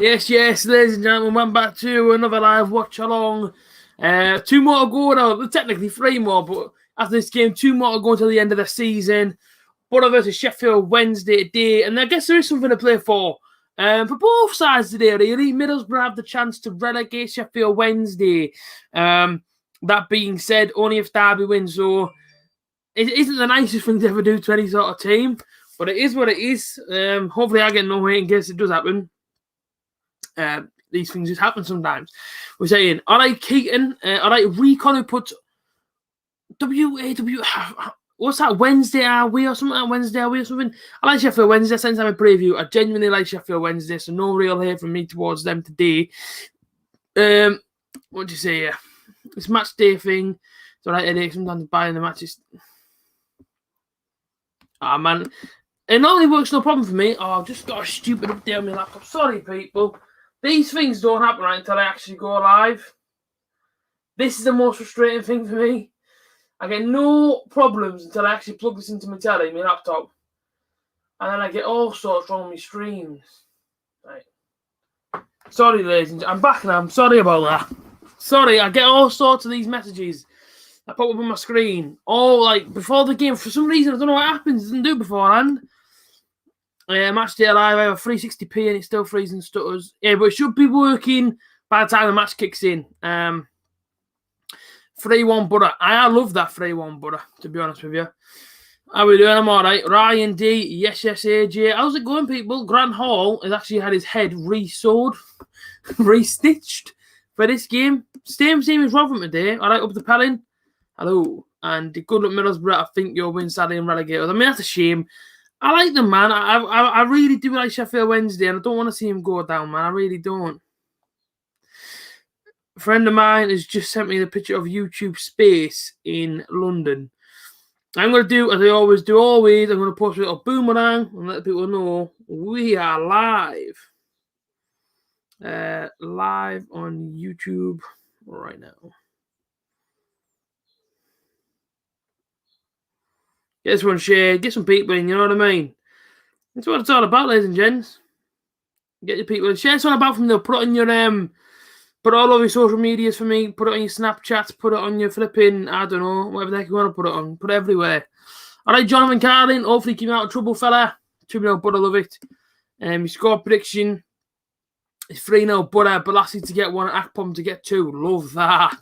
Yes, ladies and gentlemen, welcome back to another live watch along. 2 more to go now. Technically 3 more, but after this game, 2 more to go until the end of the season. Borough versus Sheffield Wednesday today, and I guess there is something to play for both sides today, really. Middlesbrough have the chance to relegate Sheffield Wednesday. That being said, only if Derby wins, so it isn't the nicest thing to ever do to any sort of team, but it is what it is. Hopefully I get no hate in case it does happen. These things just happen sometimes. We're saying, all right, Keaton, all right, Recon who puts what's that, Wednesday are we or something? Wednesday are we or something? I like Sheffield Wednesday. Since I'm a preview, I genuinely like Sheffield Wednesday, so no real hate from me towards them today. What do you say here? It's match day thing. It's all right, headache. Sometimes buying the matches. Man. It normally works no problem for me. I've just got a stupid update on my laptop. Sorry, people. These things don't happen right until I actually go live. This is the most frustrating thing for me. I get no problems until I actually plug this into my telly, my laptop. And then I get all sorts wrong with my streams. Right. Sorry, ladies and gentlemen. I'm back now. I'm sorry about that. Sorry, I get all sorts of these messages that pop up on my screen. All like before the game. For some reason, I don't know what happens. It doesn't do beforehand. Match day live, I have a 360p and it still freezes and stutters. Yeah, but it should be working by the time the match kicks in. 3-1 Borough. I love that 3-1 Borough, to be honest with you. How are we doing? I'm all right. Ryan D. Yes, AJ. How's it going, people? Grant Hall has actually had his head re-sewed, re-stitched for this game. Same as Rotherham today. All right, up the Pelling. Hello. And good luck, Middlesbrough. I think you'll win Saturday and relegators. I mean, that's a shame. I like them, man. I really do like Sheffield Wednesday, and I don't want to see him go down, man. I really don't. A friend of mine has just sent me the picture of YouTube Space in London. I'm going to do, as I always do, I'm going to post a little boomerang and let people know we are live. Live on YouTube right now. Get this one shared, get some people in, you know what I mean? That's what it's all about, ladies and gents. Get your people in. Share it's all about from there. Put it on your put it all over your social medias for me. Put it on your Snapchats, put it on your flipping, I don't know, whatever the heck you want to put it on. Put it everywhere. Alright, Jonathan Carlin, hopefully keep out of trouble, fella. 2-0 Borough, love it. Your score prediction is 3-0 Borough, Balassi to get 1, Akpom to get 2. Love that.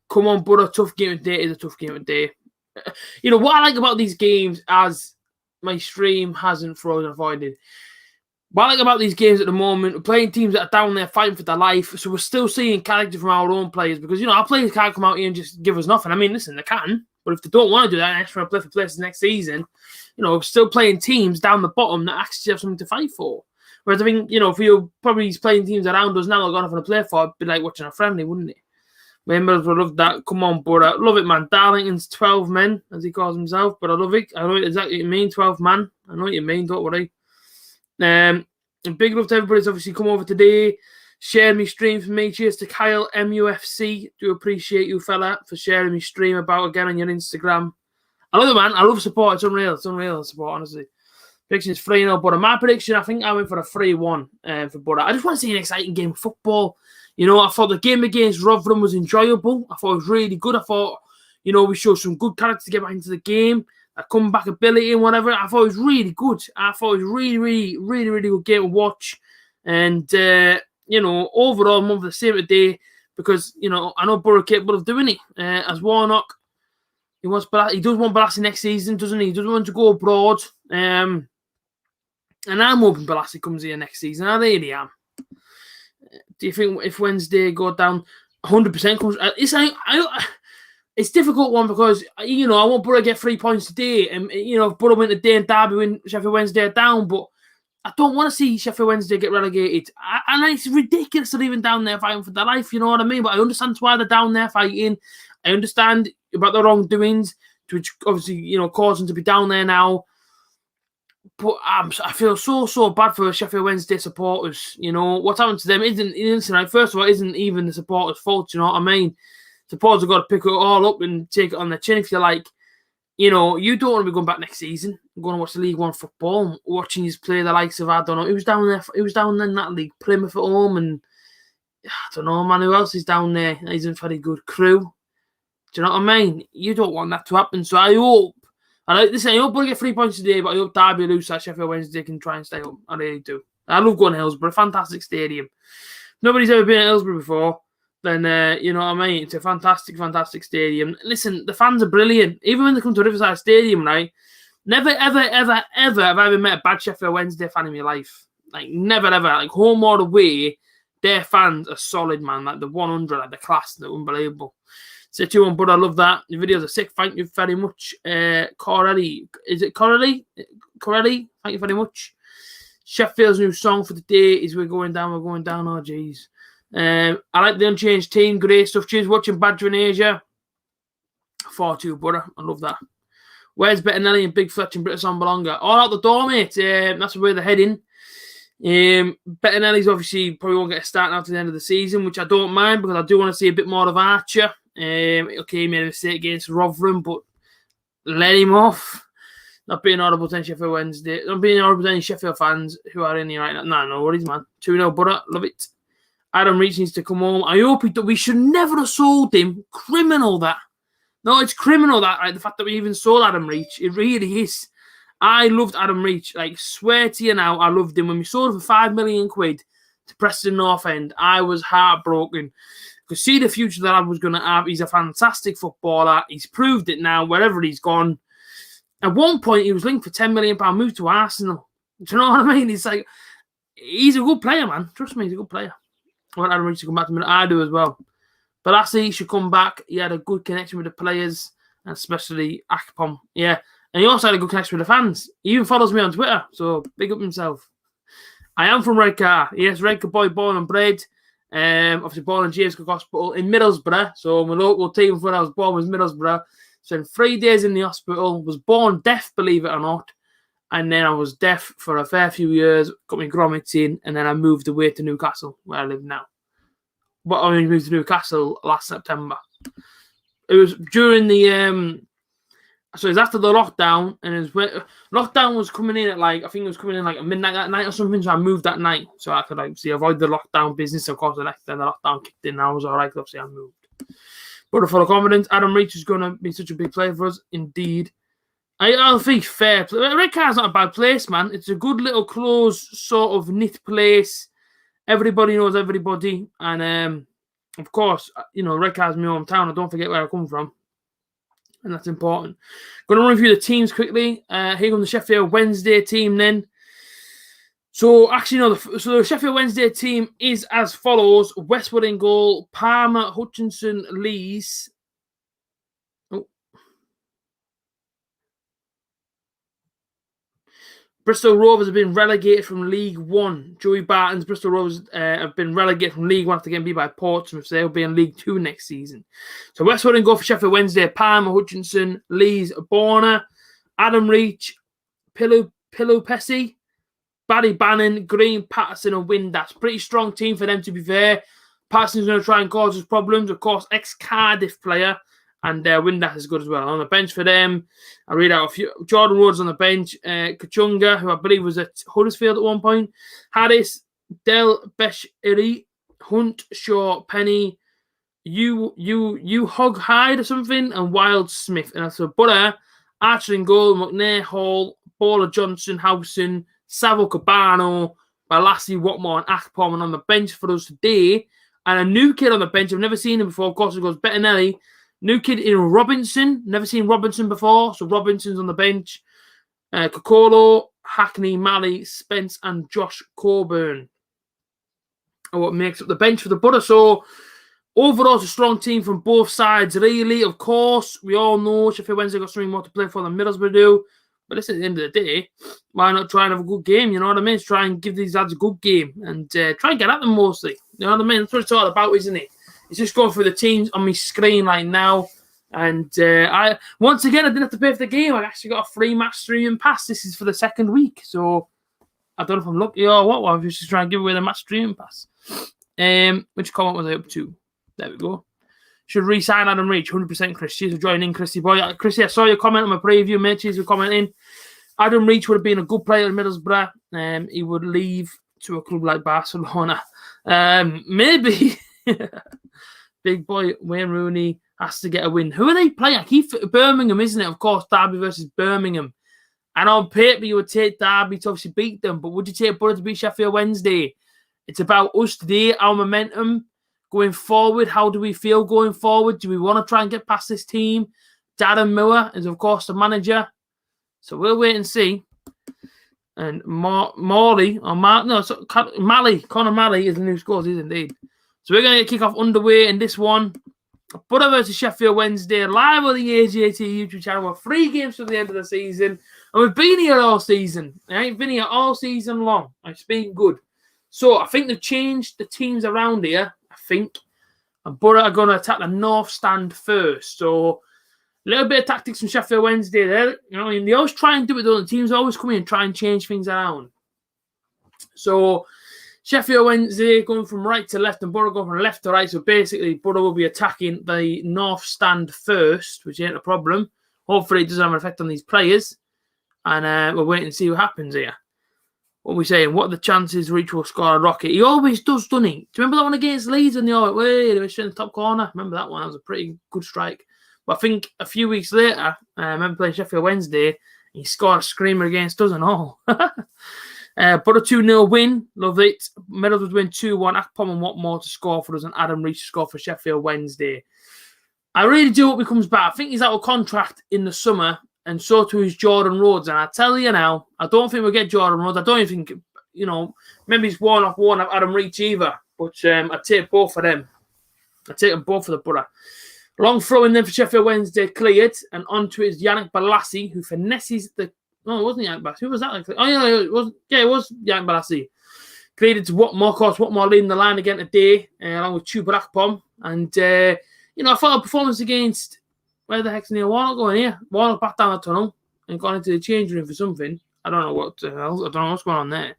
Come on, Borough, tough game today is a tough game today. You know, what I like about these games, as my stream hasn't frozen avoided, what I like about these games at the moment, we're playing teams that are down there fighting for their life, so we're still seeing character from our own players, because, you know, our players can't come out here and just give us nothing. I mean, listen, they can, but if they don't want to do that and actually want to play for places next season, you know, we're still playing teams down the bottom that actually have something to fight for. Whereas I think, you know, if you're probably playing teams around us now that got nothing to play for, it'd be like watching a friendly, wouldn't it? Members would love that. Come on, Borough. Love it, man. Darlington's 12 men, as he calls himself, but I love it. I know exactly what you mean, 12 man. I know what you mean, don't worry. And big love to everybody who's obviously come over today. Share me stream for me. Cheers to Kyle MUFC. Do appreciate you, fella, for sharing me stream about again on your Instagram. I love it, man. I love support. It's unreal. It's unreal support, honestly. Prediction is 3-0 Borough. My prediction, I think I went for a 3-1 for Borough. I just want to see an exciting game of football. You know, I thought the game against Rotherham was enjoyable. I thought it was really good. I thought, you know, we showed some good character to get back into the game. A comeback ability and whatever. I thought it was really good. I thought it was really good game to watch. And, you know, overall, I'm over the same today because, you know, I know Borough are capable of doing it. As Warnock, he does want Balassi next season, doesn't he? He doesn't want to go abroad. And I'm hoping Balassi comes here next season. I really am. Do you think if Wednesday go down, 100% comes? It's a difficult one because, you know, I want Borough to get 3 points today. And, you know, if Borough win today and Derby win, Sheffield Wednesday are down. But I don't want to see Sheffield Wednesday get relegated. And it's ridiculous they're even down there fighting for their life, you know what I mean? But I understand why they're down there fighting. I understand about the wrongdoings, which obviously, you know, caused them to be down there now. But I feel so bad for Sheffield Wednesday supporters. You know, what's happened to them first of all, isn't even the supporters' fault, you know what I mean? Supporters have got to pick it all up and take it on their chin, if you like. you know, you don't want to be going back next season, going to watch the League One football, watching you play the likes of, I don't know, who's down there? Who's down in that league? Plymouth at home, and I don't know, man, who else is down there? He's a very good Crew. Do you know what I mean? You don't want that to happen. So I hope, and I hope we get 3 points today, but I hope Derby lose at Sheffield Wednesday can try and stay up. I really do. I love going to Hillsborough, fantastic stadium. If nobody's ever been at Hillsborough before, then you know what I mean? It's a fantastic, fantastic stadium. Listen, the fans are brilliant. Even when they come to Riverside Stadium, right? Never, ever, ever, ever have I ever met a bad Sheffield Wednesday fan in my life. Like, never, ever. Like, home or away, their fans are solid, man. Like, the 100, like, the class, they're unbelievable. Say 2-1, but I love that. The videos are sick. Thank you very much. Corelli. Is it Corelli? Corelli? Thank you very much. Sheffield's new song for the day is We're Going Down, We're Going Down. Oh, jeez. I like the Unchanged team. Great stuff. Cheers watching Badger in Asia. 4-2, brother. I love that. Where's Bettinelli and Big Fletch and British on Belonga? All out the door, mate. That's where they're heading. Bettinelli's obviously probably won't get a start now to the end of the season, which I don't mind because I do want to see a bit more of Archer. Okay, he made a mistake against Rotherham, but let him off. Not being audible to any Sheffield Wednesday. Not being audible to any Sheffield fans who are in here right now. No worries, man. 2-0, brother. Love it. Adam Reach needs to come home. I hope we should never have sold him. Criminal, that. No, it's criminal, that. Right? The fact that we even sold Adam Reach. It really is. I loved Adam Reach. Like, swear to you now, I loved him. When we sold him for £5 million to Preston North End, I was heartbroken. Could see the future that I was going to have. He's a fantastic footballer. He's proved it now, wherever he's gone. At one point, he was linked for £10 million move to Arsenal. Do you know what I mean? It's like, he's a good player, man. Trust me, he's a good player. I want Adam Reach to come back to me. I do as well. But I say he should come back. He had a good connection with the players, and especially Akpom. Yeah. And he also had a good connection with the fans. He even follows me on Twitter, so big up himself. I am from Redcar. Yes, Redcar boy, born and bred. Obviously born in James Cook Hospital in Middlesbrough. So my local team when I was born was Middlesbrough. Spent 3 days in the hospital. Was born deaf, believe it or not. And then I was deaf for a fair few years. Got my grommets in. And then I moved away to Newcastle, where I live now. But I only moved to Newcastle last September. It was during the... So it was after the lockdown. And it was lockdown was coming in at I think it was coming in at midnight that night or something. So I moved that night. So I could avoid the lockdown business. Of course, then the lockdown kicked in. I was all right. Obviously, I moved. But full of confidence, Adam Reach is going to be such a big player for us, indeed. I'll think fair play. Redcar's not a bad place, man. It's a good little close sort of knit place. Everybody knows everybody, and of course, you know Redcar's my hometown. I don't forget where I come from, and that's important. Going to review the teams quickly. Here comes the Sheffield Wednesday team then. So, actually, no, the Sheffield Wednesday team is as follows. Westwood in goal, Palmer, Hutchinson, Lees. Oh. Bristol Rovers have been relegated from League One. Joey Barton's Bristol Rovers have been relegated from League One after getting beat by Portsmouth, so they'll be in League Two next season. So, Westwood in goal for Sheffield Wednesday, Palmer, Hutchinson, Lees, Borner, Adam Reach, Pillow Pessy, Barry Bannon, Green, Patterson, and Windass. Pretty strong team for them, to be fair. Patterson's going to try and cause us problems. Of course, ex-Cardiff player. And Windass is good as well. On the bench for them, I read out a few. Jordan Rhodes on the bench. Kachunga, who I believe was at Huddersfield at one point. Harris, Del Beshiri, Hunt, Shaw, Penny, you Hog Hyde or something, and Wild Smith. And that's for Butter, Archer in goal, McNair, Hall, Baller Johnson, Howson, Savile Cabano, Balassi, Watmore, and Akpom. And on the bench for us today, and a new kid on the bench. I've never seen him before. Of course, it goes Bettinelli. New kid in Robinson. Never seen Robinson before. So Robinson's on the bench. Kokolo, Hackney, Malley, Spence, and Josh Coburn are what makes up the bench for the Butter. So overall, it's a strong team from both sides, really. Of course, we all know Sheffield Wednesday got something more to play for than Middlesbrough do. But listen, at the end of the day, why not try and have a good game? You know what I mean? Try and give these lads a good game and try and get at them mostly. You know what I mean? That's what it's all about, isn't it? It's just going through the teams on my screen right now. And I didn't have to pay for the game. I actually got a free match streaming pass. This is for the second week. So I don't know if I'm lucky or what. I was just trying to give away the match streaming pass. Which comment was I up to? There we go. should re-sign Adam Reach. 100%, Chris. Cheers for joining in, Chrissy boy. Chrissy, I saw your comment on my preview, mate. Cheers for commenting. Adam Reach would have been a good player in Middlesbrough. He would leave to a club like Barcelona. Maybe. Big boy Wayne Rooney has to get a win. Who are they playing? I keep Birmingham, isn't it? Of course, Derby versus Birmingham. And on paper, you would take Derby to obviously beat them. But would you take Borough to beat Sheffield Wednesday? It's about us today, our momentum going forward. How do we feel going forward? Do we want to try and get past this team? Darren Moore is, of course, the manager. So we'll wait and see. And Connor Malley is the new scores, is indeed. So we're going to get kickoff underway in this one. Borough versus Sheffield Wednesday, live on the A.J.T. YouTube channel. We're 3 games to the end of the season. And we've been here all season. I ain't been here all season long. It's been good. So I think they've changed the teams around here, I think. And Borough are going to attack the north stand first. So a little bit of tactics from Sheffield Wednesday there. You know, they always try and do it, though. The teams always come in and try and change things around. So Sheffield Wednesday going from right to left and Borough going from left to right. So basically, Borough will be attacking the north stand first, which ain't a problem. Hopefully, it doesn't have an effect on these players. And we'll wait and see what happens here. What are we saying? What are the chances Reach will score a rocket? He always does, doesn't he? Do you remember that one against Leeds and they all went, wait, in the top corner? Remember that one? That was a pretty good strike. But I think a few weeks later, I remember playing Sheffield Wednesday, he scored a screamer against us and all. But a 2-0 win. Love it. Middlesbrough win 2-1. Akpom and Watmore to score for us and Adam Reach to score for Sheffield Wednesday. I really do hope he comes back. I think he's out of contract in the summer. And so too is Jordan Rhodes. And I tell you now, I don't think we'll get Jordan Rhodes. I don't even think, maybe it's one off Adam Reach either. But I'd take both of them. I'd take them both for the Borough. Long throw in then for Sheffield Wednesday, cleared. And onto it is Yannick Balassi, who finesses the... No, it wasn't Yannick Balassi. Who was that? Oh, yeah, it was Yannick Balassi. Cleared it to Watmore. Of course, Watmore leading the line again today, along with Chuba Akpom. And, I thought a performance against... Where the heck's Neil Warnock going here? Warnock back down the tunnel and gone into the change room for something. I don't know what else. I don't know what's going on there.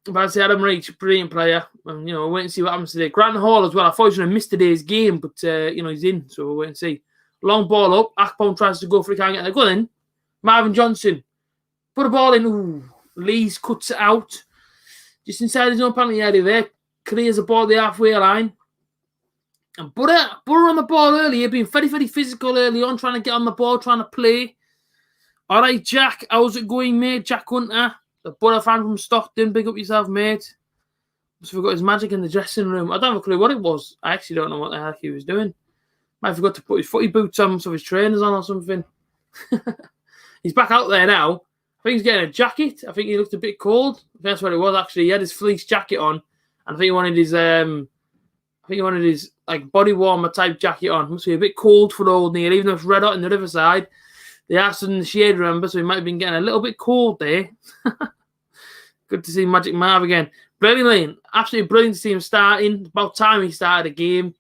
But I'd say Adam Reach, brilliant player. And, we'll wait and see what happens today. Grant Hall as well. I thought he was going to miss today's game, but, he's in. So we'll wait and see. Long ball up. Akpom tries to go for it. Can't get there. Go in. Marvin Johnson. Put a ball in. Ooh. Lees cuts it out. Just inside his own penalty area there. Clears the ball at the halfway line. And Borough on the ball early. Being very, very physical early on. Trying to get on the ball. Trying to play. All right, Jack. How's it going, mate? Jack Hunter. The Borough fan from Stockton. Big up yourself, mate. Must have forgot his magic in the dressing room. I don't have a clue what it was. I actually don't know what the heck he was doing. Might have forgot to put his footy boots on, some of his trainers on or something. He's back out there now. I think he's getting a jacket. I think he looked a bit cold. I think that's what it was, actually. He had his fleece jacket on. And I think he wanted his like body warmer type jacket on. Must be a bit cold for old Neil, even though it's red hot in the Riverside. They are stood in the shade, remember, so he might have been getting a little bit cold there. Good to see Magic Marv again. Brilliant. Absolutely brilliant to see him starting. About time he started a game.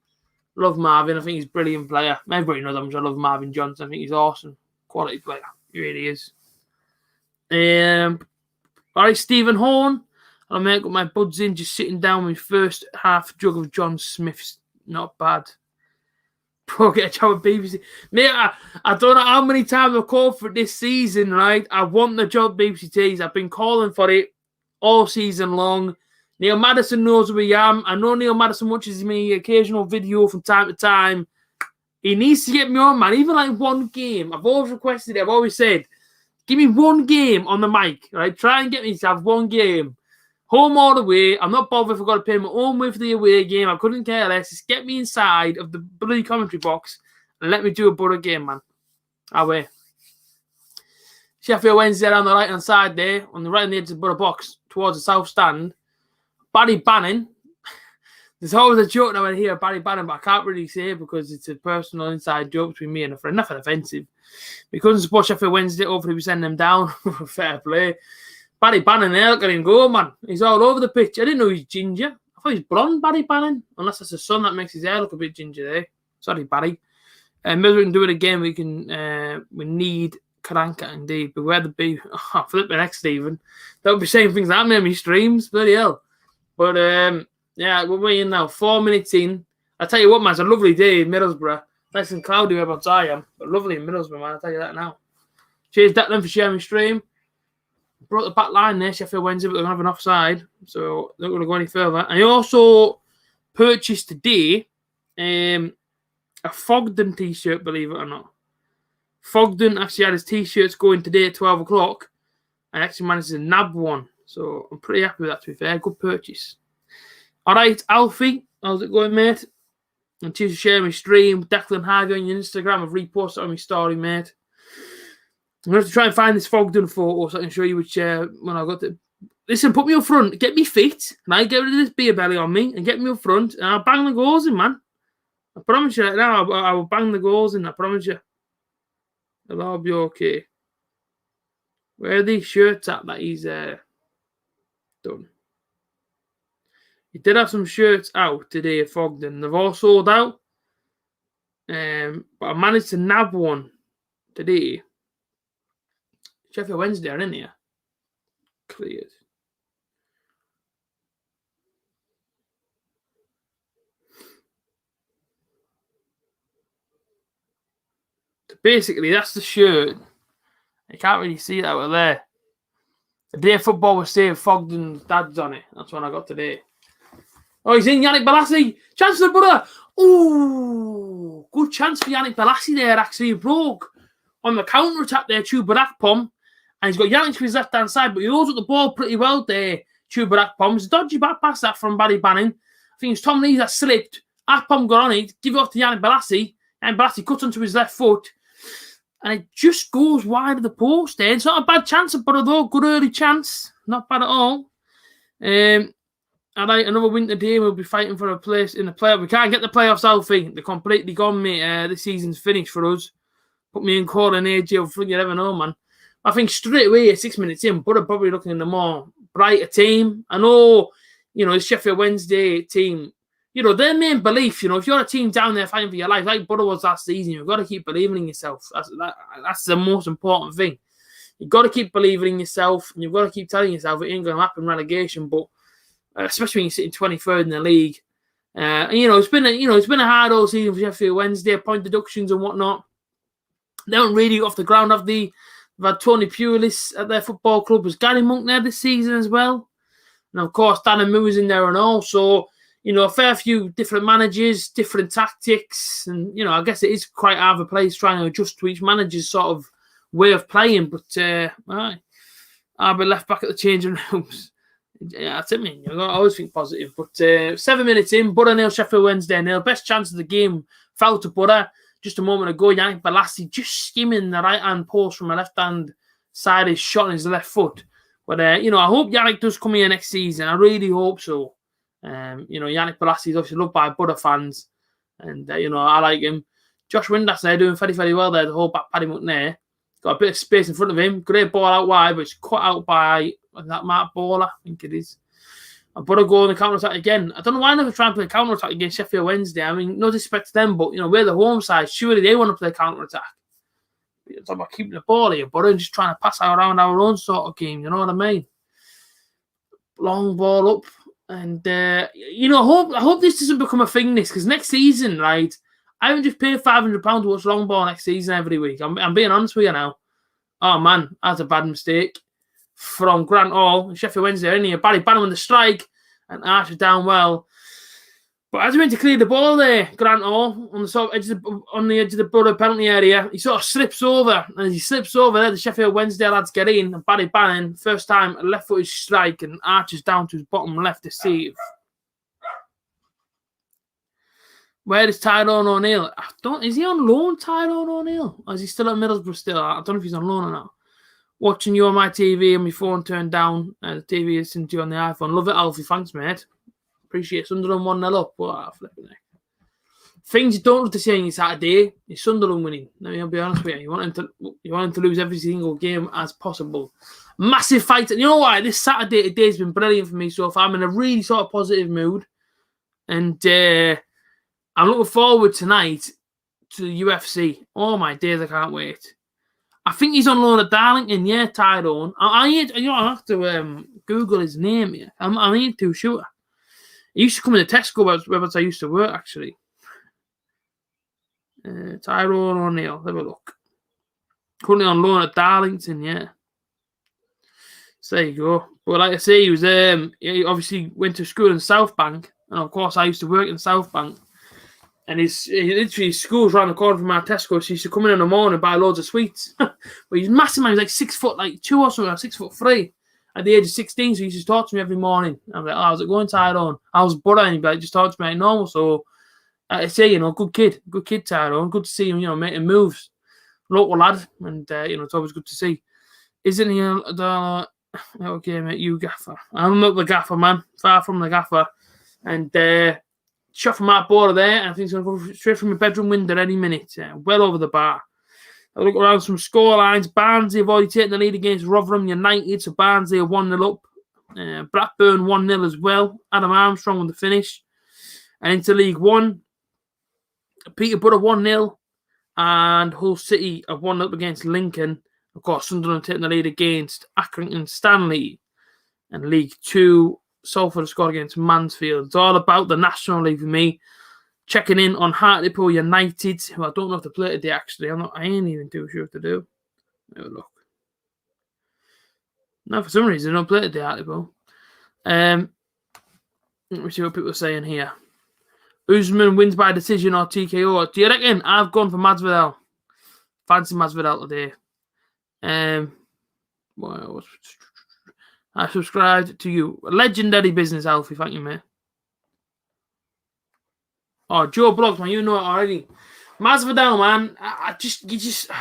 Love Marvin. I think he's a brilliant player. Everybody knows how much I love Marvin Johnson. I think he's awesome. Quality player. He really is. All right, Stephen Horn. I'll make up my buds in, just sitting down with first half jug of John Smith's. Not bad. Bro, get a job at BBC. Mate, I don't know how many times I've called for it this season, right? I want the job BBC Tees. I've been calling for it all season long. Neil Maddison knows who I am. I know Neil Maddison watches me occasional video from time to time. He needs to get me on, man. Even like one game. I've always requested it. I've always said, give me one game on the mic, right? Try and get me to have one game. Home or away. I'm not bothered if I've got to pay my own way for the away game. I couldn't care less. Just get me inside of the bloody commentary box and let me do a Borough game, man. Away. Sheffield Wednesday on the right-hand side there, on the right-hand edge of the Borough box, towards the south stand. Barry Bannon. There's always a joke now when I hear Barry Bannon, but I can't really say it because it's a personal inside joke between me and a friend. Nothing offensive. We couldn't support Sheffield Wednesday. Hopefully we send them down. Fair play. Barry Bannon there, look at him go, man. He's all over the pitch. I didn't know he's ginger. I thought he's blonde, Barry Bannon. Unless that's the sun that makes his hair look a bit ginger there. Sorry, Barry. Maybe we can do it again. We need Karanka indeed. Beware the bee. Oh, flip the next, Stephen. That would be saying things that made me streams. Bloody hell. But, yeah, we're in now. 4 minutes in. I tell you what, man, it's a lovely day in Middlesbrough. Nice and cloudy whereabouts I am, but lovely in Middlesbrough, man. I'll tell you that now. Cheers, Declan, for sharing my stream. Brought the back line there, Sheffield Wednesday, but they're going to have an offside, so they're not going to go any further. I also purchased today a Fogden t-shirt, believe it or not. Fogden actually had his t-shirts going today at 12 o'clock. I actually managed to nab one, so I'm pretty happy with that, to be fair. Good purchase. All right, Alfie, how's it going, mate? And cheers for sharing my stream. Declan Harvey on your Instagram. I've reposted on my story, mate. I'm going to have to try and find this Fogden photo so I can show you which when I got to. Listen, put me up front. Get me fit. Right? Get rid of this beer belly on me and get me up front. And I'll bang the goals in, man. I promise you right now, I will bang the goals in. I promise you. It'll all be okay. Where are these shirts at that he's done? He did have some shirts out today at Fogden. They've all sold out. But I managed to nab one today. Sheffield Wednesday are in here. Cleared. Basically, that's the shirt. You can't really see it out of there. The day football was saved, Fogden's dad's on it. That's one I got today. Oh, he's in, Yannick Bolasie. Chance for the brother. Ooh, good chance for Yannick Bolasie there, actually. He broke on the counter-attack there, Chuba Akpom. And he's got Yannick to his left-hand side, but he holds up the ball pretty well there, Chuba Akpom. It's a dodgy back pass that from Barry Bannon. I think it's Tom Lees that slipped. Akpom got on it, give it off to Yannick Bolasie, and Bolasie cuts onto his left foot. And it just goes wide of the post there. It's not a bad chance, but though, good early chance. Not bad at all. All right, another winter day. We'll be fighting for a place in the playoff. We can't get the playoffs, Alfie. They're completely gone, mate. This season's finished for us. Put me in Cole and AJ. You never know, man. I think straight away, 6 minutes in, Butter probably looking in the more brighter team. I know, the Sheffield Wednesday team, their main belief, if you're a team down there fighting for your life, like Butter was last season, you've got to keep believing in yourself. That's the most important thing. You've got to keep believing in yourself, and you've got to keep telling yourself it ain't going to happen relegation, but especially when you're sitting 23rd in the league. It's been a hard all season for Sheffield Wednesday, point deductions and whatnot. They haven't really got off the ground, have they? They've had Tony Pulis at their football club. Was Gary Monk there this season as well? And of course, Dan and Moo was in there and all. So, a fair few different managers, different tactics. And, I guess it is quite hard for players trying to adjust to each manager's sort of way of playing. But I'll be left back at the changing rooms. Yeah, that's it, man. I always think positive. But 7 minutes in, Butter nil, Sheffield Wednesday nil. Best chance of the game fell to Butter. Just a moment ago, Yannick Bolasie just skimming the right-hand post from the left-hand side. His shot on his left foot. But, I hope Yannick does come here next season. I really hope so. Yannick Bolasie is obviously loved by Butter fans. And, I like him. Josh Windass there doing very, very well there. The whole back Paddy McNair. Got a bit of space in front of him. Great ball out wide, but it's cut out by that Mark Bowler, I think it is. And Butter go on the counter-attack again. I don't know why I never try and play counter-attack against Sheffield Wednesday. I mean, no disrespect to them, but, we're the home side. Surely they want to play counter-attack. It's about keeping the ball here, Butter, and just trying to pass around our own sort of game. You know what I mean? Long ball up. And, I hope this doesn't become a thing, because next season, right, I haven't just paid £500 to watch long ball next season every week. I'm being honest with you now. Oh, man, that's a bad mistake. From Grant Hall, Sheffield Wednesday in here. Barry Bannon on the strike, and Archer down well. But as he went to clear the ball there, Grant Hall on the edge of the Borough penalty area, he sort of slips over. And as he slips over there, the Sheffield Wednesday lads get in. And Barry Bannon, first time, a left-footed strike, and Archer's down to his bottom left to save. Where is Tyrone O'Neill? Is he on loan, Tyrone O'Neill? Or is he still at Middlesbrough still? I don't know if he's on loan or not. Watching you on my TV and my phone turned down. The TV is listening to you on the iPhone. Love it, Alfie. Thanks, mate. Appreciate Sunderland 1-0 up. What flipping heck. Things you don't have to say on your Saturday is Sunderland winning. Let me be honest with you. You want them to lose every single game as possible. Massive fight. And you know what? This Saturday today has been brilliant for me so far. I'm in a really sort of positive mood. And I'm looking forward tonight to the UFC. Oh, my days, I can't wait. I think he's on loan at Darlington, yeah, Tyrone. I have to Google his name here. I need to, sure. He used to come in the Tesco where I used to work, actually. Tyrone O'Neill. Have a look. Currently on loan at Darlington, yeah. So there you go. But like I say, he obviously went to school in South Bank. And of course, I used to work in South Bank. And his school's around the corner from our Tesco. So he used to come in the morning and buy loads of sweets. But he's massive, man. He's like 6'2" or something, or 6'3" at the age of 16. So he used to talk to me every morning. I'm like, how's it going, Tyrone? How's butter? And he'd be like, just talk to me like normal. So like I say, good kid, Tyrone. Good to see him, making moves. Local lad. And, it's always good to see. Isn't he okay, mate, you gaffer. I'm not the gaffer, man. Far from the gaffer. And shot from that border there, and I think it's going to go straight from my bedroom window any minute. Well over the bar. I look around some score lines. Barnsley have already taken the lead against Rotherham United, so Barnsley are 1-0 up. Blackburn 1-0 as well. Adam Armstrong with the finish. And into League One, Peterborough 1-0, and Hull City have 1-0 up against Lincoln. Of course, Sunderland taking the lead against Accrington Stanley. And League 2, Salford scored against Mansfield. It's all about the National League for me. Checking in on Hartlepool United, who I don't know if they play today, actually. I ain't even too sure what to do. Have a look. No, for some reason, they don't play today, Hartlepool. Let me see what people are saying here. Usman wins by decision or TKO. Do you reckon? I've gone for Masvidal. Fancy Masvidal today. Well, I subscribed to you. Legendary business, Alfie. Thank you, mate. Oh, Joe Bloggs, man. You know it already. Masvidal, man. I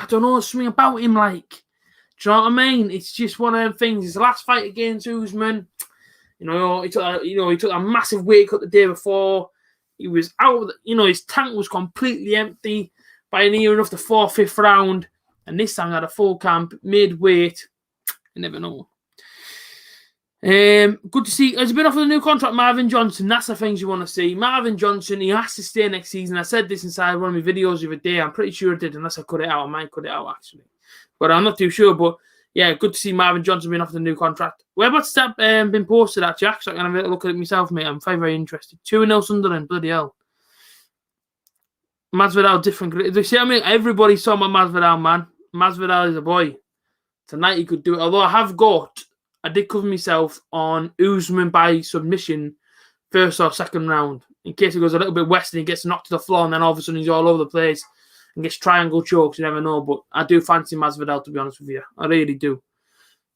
don't know, something about him, like. Do you know what I mean? It's just one of them things. His last fight against Usman, he took a massive weight cut the day before. He was out. His tank was completely empty by near enough the 4th, 5th round. And this time, he had a full camp, mid-weight. You never know. Good to see. Has been offered a new contract, Marvin Johnson. That's the things you want to see. Marvin Johnson, he has to stay next season. I said this inside one of my videos the other day. I'm pretty sure I did, unless I cut it out. I might cut it out, actually. But I'm not too sure. But, yeah, good to see Marvin Johnson being offered a new contract. Whereabouts that been posted at, Jack? So I'm going to have a look at it myself, mate. I'm very, very interested. 2-0 Sunderland. Bloody hell. Masvidal, different. You see what I mean? Everybody's talking about Masvidal, man. Masvidal is a boy. Tonight he could do it. Although I did cover myself on Usman by submission, first or second round. In case it goes a little bit west and he gets knocked to the floor and then all of a sudden he's all over the place and gets triangle chokes. You never know. But I do fancy Masvidal, to be honest with you. I really do.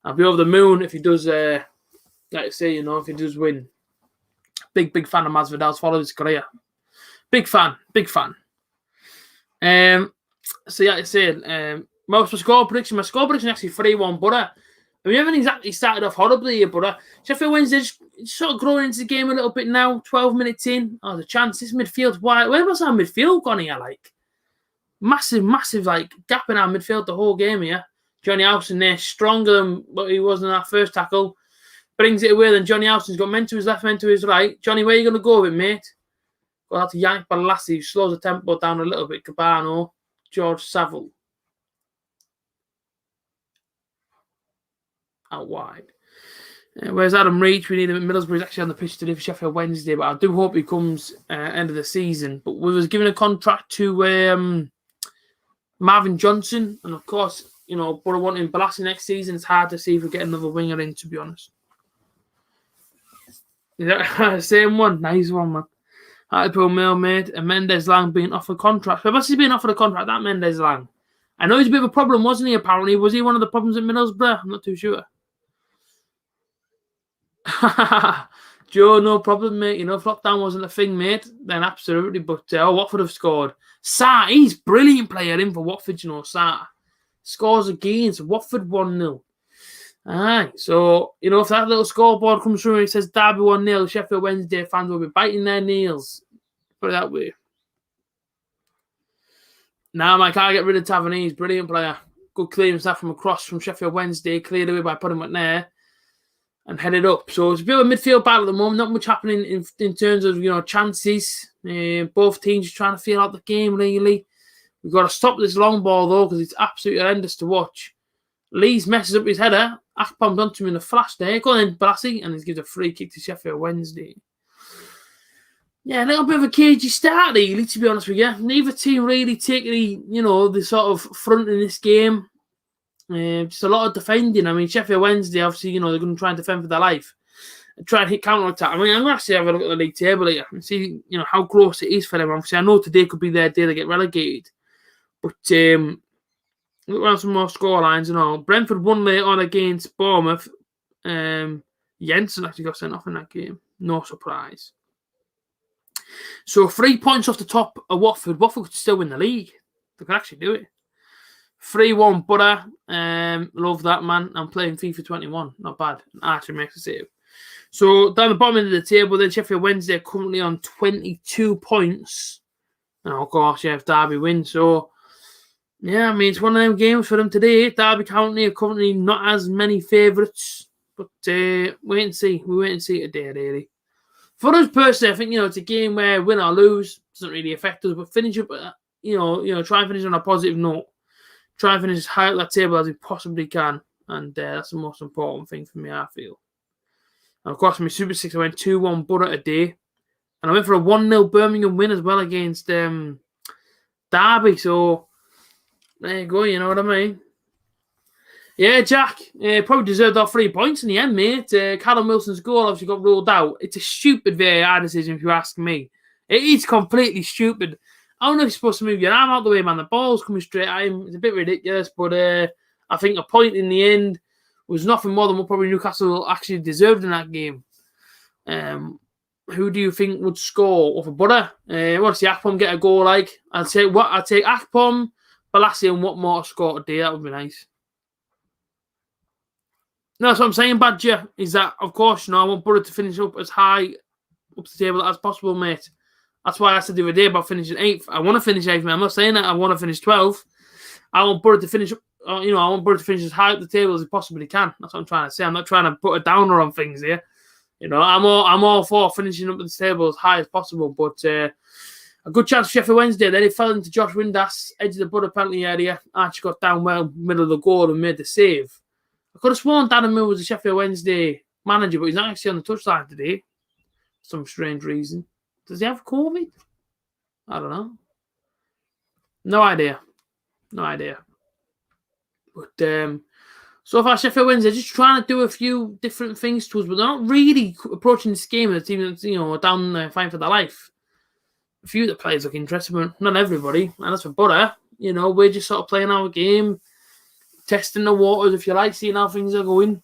I'll be over the moon if he does, like I say, if he does win. Big fan of Masvidal's. Follow his career. Big fan. So, yeah, I said, my score prediction is actually 3-1, but we haven't exactly started off horribly here, but Sheffield Wednesday just sort of growing into the game a little bit now, 12 minutes in. Oh, the chance, this midfield, why? Where was our midfield gone here, like? Massive, like, gap in our midfield the whole game here. Johnny Howson there, stronger than what he was in that first tackle. Brings it away, then Johnny Howson's got men to his left, men to his right. Johnny, where are you going to go with it, mate? Got out to Yank Balassi, who slows the tempo down a little bit. Cabano, George Saville. Out wide. Whereas Adam Reach, we need him at Middlesbrough. He's actually on the pitch today for Sheffield Wednesday, but I do hope he comes end of the season. But we was given a contract to Marvin Johnson, and of course, but I want him Balassi next season. It's hard to see if we get another winger in, to be honest. Same one, nice one, man. Hartlepool Mail made and Mendes Lang being offered contract. But what's he being offered a contract? That Mendes Lang. I know he's a bit of a problem, wasn't he? Apparently, was he one of the problems at Middlesbrough? I'm not too sure. Joe, no problem, mate. If lockdown wasn't a thing, mate, then absolutely. But Watford have scored. Sarr, he's brilliant player in for Watford, Sarr. Scores against Watford 1-0. Aye, so, if that little scoreboard comes through and it says Derby 1-0, Sheffield Wednesday fans will be biting their nails. Put it that way. Now, I can't get rid of Tavernese. Brilliant player. Good clearance that from across from Sheffield Wednesday. Cleared away by putting it there. And headed up. So it's a bit of a midfield battle at the moment. Not much happening in terms of, chances. Both teams are trying to feel out the game, really. We've got to stop this long ball, though, because it's absolutely horrendous to watch. Lees messes up his header. Akpom's onto him in a flash there. Go on then, Balassi. And he gives a free kick to Sheffield Wednesday. Yeah, a little bit of a cagey start, really, to be honest with you. Neither team really take the sort of front in this game. Just a lot of defending. I mean, Sheffield Wednesday, obviously, they're going to try and defend for their life and try and hit counter-attack. I mean, I'm going to actually have a look at the league table here and see, how close it is for them. Obviously, I know today could be their day to get relegated. But look around some more scorelines and all. Brentford won late on against Bournemouth. Jensen actually got sent off in that game. No surprise. So 3 points off the top of Watford. Watford could still win the league. They could actually do it. 3-1 Butter. Love that, man. I'm playing FIFA 21. Not bad. Archie makes a save. So down the bottom end of the table, then Sheffield Wednesday are currently on 22 points. And of course, if Derby wins. So, yeah, I mean, it's one of them games for them today. Derby County are currently not as many favourites. But wait and see. We wait and see today, really. For us personally, I think, it's a game where win or lose doesn't really affect us. But finish up, try and finish on a positive note. Try and finish as high up that table as we possibly can. And that's the most important thing for me, I feel. And of course, my Super 6, I went 2-1 Butter today. And I went for a 1-0 Birmingham win as well against Derby. So, there you go, you know what I mean? Yeah, Jack, probably deserved all 3 points in the end, mate. Callum Wilson's goal obviously got ruled out. It's a stupid VAR decision, if you ask me. It is completely stupid. I don't know if you're supposed to move your arm out the way, man. The ball's coming straight at him. It's a bit ridiculous, but I think a point in the end was nothing more than what probably Newcastle actually deserved in that game. Who do you think would score over Butter? Want to see Akpom get a goal like? I'd take Akpom, Balassi, and what more to score today. That would be nice. No, that's what I'm saying, Badger, is that, of course, I want Butter to finish up as high up the table as possible, mate. That's why I said the other day about finishing 8th. I want to finish 8th, man. I'm not saying that I want to finish 12th. I want Butter to finish up, I want Butter to finish as high up the table as he possibly can. That's what I'm trying to say. I'm not trying to put a downer on things here. I'm all for finishing up the table as high as possible, but a good chance for Sheffield Wednesday. Then it fell into Josh Windass, edge of the Butter penalty area. Archie got down well, middle of the goal, and made the save. I could have sworn Darren Mill was a Sheffield Wednesday manager, but he's not actually on the touchline today for some strange reason. Does he have COVID? I don't know. No idea. But so far, Sheffield Wednesday are just trying to do a few different things to us, but they're not really approaching this game as a team that's, down there fighting for their life. A few of the players look interesting, but not everybody. And as for Butter, we're just sort of playing our game, testing the waters, if you like, seeing how things are going.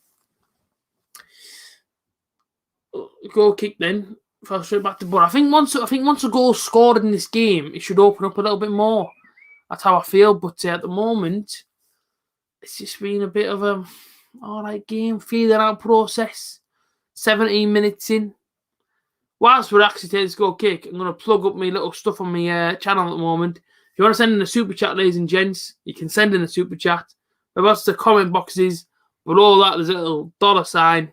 Goal kick then. Fell straight back to Butter. I think once a goal's scored in this game, it should open up a little bit more. That's how I feel. But at the moment, it's just been a bit of a alright game, feeling out process. 17 minutes in. Whilst we're actually taking this goal kick, I'm going to plug up my little stuff on my channel at the moment. If you want to send in a super chat, ladies and gents, you can send in a super chat. What's the comment boxes? Below that, there's a little $sign.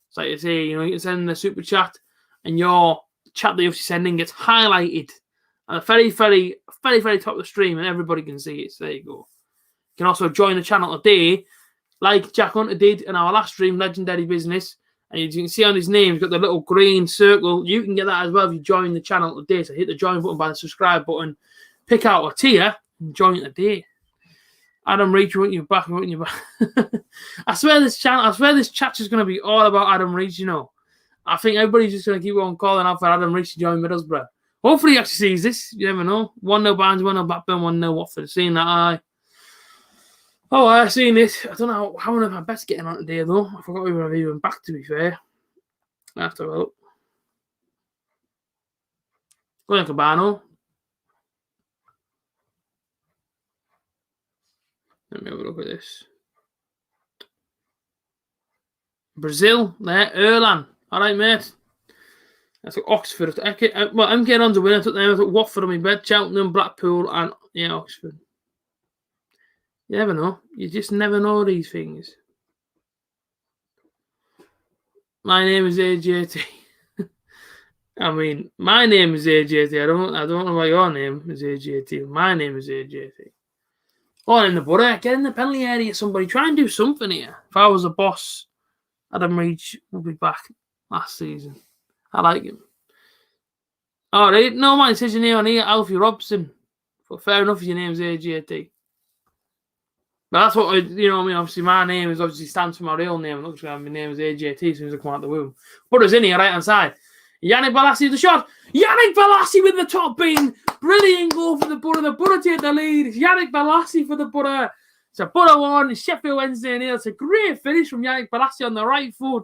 It's like you say, you can send in a super chat, and your chat that you send in gets highlighted at the very, very, very, very top of the stream, and everybody can see it. So there you go. You can also join the channel today, like Jack Hunter did in our last stream, Legendary Business. And you can see on his name, he's got the little green circle. You can get that as well if you join the channel today. So hit the join button by the subscribe button, pick out a tier, and join today. Adam Reach, want you back. I swear this chat is going to be all about Adam Reach, I think everybody's just going to keep on calling out for Adam Reach to join Middlesbrough. Hopefully he actually sees this. You never know. 1-0 Barnes, 1-0 Blackburn, 1-0 Watford. Seeing that, aye. Oh, I've seen it. I don't know how many of my bets getting on today, though. I forgot we were even back, to be fair. I have to have a look. Go on, Cabano. Let me have a look at this. Brazil, there. Erlan. All right, mate. I took Oxford. I'm getting on to win. I took Watford on my bet. Cheltenham, Blackpool, and Oxford. You never know. You just never know these things. My name is A.J.T. I mean, my name is A.J.T. I don't know why your name is A.J.T. My name is A.J.T. Oh, in the Butter. Get in the penalty area, somebody. Try and do something here. If I was a boss, Adam Reach would be back last season. I like him. All right. No, man, it says your name on here, Alfie Robson. But fair enough if your name's A.J.T. But that's what, you know what I mean? Obviously, my name is obviously stands for my real name. Looks like my name is A.J.T. as soon as I come out the womb. Put us in here, right hand side. Yannick Bolasie with the shot. Yannick Bolasie with the top bean. Brilliant goal for the Borough. The Borough take the lead. It's Yannick Bolasie for the Borough. It's a Borough 1. It's Sheffield Wednesday nil. It's a great finish from Yannick Bolasie on the right foot.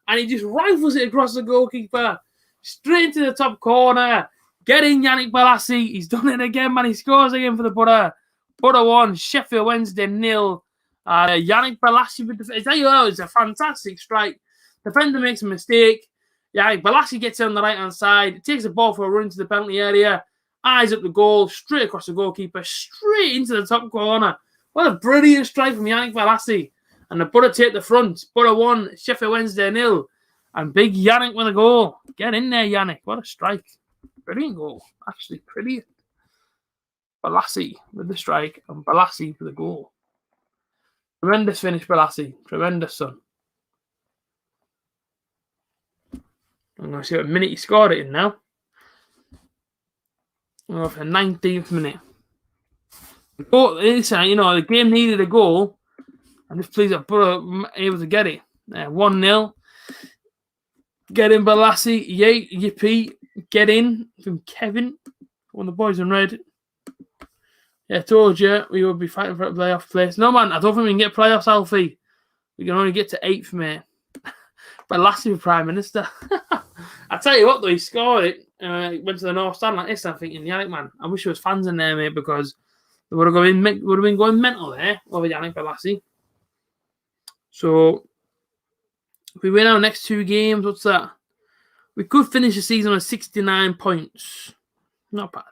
And he just rifles it across the goalkeeper. Straight into the top corner. Get in, Yannick Bolasie. He's done it again, man. He scores again for the Borough. Borough 1, Sheffield Wednesday nil. Yannick Bolasie with the... I tell you what, it's a fantastic strike. Defender makes a mistake. Yannick Bolasie gets it on the right-hand side. Takes the ball for a run into the penalty area. Eyes up the goal. Straight across the goalkeeper. Straight into the top corner. What a brilliant strike from Yannick Bolasie. And the Borough take the front. Borough 1, Sheffield Wednesday nil. And big Yannick with a goal. Get in there, Yannick. What a strike. Brilliant goal. Actually, brilliant. Bolasie with the strike and Bolasie for the goal. Tremendous finish, Bolasie. Tremendous, son. I'm going to see what minute he scored it in now. Oh, for the 19th minute. You know, the game needed a goal. I'm just pleased that Borough able to get it. 1-0. Get in, Bolasie. Yay, yippee. Get in from Kevin. One of the boys in red. Yeah, I told you we would be fighting for a playoff place. No, man, I don't think we can get playoffs, Alfie. We can only get to 8th, mate. Bolasie for Prime Minister. I tell you what, though, he scored it. Went to the North Stand like this, I'm thinking, Yannick, man, I wish there was fans in there, mate, because they would have been going mental there over Yannick Bolasie. So, if we win our next 2 games, what's that? We could finish the season with 69 points. Not bad.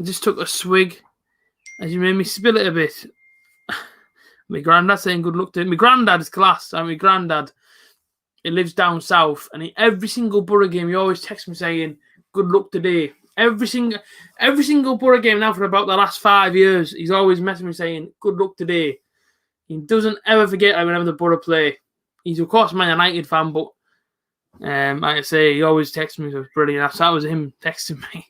Just took a swig as you made me spill it a bit. My granddad saying good luck to him. My granddad is class. My granddad, he lives down south, and every single Borough game, he always texts me saying good luck today. Every single Borough game now for about the last 5 years, he's always messaging me saying good luck today. He doesn't ever forget whenever the Borough play. He's of course a Man United fan, but like I say, he always texts me, so it's brilliant. That was him texting me.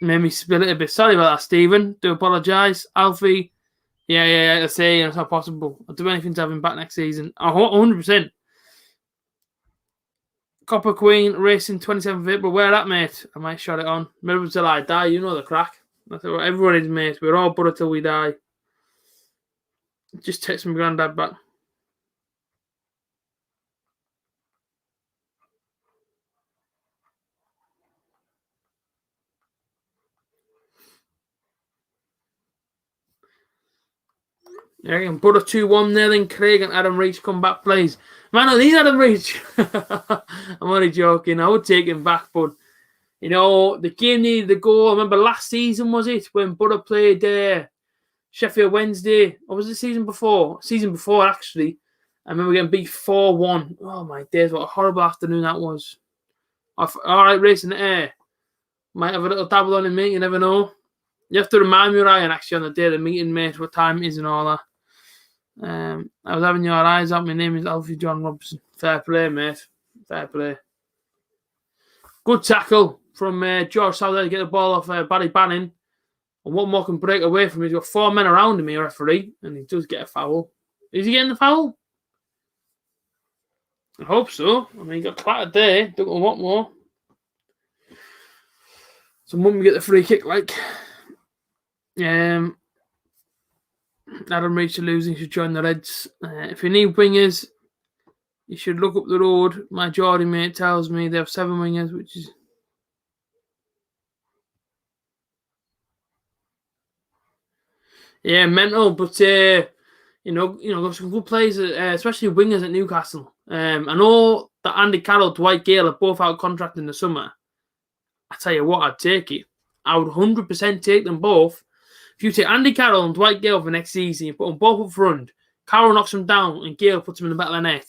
Made me spill it a bit. Sorry about that, Stephen. Do apologise. Alfie, yeah, I say it's not possible. I'll do anything to have him back next season. 100%. Copper Queen Racing 27th of April. Where at, mate? I might shut it on. Remember till I die. You know the crack. That's what everyone is, mate. We're all Borough till we die. Just text my granddad back. Yeah, again, Borough 2-1 there, then Craig and Adam Reach come back, please. Man, I need Adam Reach. I'm only joking. I would take him back, but, you know, the game needed a goal. I remember last season, was it, when Borough played Sheffield Wednesday? Or was it the season before? Season before, actually. I remember getting beat 4-1. Oh, my days, what a horrible afternoon that was. All right, racing the air. Might have a little dabble on him, mate. You never know. You have to remind me, Ryan, actually, on the day of the meeting, mate, what time it is and all that. I was having your eyes out. My name is Alfie John Robson. Fair play, mate. Fair play. Good tackle from George Southern to get the ball off Barry Bannon. And one more can break away from him. He's got 4 men around him, here, referee, and he does get a foul. Is he getting the foul? I hope so. I mean, he got clattered there. Don't know what more. So, Mum get the free kick, like. Adam Reach losing, should join the Reds. If you need wingers, you should look up the road. My Geordie mate tells me they have 7 wingers, which is... Yeah, mental, but, you know, got some good players, especially wingers at Newcastle. I know that Andy Carroll, Dwight Gale are both out of contract in the summer. I tell you what, I'd take it. I would 100% take them both. If you take Andy Carroll and Dwight Gale for next season, you put them both up front, Carroll knocks them down and Gale puts them in the back of the net,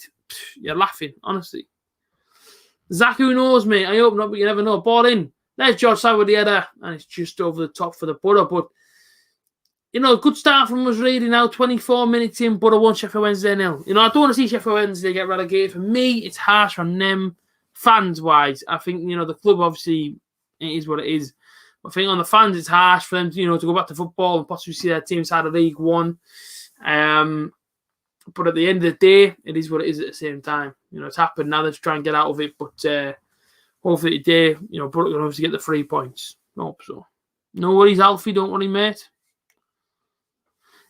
you're laughing, honestly. Zach, who knows, mate? I hope not, but you never know. Ball in. There's George Side with the header, and it's just over the top for the Borough. But, you know, good start from us really now. 24 minutes in, Borough 1, Sheffield Wednesday nil. You know, I don't want to see Sheffield Wednesday get relegated. For me, it's harsh on them. fans-wise, I think, the club, obviously, it is what it is. But I think on the fans, it's harsh for them, to go back to football and possibly see their team side of League One. But at the end of the day, it is what it is at the same time. It's happened now. Let's try and get out of it. But hopefully today, Borough can obviously get the 3 points. I hope so. No worries, Alfie. Don't worry, mate.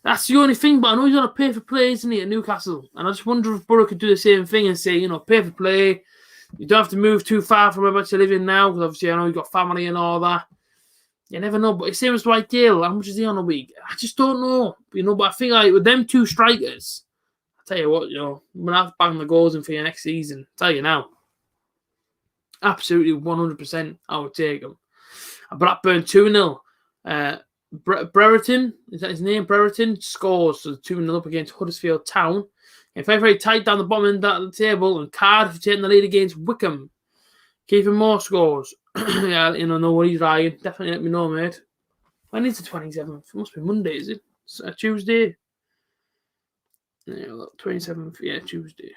That's the only thing. But I know he's on a pay for play, isn't he, at Newcastle? And I just wonder if Borough could do the same thing and say, pay for play. You don't have to move too far from where you live in now, because obviously I know you've got family and all that. You never know. But it's same as Dwight Gale. How much is he on a week? I just don't know. But I think with them 2 strikers, I tell you what, I'm going to have to bang the goals in for your next season. I tell you now. Absolutely 100% I would take them. Blackburn 2-0. Brereton, is that his name? Brereton scores, so 2-0 up against Huddersfield Town. And very, very tight down the bottom end of the table. And Cardiff taking the lead against Wickham. Keeping more scores. Yeah, know what he's Ryan. Definitely let me know, mate. When is the 27th? It must be Monday, is it? It's a Tuesday. Yeah, look, 27th. Yeah, Tuesday.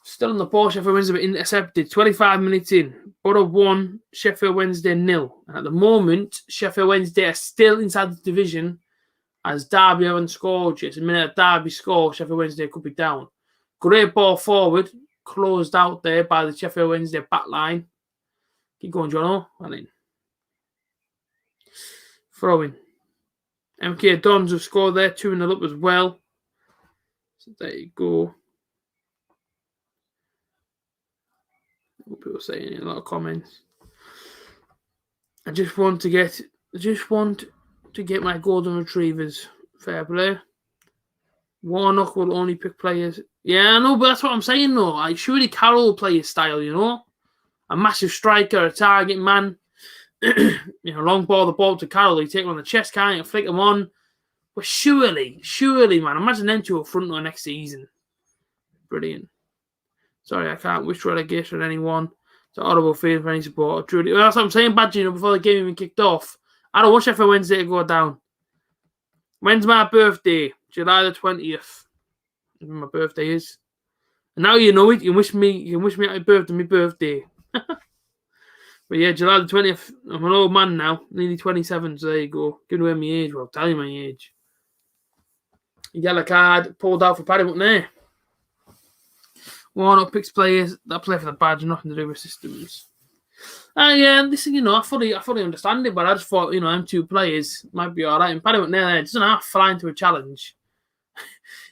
Still on the ball, Sheffield Wednesday but intercepted. 25 minutes in. Borough 1, Sheffield Wednesday 0. And at the moment, Sheffield Wednesday are still inside the division as Derby haven't scored yet. The minute Derby score, Sheffield Wednesday could be down. Great ball forward. Closed out there by the Sheffield Wednesday back line. Keep going, Jono. Well in. Throwing. MK Dons have scored there. 2-0 up as well. So there you go. People saying in a lot of comments. I just want to get my golden retrievers. Fair play. Warnock will only pick players. Yeah, I know, but that's what I'm saying though. Surely Carroll will play his style, A massive striker, a target man. Long ball, the ball to Carroll. He take it on the chest, can't you? Flick him on. But surely, man. Imagine them 2 up front row next season. Brilliant. Sorry, I can't wish relegation on anyone. It's a horrible feeling for any supporter. Truly. Well, that's what I'm saying, Badger, before the game even kicked off. I don't want Sheffield Wednesday to go down. When's my birthday? July the 20th. My birthday is. And now you know it. You can wish me happy birthday, my birthday. But yeah, July the 20th. I'm an old man now. Nearly 27, so there you go. Giving away my age. Well, I'll tell you my age. Yellow card pulled out for Paddington there. Warnock picks players that play for the badge, nothing to do with systems. Yeah, listen, I fully understand it, but I just thought, them 2 players might be all right. And Paddington there doesn't have to fly into a challenge.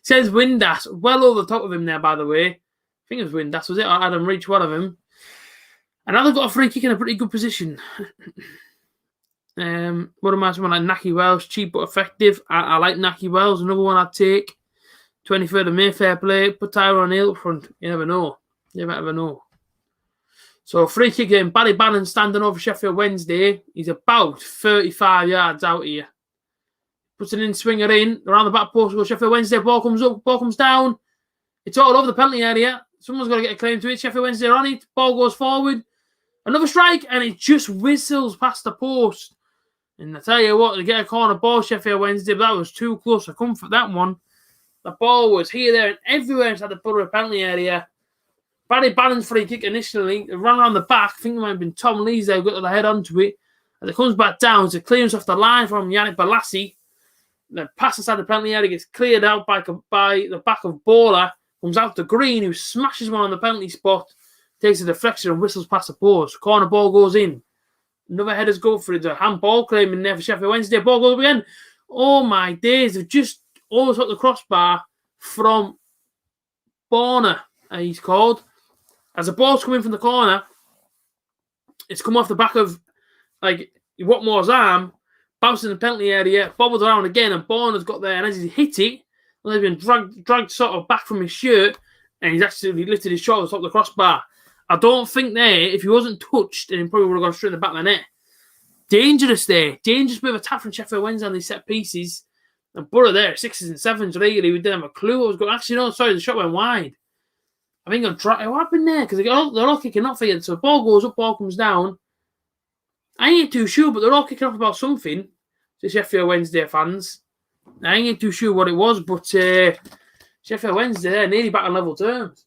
Says Windass, well over the top of him there, by the way. I think it was Windass, was it? Or Adam Reach, one of them. And now they've got a free kick in a pretty good position. What am I saying? Like Naki Wells, cheap but effective. I like Naki Wells, another one I'd take. 23rd of May, fair play. Put Tyrone Hill up front. You never know. You never ever know. So free kick in. Barry Bannon standing over Sheffield Wednesday. He's about 35 yards out here. Puts an in-swinger in. Around the back post goes Sheffield Wednesday. Ball comes up. Ball comes down. It's all over the penalty area. Someone's got to get a claim to it. Sheffield Wednesday are on it. Ball goes forward. Another strike. And it just whistles past the post. And I tell you what, they get a corner ball, Sheffield Wednesday. But that was too close for comfort, that one. The ball was here, there, and everywhere inside the Borough penalty area. Barry Bannon's free kick initially. It ran around the back. I think it might have been Tom Lees there who got the head onto it. As it comes back down, it's a clearance off the line from Yannick Balassi. The pass inside the penalty area gets cleared out by the back of Bowler. Comes out to Green, who smashes one on the penalty spot. Takes a deflection and whistles past the post. Corner ball goes in. Another header's go for it. A handball claim in there for Sheffield Wednesday. Ball goes up again. Oh my days. They've just almost got the crossbar from Borner, he's called. As the ball's coming from the corner, it's come off the back of Watmore's arm, bounced in the penalty area, bobbled around again, and Borner's got there, and as he hit it, he's been dragged sort of back from his shirt, and he's actually lifted his shoulders top of the crossbar. I don't think there, if he wasn't touched, then he probably would have gone straight in the back of the net. Dangerous there. Dangerous bit of attack from Sheffield Wednesday on these set pieces. And Borough there, 6s and 7s really. We didn't have a clue what was going on. Actually, no, sorry, the shot went wide. I think what happened there? Because they're all kicking off again. So the ball goes up, ball comes down. I ain't too sure, but they're all kicking off about something. To Sheffield Wednesday fans. I ain't too sure what it was, but Sheffield Wednesday, they're nearly back on level terms.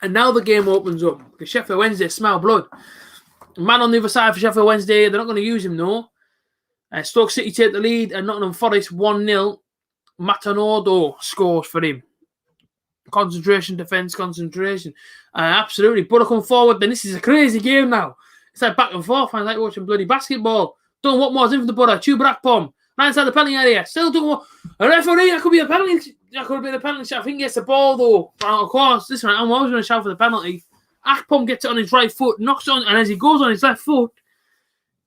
And now the game opens up. Because Sheffield Wednesday smell blood. Man on the other side for Sheffield Wednesday, they're not going to use him, no. Stoke City take the lead and Nottingham Forest 1-0. Matanodo scores for him. Concentration, defence, concentration. Absolutely. Borough come forward. Then this is a crazy game now. It's like back and forth. I like watching bloody basketball. Don't want more in for the Borough. Chuba Akpom. Right inside the penalty area. Still don't want a referee. That could be a penalty. That could have been a penalty shot. I think he gets the ball though. Of course, listen, I'm always going to shout for the penalty. Akpom gets it on his right foot, knocks it on, and as he goes on his left foot,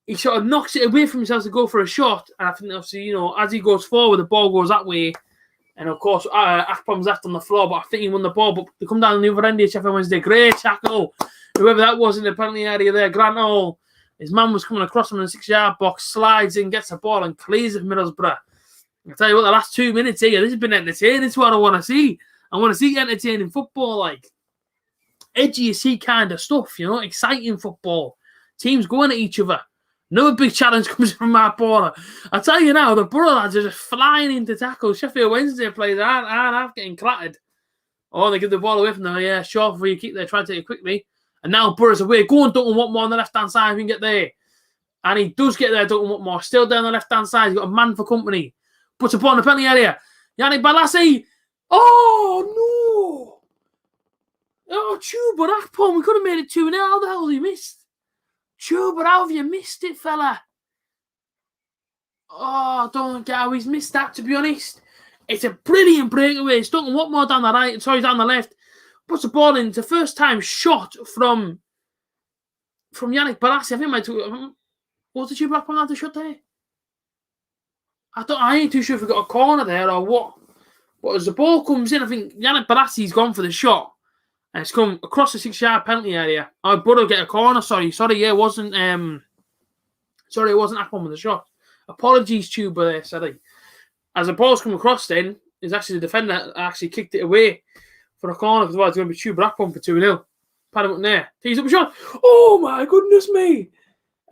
he sort of knocks it away from himself to go for a shot. And I think, obviously, as he goes forward, the ball goes that way. And of course, Akpom's left on the floor, but I think he won the ball. But they come down on the other end of Sheffield Wednesday. Great tackle. Whoever that was in the penalty area there, Grant Hall. His man was coming across him in the 6-yard box, slides in, gets the ball, and clears it for Middlesbrough. I'll tell you what, the last 2 minutes here, this has been entertaining. This is what I want to see. I want to see entertaining football, like edgy, kind of stuff, exciting football. Teams going at each other. Another big challenge comes from Mark Border. I tell you now, the Borough lads are just flying into tackles. Sheffield Wednesday players aren't getting clattered. Oh, they give the ball away from them. Yeah, short free kick. They try to take it quickly. And now Borough's away. Go on, Duncan Watmore on the left-hand side if you can get there. And he does get there, Duncan Watmore. Still down the left-hand side. He's got a man for company. Puts a ball in the penalty area. Yannick Balassi. Oh, no. Oh, Chuba Akpom. We could have made it 2-0. How the hell has he missed? Chuba, how have you missed it, fella? Oh, I don't get how he's missed that, to be honest. It's a brilliant breakaway. It's Duncan Watmore down the right. Sorry, down the left. Puts the ball in. It's the first time shot from Yannick Balassi. I think was the Chuba Akpom had the shot there? I ain't too sure if we got a corner there or what. But as the ball comes in, I think Yannick Balassi's gone for the shot. And it's come across the 6-yard penalty area. Oh, Borough get a corner. Sorry, yeah, it wasn't. Sorry, it wasn't Akpom with the shot. Apologies, Chuba there, sorry. As the ball's come across, then is actually the defender that actually kicked it away for a corner because it's going to be Chuba Akpom for 2-0. Paddy McNair tees up a shot. Oh my goodness me!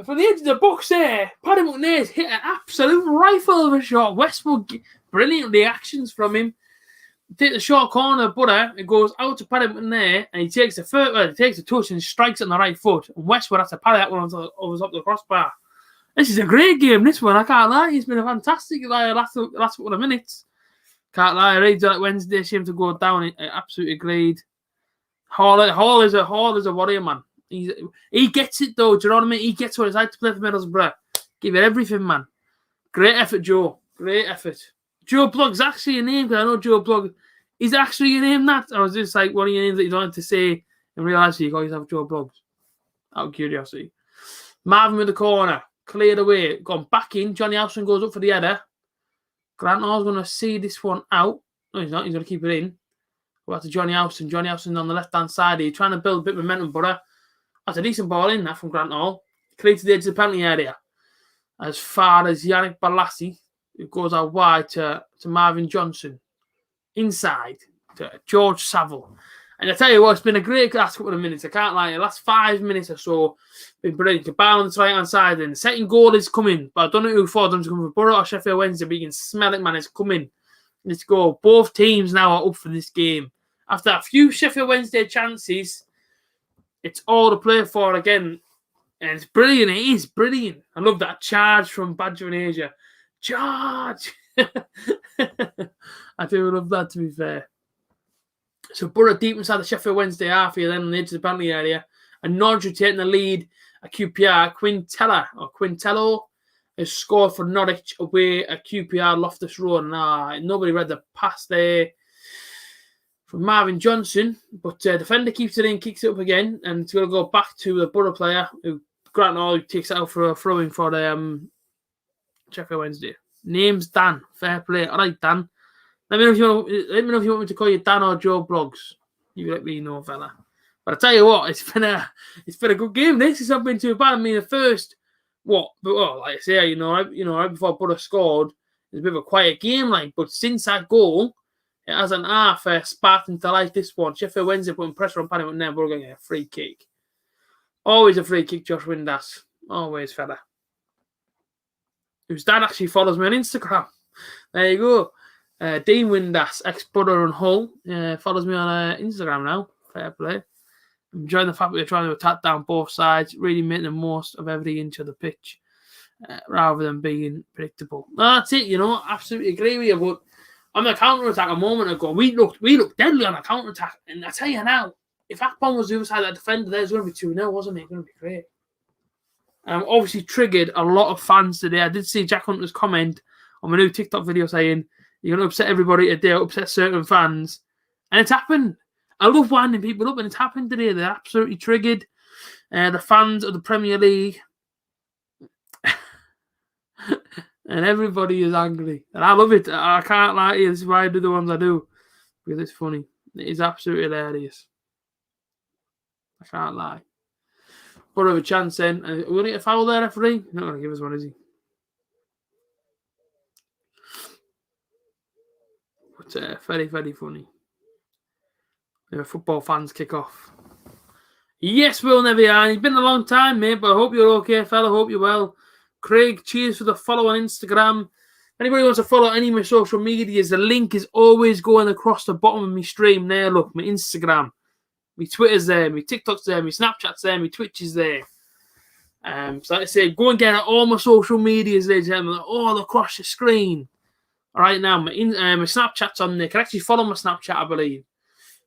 From the edge of the box there, Paddy McNair's hit an absolute rifle of a shot. Westwood, brilliant reactions from him. Take the short corner, Borough. It goes out to Paddy McNair, and he takes the touch and strikes it on the right foot. And Westwood has to parry that one over top the crossbar. This is a great game. This one, I can't lie. It's been a fantastic last couple of minutes. Can't lie. Raids on Wednesday seem to go down. Absolutely agreed. Hall is a warrior, man. He gets it though. Do you know what I mean? He gets what it's like to play for Middlesbrough. Give it everything, man. Great effort, Joe. Great effort. Joe Blogg's actually a name, because I know Joe Blogg is actually a name that. I was just like one of your names that you don't have to say in reality. You always have Joe Bloggs. Out of curiosity. Marvin with the corner. Cleared away. Gone back in. Johnny Howson goes up for the header. Grant Hall's going to see this one out. No, he's not. He's going to keep it in. Go back to Johnny Howson. Johnny Howson on the left-hand side here. Trying to build a bit of momentum, Borough. That's a decent ball in that from Grant Hall. Cleared to the edge of the penalty area. As far as Yannick Balassi. It goes out wide to Marvin Johnson. Inside to George Saville. And I tell you what, it's been a great last couple of minutes. I can't lie. The last 5 minutes or so, been brilliant. Cabal on the right-hand side. And the second goal is coming. But I don't know who for them to come for Borough or Sheffield Wednesday. But you can smell it, man. It's coming. Let's go. Both teams now are up for this game. After a few Sheffield Wednesday chances, it's all to play for again. And it's brilliant. It is brilliant. I love that charge from Badger and Asia. Charge! I do love that, to be fair. So Borough deep inside the Sheffield Wednesday half here, then on the edge of the penalty area. And Norwich taking the lead at QPR. Quintello has scored for Norwich away at QPR Loftus Road. Nobody read the pass there from Marvin Johnson. But defender keeps it in, kicks it up again. And it's going to go back to the Borough player, who Grant Hall takes it out for a throw-in for the Sheffield Wednesday. Name's Dan. Fair play. All right, Dan. Let me know if you want me to call you Dan or Joe Blogs. You let me know, fella. But I tell you what, it's been a good game. This has not been too bad. I mean, the first like I say, right before Borough scored, it's a bit of a quiet game, but since that goal, it hasn't half sparked into life. This one, Sheffield Wednesday putting pressure on Paddy McNair. Borough getting a free kick. Always a free kick, Josh Windass. Always, fella. Whose dad actually follows me on Instagram. There you go. Dean Windass, ex-Borough and Hull, follows me on Instagram now. Fair play. I'm enjoying the fact that we're trying to attack down both sides, really making the most of every inch of the pitch, rather than being predictable. No, that's it, absolutely agree with you, but on the counter-attack a moment ago, we looked deadly on the counter-attack, and I tell you now, if Akpom was the other side of that defender, there's going to be 2-0, wasn't it? It's going to be great. Obviously triggered a lot of fans today. I did see Jack Hunter's comment on my new TikTok video saying, you're going to upset everybody today, upset certain fans. And it's happened. I love winding people up, and it's happened today. They're absolutely triggered. The fans of the Premier League. And everybody is angry. And I love it. I can't lie to you. This is why I do the ones I do. Because it's funny. It is absolutely hilarious. I can't lie. But have a chance then. We're going to get a foul there, referee? He's not going to give us one, is he? But very, very funny. Football fans kick off. Yes, Will Nevian. It's been a long time, mate, but I hope you're okay, fella. Hope you're well. Craig, cheers for the follow on Instagram. Anybody wants to follow any of my social medias, the link is always going across the bottom of my stream there. Look, my Instagram, my Twitter's there, my TikTok's there, my Snapchat's there, my Twitch is there. So like I say, go and get all my social medias, ladies and gentlemen, all across your screen. All right, now my Snapchat's on there. You can actually follow my Snapchat, I believe.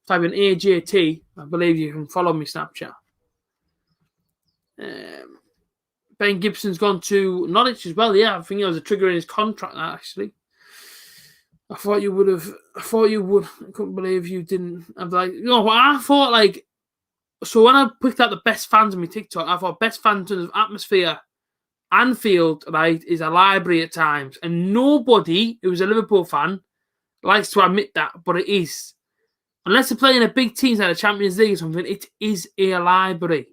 Type in A.J.T. I believe you can follow me Snapchat. Ben Gibson's gone to Norwich as well. Yeah, I think it was a trigger in his contract, actually. I thought you would. I couldn't believe you didn't. I'm like, I thought, like, so when I picked out the best fans on my TikTok, I thought best fans in terms of atmosphere, Anfield, right, is a library at times. And nobody who's a Liverpool fan likes to admit that, but it is. Unless they're playing a big team like the Champions League or something, it is a library,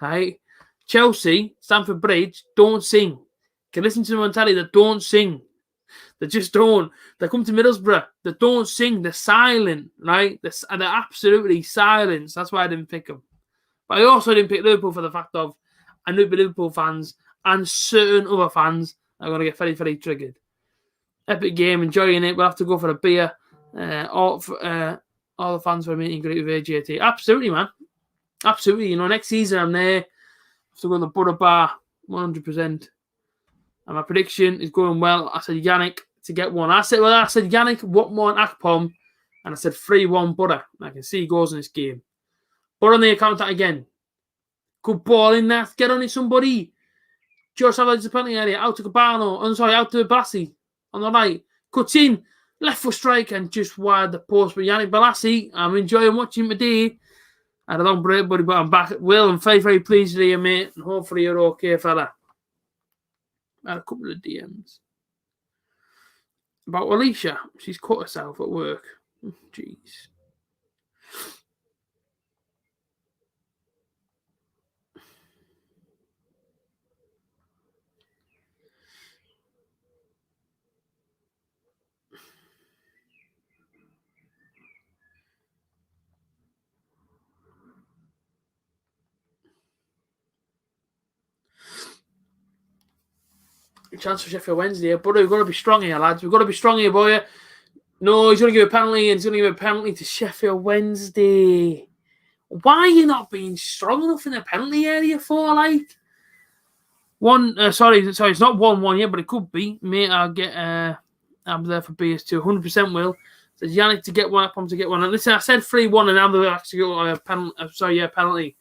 right? Chelsea, Stamford Bridge, don't sing. You can listen to them on telly, they don't sing. They just don't. They come to Middlesbrough, they don't sing. They're silent, right? They're absolutely silent. That's why I didn't pick them. But I also didn't pick Liverpool for the fact of I knew the Liverpool fans and certain other fans are going to get very, very triggered. Epic game, enjoying it. We'll have to go for a beer. All the fans for a meet and greet with A.J.T. Absolutely, man. Absolutely. Next season I'm there. Have to go to the Butter Bar, 100%. And my prediction is going well. I said Yannick to get one. I said Yannick, Watmore and Akpom. And I said 3-1 Butter. I can see goals in this game. Butter on the account again. Good ball in there. Get on it, somebody. Josh Savage the penalty area. Out to Cabano. Out to Balassi. On the right. Cuts in. Left foot strike and just wide the post. But Yannick Balassi, I'm enjoying watching today. I had a long break, buddy, but I'm back. Will, I'm very, very pleased with you, mate. And hopefully you're okay, fella. I had a couple of DMs. About Alicia. She's cut herself at work. Jeez. Chance for Sheffield Wednesday, but we've got to be strong here, lads. We've got to be strong here, boy. No, he's going to give a penalty, and he's going to give a penalty to Sheffield Wednesday. Why are you not being strong enough in the penalty area for, like? Sorry, it's not 1-1 yet, but it could be. Mate, I'm there for BS2. 100% will. Says Yannick to get one, Akpom to get one. And listen, I said 3-1, and now they're actually got a penalty. Penalty.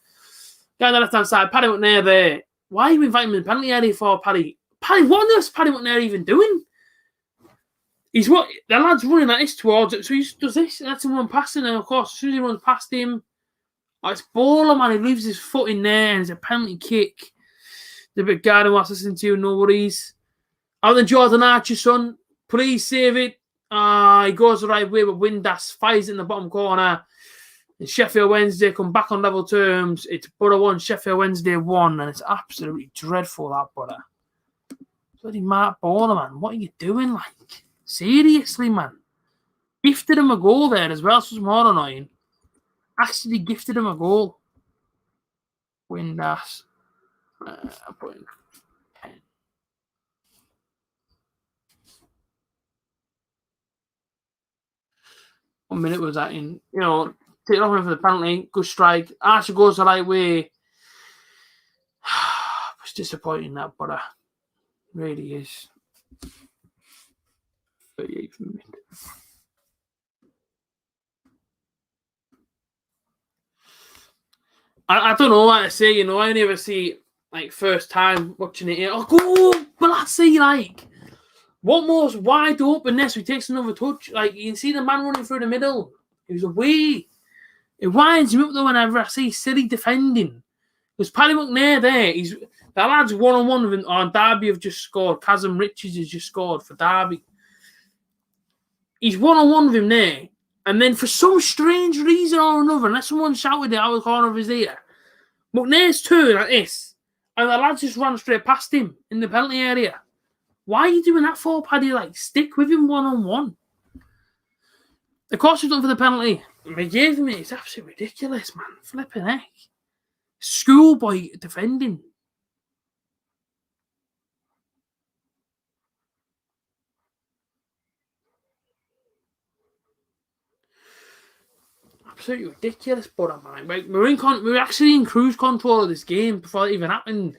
Guy on the left-hand side, Paddy McNair there. Why are you inviting me in the penalty area for, Paddy? Paddy, what is Paddy McNair even doing? The lad's running at this towards it, so he just does this, and that's him run past him, and of course, as soon as he runs past him, it's baller, man. He leaves his foot in there, and it's a penalty kick. The big guy who wants listening to you, no worries. Out then Jordan Archer, son. Please save it. He goes the right way, but Windass fires it in the bottom corner. And Sheffield Wednesday come back on level terms. It's Borough 1, Sheffield Wednesday 1, and it's absolutely dreadful, that Borough. Bloody Mark Baller, man. What are you doing, like? Seriously, man. Gifted him a goal there as well, so it's more annoying. Actually gifted him a goal. Windass. Put in 10. What minute was that in? Take it off him for the penalty. Good strike. Archer goes the right way. It's disappointing that, but really is. 38th minute. I don't know what to say, I never see, like, first time watching it. Oh, go! But I see, like, what most wide openness, he takes another touch. Like, you can see the man running through the middle. He was away. It winds me up, though, whenever I see silly defending. Because Paddy McNair there, the lads one-on-one with him, on Derby have just scored. Kazim Richards has just scored for Derby. He's one-on-one with him there. And then for some strange reason or another, unless someone shouted it out of the corner of his ear, McNair's turned like this, and the lads just ran straight past him in the penalty area. Why are you doing that for, Paddy? Like, stick with him one-on-one. Of course he's done for the penalty. They gave him it. It's absolutely ridiculous, man. Flipping heck. Schoolboy defending. Absolutely ridiculous, but man. We're actually in cruise control of this game before it even happened.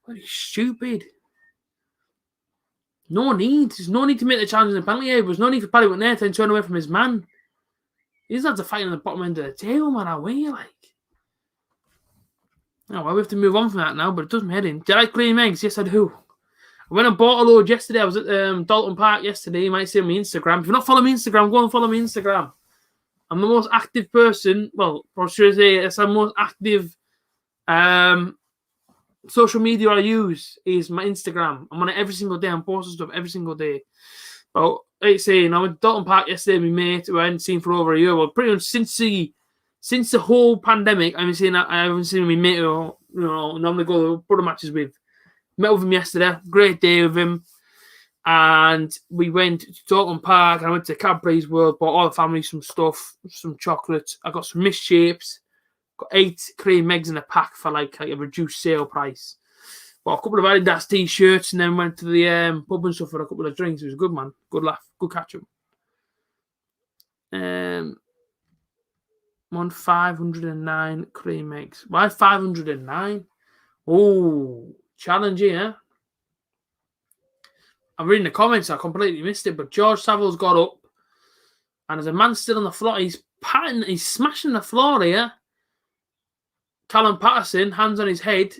What is stupid. No need. There's no need to make the challenge in the penalty area. There's no need for Paddy McNair to turn away from his man. These lads are fighting at the bottom end of the table, man. How are you, like? Oh, well, we have to move on from that now, but it doesn't matter. Do I like cream eggs? Yes, I do. I went and bought a load yesterday. I was at Dalton Park yesterday. You might see on my Instagram. If you're not following me Instagram, go and follow me Instagram. I'm the most active person. Well, I should say it's the most active social media I use is my Instagram. I'm on it every single day. I'm posting stuff every single day. But like I say, I went to Dalton Park yesterday with my mate who I hadn't seen for over a year. Well, pretty much since the whole pandemic, I haven't seen my mate who normally go to brother matches with. Met with him yesterday. Great day with him. And we went to Dalton Park. I went to Cadbury's World, bought all the family some stuff, some chocolates. I got some misshapes. Got 8 cream eggs in a pack for like a reduced sale price. Bought a couple of Adidas t-shirts and then went to the pub and stuff for a couple of drinks. It was good, man. Good laugh. Good catch up. 509 cream eggs. Why 509? Oh, challenging, eh? I'm reading the comments. I completely missed it, but George Saville's got up, and there's a man still on the floor. He's smashing the floor here. Callum Patterson, hands on his head.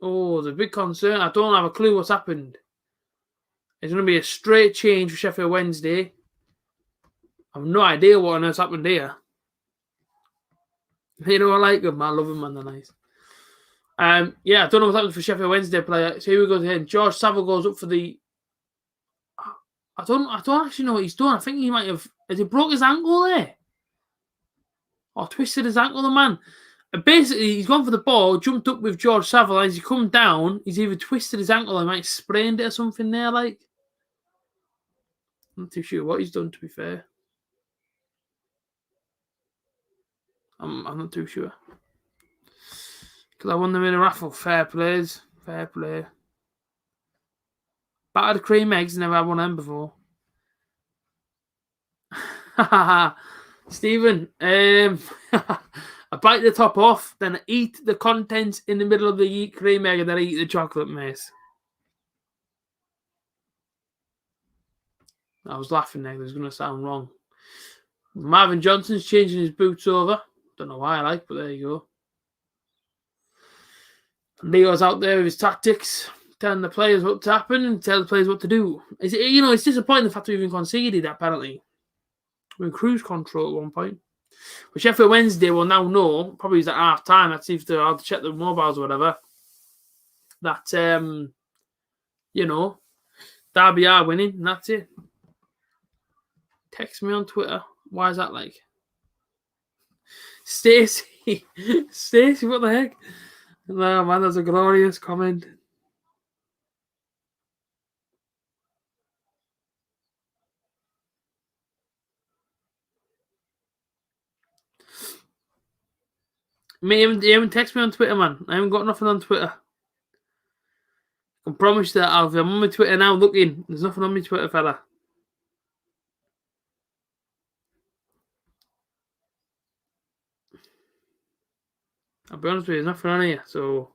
Oh, there's a big concern. I don't have a clue what's happened. It's going to be a straight change for Sheffield Wednesday. I have no idea what on earth's happened here. You know, I like them. I love them, man. They're nice. Yeah, I don't know what's happened for Sheffield Wednesday player. So here we go again. George Saville goes up for the. I don't actually know what he's done. I think he might have. Has he broke his ankle there? Or twisted his ankle, the man? And basically, he's gone for the ball, jumped up with George Saville. As he come down, he's either twisted his ankle or he might have sprained it or something there, like. I'm not too sure what he's done, to be fair. I'm not too sure. Because I won them in a raffle. Fair plays. Fair play. Battered cream eggs, never had one of them before. Stephen, I bite the top off, then I eat the contents in the middle of the cream egg, and then I eat the chocolate mousse. I was laughing there. It was going to sound wrong. Marvin Johnson's changing his boots over. Don't know why I like, but there you go. Leo's out there with his tactics, telling the players what to happen and tell the players what to do. It's disappointing the fact we even conceded that penalty. We're in cruise control at one point. But Sheffield Wednesday will now know, probably it's at half time, let's see if they're allowed to check the mobiles or whatever, that, Derby are winning, and that's it. Text me on Twitter. Why is that like? Stacey, what the heck? No, man, that's a glorious comment. Mate, you haven't texted me on Twitter, man. I haven't got nothing on Twitter. I can promise that I'm on my Twitter now looking. There's nothing on my Twitter, fella. I'll be honest with you, there's nothing on here, so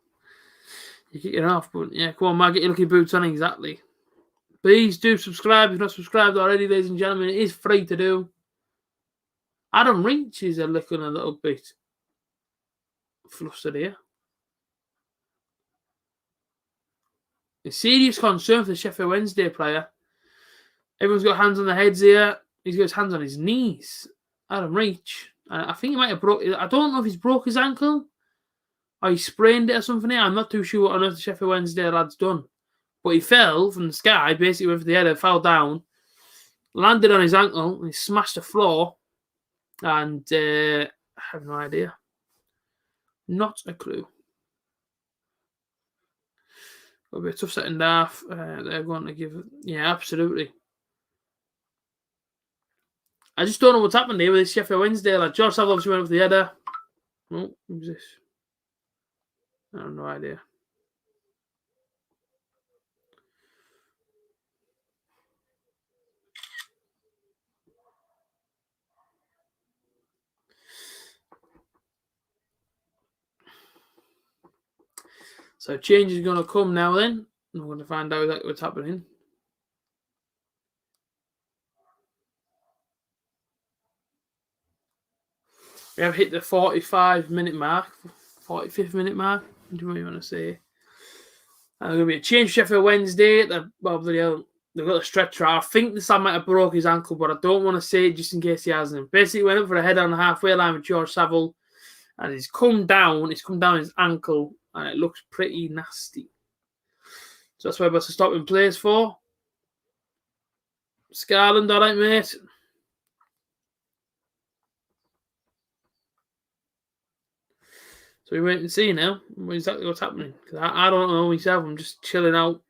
you kick it off. But yeah, come on, Matt, get your lucky boots on exactly. Please do subscribe if you're not subscribed already, ladies and gentlemen. It is free to do. Adam Reach is looking a little bit flustered here. A serious concern for the Sheffield Wednesday player. Everyone's got hands on their heads here. He's got his hands on his knees. Adam Reach. I think he might have broke. I don't know if he's broke his ankle or he sprained it or something here. I'm not too sure what on earth the Sheffield Wednesday lad's done. But he fell from the sky, basically with the header, fell down, landed on his ankle, and he smashed the floor. And I have no idea. Not a clue. It'll be a tough second half. They're going to give it. Yeah, absolutely. I just don't know what's happened here with this Sheffield Wednesday. Like George Saville obviously went up the header. Oh, who's this? I have no idea. So change is going to come now then. I'm going to find out exactly what's happening. We have hit the 45-minute mark. 45th minute mark. What do you want to say? There's going to be a change for Sheffield Wednesday. They've got a stretcher. I think the lad might have broke his ankle, but I don't want to say it just in case he hasn't. Basically, went up for a header on the halfway line with George Saville, and he's come down. He's come down his ankle, and it looks pretty nasty. So that's why we're about to stop in place for. Scarland, all right, mate. So we wait and see now exactly what's happening. Because I don't know myself. I'm just chilling out,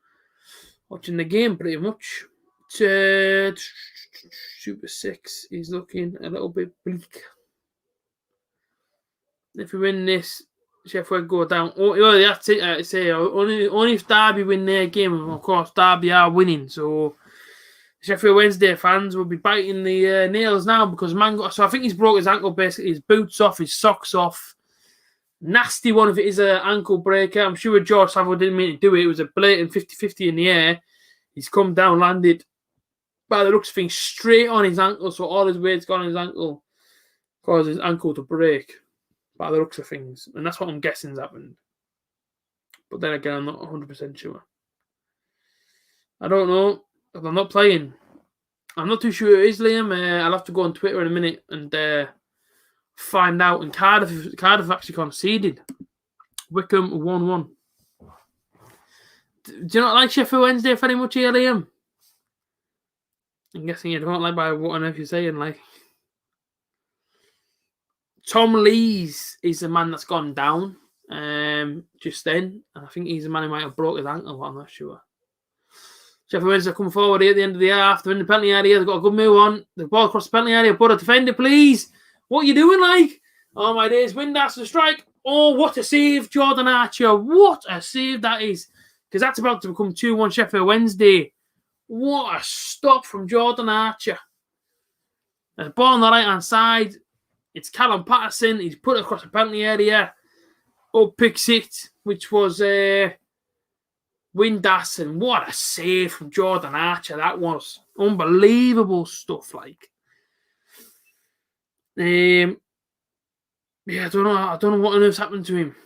watching the game pretty much. Super 6 is looking a little bit bleak. If we win this, Sheffield go down. Oh, that's it. I say only if Derby win their game. And of course, Derby are winning. So Sheffield Wednesday fans will be biting the nails now because so I think he's broke his ankle. Basically, his boots off, his socks off. Nasty one if it is an ankle breaker. I'm sure George Saville didn't mean to do it. It was a blatant 50-50 in the air. He's come down, landed by the looks of things straight on his ankle. So all his weight's gone on his ankle. Caused his ankle to break by the looks of things. And that's what I'm guessing has happened. But then again, I'm not 100% sure. I don't know. If I'm not playing. I'm not too sure it is, Liam. I'll have to go on Twitter in a minute and find out. And Cardiff actually conceded. Wickham 1-1. Do you not like Sheffield Wednesday very much here, Liam? I'm guessing you don't like by what on earth you're saying. Like Tom Lees is the man that's gone down just then. I think he's the man who might have broke his ankle, but I'm not sure. Sheffield Wednesday come forward here at the end of the half. They're in the penalty area. They've got a good move on. The ball across the penalty area. Put a defender, please. What are you doing, like? Oh, my days. Windass the strike. Oh, what a save, Jordan Archer. What a save that is. Because that's about to become 2-1 Sheffield Wednesday. What a stop from Jordan Archer. There's a ball on the right-hand side. It's Callum Patterson. He's put it across the penalty area. Up picks it, which was Windass. And what a save from Jordan Archer. That was unbelievable stuff, like. Yeah, I don't know what on earth's happened to him.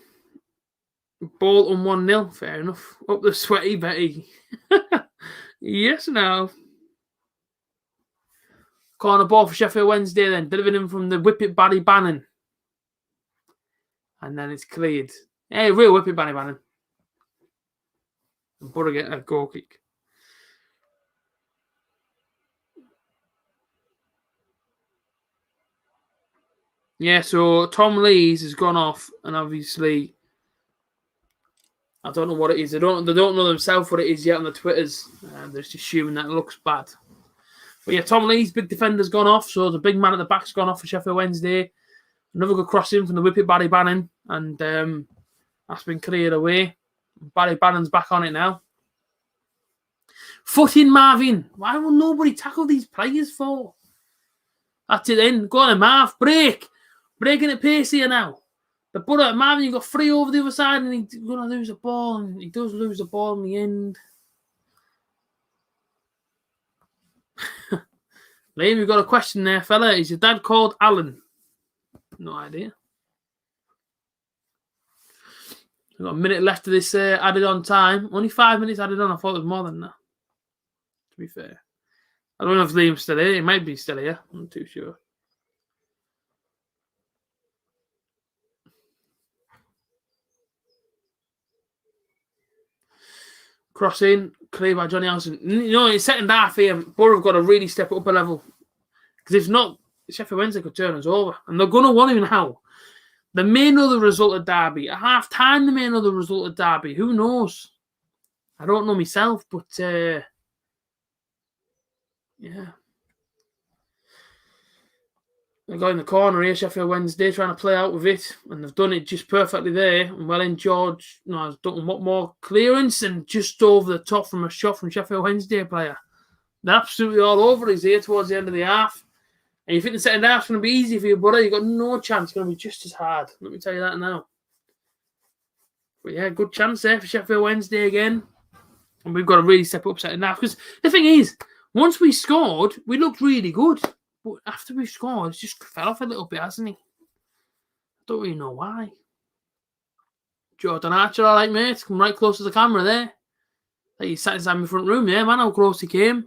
Bolton 1-0, fair enough. Up the sweaty Betty. Yes, now. Corner ball for Sheffield Wednesday then. Delivered him from the Whippet Barry Bannon. And then it's cleared. Hey, real Whippet Barry Bannon. And Borough get a goal kick. Yeah, so Tom Lees has gone off, and obviously, I don't know what it is. They don't know themselves what it is yet on the Twitters. They're just assuming that it looks bad. But yeah, Tom Lees, big defender's gone off, so the big man at the back's gone off for Sheffield Wednesday. Another good crossing from the Whippet Barry Bannon, and that's been cleared away. Barry Bannon's back on it now. Foot in, Marvin. Why will nobody tackle these players for? That's it then. Go on, Marv. Break. Breaking at pace here now. The Borough Marvin, you got 3 over the other side, and he's going to lose the ball, and he does lose the ball in the end. Liam, you've got a question there, fella. Is your dad called Alan? No idea. We've got a minute left of this added on time. Only 5 minutes added on. I thought it was more than that, to be fair. I don't know if Liam's still here. He might be still here. I'm not too sure. Crossing, clear by Johnny Allison. You know, in second half here, Borough have got to really step it up a level. Because if not, Sheffield Wednesday could turn us over. And they're going to want him now. They may know the result of Derby. At half-time, they may know the result of Derby. Who knows? I don't know myself, but yeah. They got in the corner here, Sheffield Wednesday, trying to play out with it. And they've done it just perfectly there. And well in George, has done what more clearance and just over the top from a shot from Sheffield Wednesday player. They're absolutely all over his here towards the end of the half. And you think the second half's going to be easy for you, buddy? You've got no chance. It's going to be just as hard. Let me tell you that now. But yeah, good chance there for Sheffield Wednesday again. And we've got to really step up second half. Because the thing is, once we scored, we looked really good. But after we scored, it's just fell off a little bit, hasn't he? I don't really know why. Jordan Archer, all right, mate. Come right close to the camera there. Like he sat inside my front room, yeah, man, how close he came.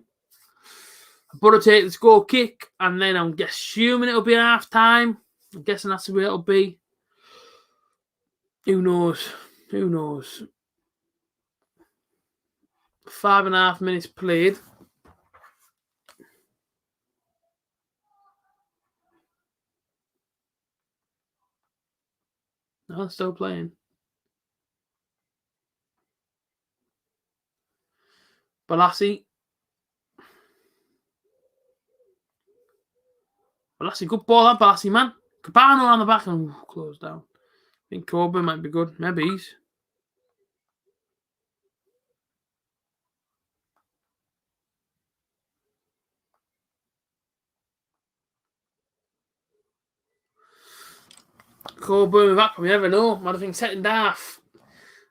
Borough take the score kick, and then I'm assuming it'll be half-time. I'm guessing that's the way it'll be. Who knows? Who knows? 5.5 minutes played. No, still playing. Balassi. Balassi, good ball, that Balassi, man. Cabano on the back and closed down. I think Coburn might be good. Maybe he's. Coburn back, we never know. I think second half.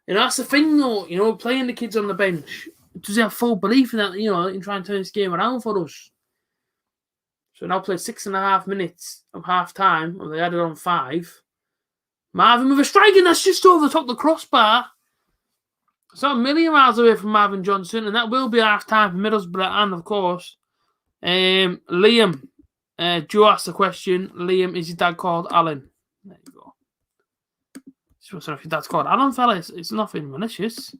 You know, that's the thing, though. You know, playing the kids on the bench. Does he have full belief in that, you know, in trying to turn this game around for us? So now play 6.5 minutes of half time, and they added on 5. Marvin with a strike, and that's just over the top of the crossbar. It's not a million miles away from Marvin Johnson, and that will be half time for Middlesbrough, and of course, Liam. Joe asked the question, Liam, is your dad called Alan? There you go. Just wondering if your dad's called Alan, fella. It's nothing malicious.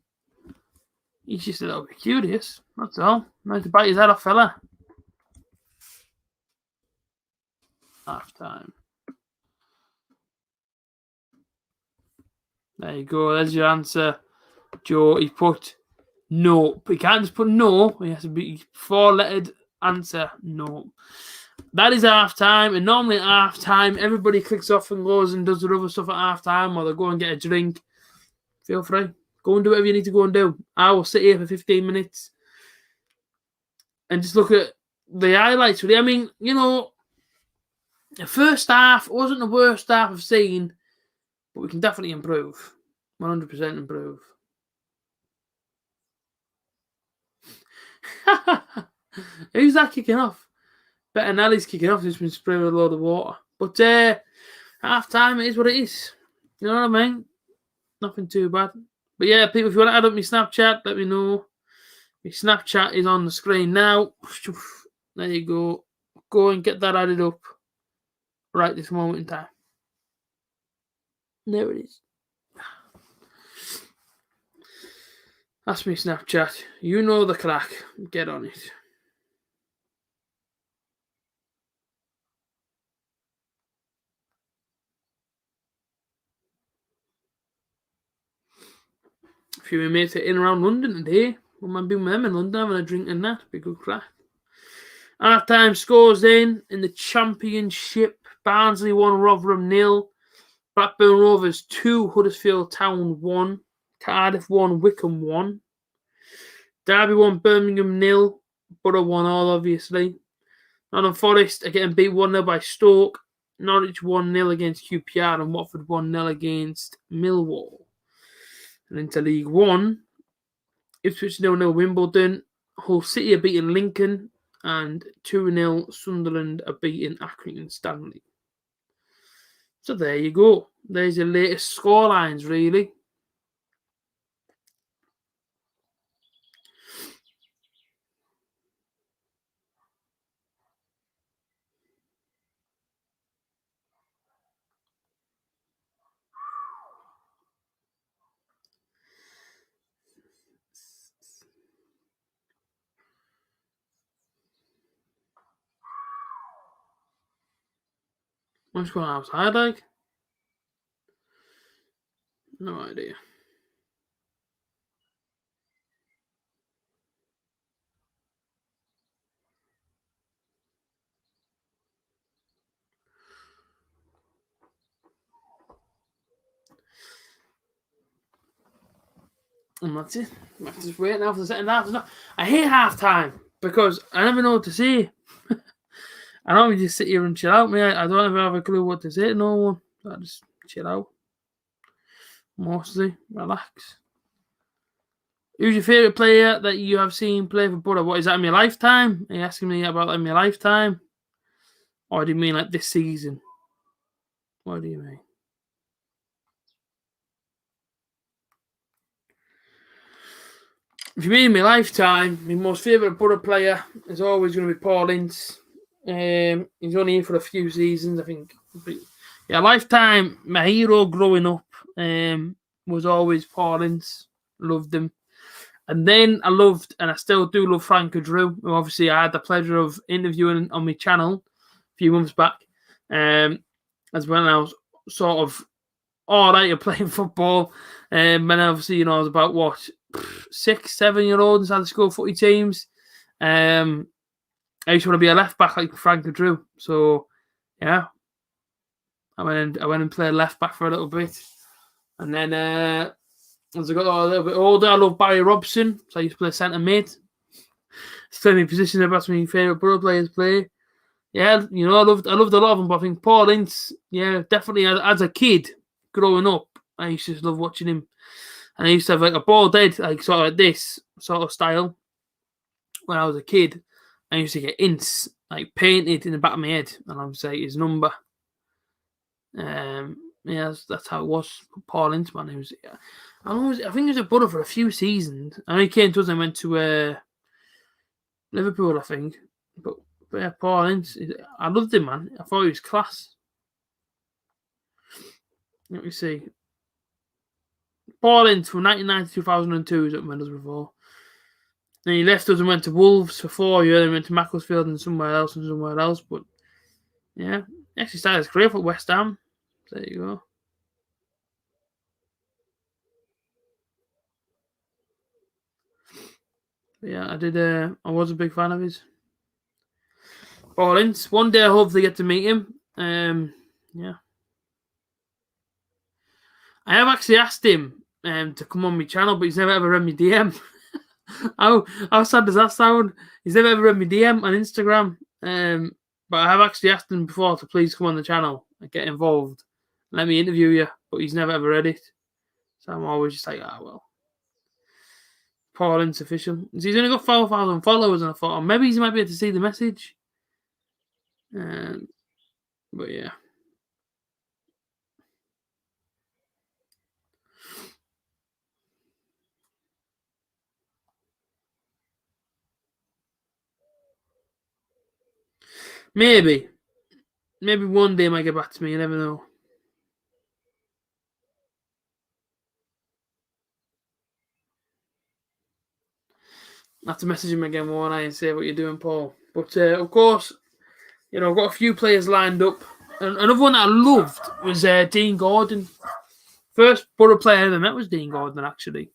He's just a little bit curious. That's all. Nice to bite his head off, fella. Half time. There you go. There's your answer, Joe. He put no. But he can't just put no. He has to be 4-lettered answer. No. That is half time. And normally at half time, everybody clicks off and goes and does their other stuff at half time, or they go and get a drink. Feel free. Go and do whatever you need to go and do. I will sit here for 15 minutes and just look at the highlights. I mean, you know, the first half wasn't the worst half I've seen, but we can definitely improve. 100% improve. Who's that kicking off? Bettinelli's kicking off. He's been sprayed with a load of water. But half time, it is what it is. You know what I mean? Nothing too bad. But yeah, people, if you want to add up my Snapchat, let me know. My Snapchat is on the screen now. There you go. Go and get that added up right this moment in time. There it is. That's me Snapchat. You know the crack. Get on it. A few of my mates are in around London today. We might be with them in London having a drink and that. Be good crack. Half-time scores in the Championship. Barnsley 1, Rotherham 0. Blackburn Rovers 2, Huddersfield Town 1. Cardiff 1, Wickham 1. Derby 1, Birmingham 0. Borough 1 all, obviously. Nottingham Forest are getting beat 1-0 by Stoke. Norwich 1-0 against QPR, and Watford 1-0 against Millwall. And into League One, Ipswich 0-0 Wimbledon, Hull City are beating Lincoln, and 2-0 Sunderland are beating Accrington Stanley. So there you go. There's your latest scorelines, really. What's going on outside, like? No idea. And that's it. I have to just wait now for the second half. I hate half time because I never know what to say. I don't just sit here and chill out, mate. I don't ever have a clue what to say to no one. So I just chill out. Mostly relax. Who's your favourite player that you have seen play for Borough? What is that in your lifetime? Are you asking me about in my lifetime? Or do you mean like this season? What do you mean? If you mean my lifetime, my most favourite Borough player is always going to be Paul Ince. He's only here for a few seasons, I think. But yeah, lifetime, my hero growing up was always Paul Ince. Loved him. And then I loved, and I still do love Frank Drew, who obviously I had the pleasure of interviewing on my channel a few months back. As when I was sort of all right at playing football. And obviously, I was about, 6, 7-year-old inside the school footy teams. I used to want to be a left back like Frank Drew. So, yeah. I went and played left back for a little bit. And then as I got a little bit older, I love Barry Robson. So I used to play centre mid. Still in position that's my favourite Borough players play. Yeah, I loved a lot of them, but I think Paul Ince, yeah, definitely as a kid growing up, I used to just love watching him. And I used to have like a bald head, like sort of like this sort of style. When I was a kid, I used to get Ince like painted in the back of my head, and I would say his number. Yeah, that's how it was. Paul Ince, man. I think he was at Borough for a few seasons. I know he came to us and went to Liverpool, I think. But yeah, Paul Ince, I loved him, man. I thought he was class. Let me see. Paul Ince from 1990 to 2002 was at Middlesbrough. Then he left us and went to Wolves for 4 years, then went to Macclesfield and somewhere else. But yeah, he actually started his career for West Ham. There you go. But yeah, I was a big fan of his. Paul Ince. One day I hope they get to meet him. Yeah. I have actually asked him to come on my channel, but he's never ever read me DM. How sad does that sound? He's never ever read me DM on Instagram. But I have actually asked him before to please come on the channel and get involved. Let me interview you, but he's never ever read it. So I'm always just like, well. Paul Ince official. He's only got 4,000 followers, and I thought, maybe he might be able to see the message. But yeah. Maybe one day he might get back to me. You never know. I have to message him again one night and say what you're doing, Paul. But of course, I've got a few players lined up. And another one that I loved was Dean Gordon. First Borough player I ever met was Dean Gordon, actually.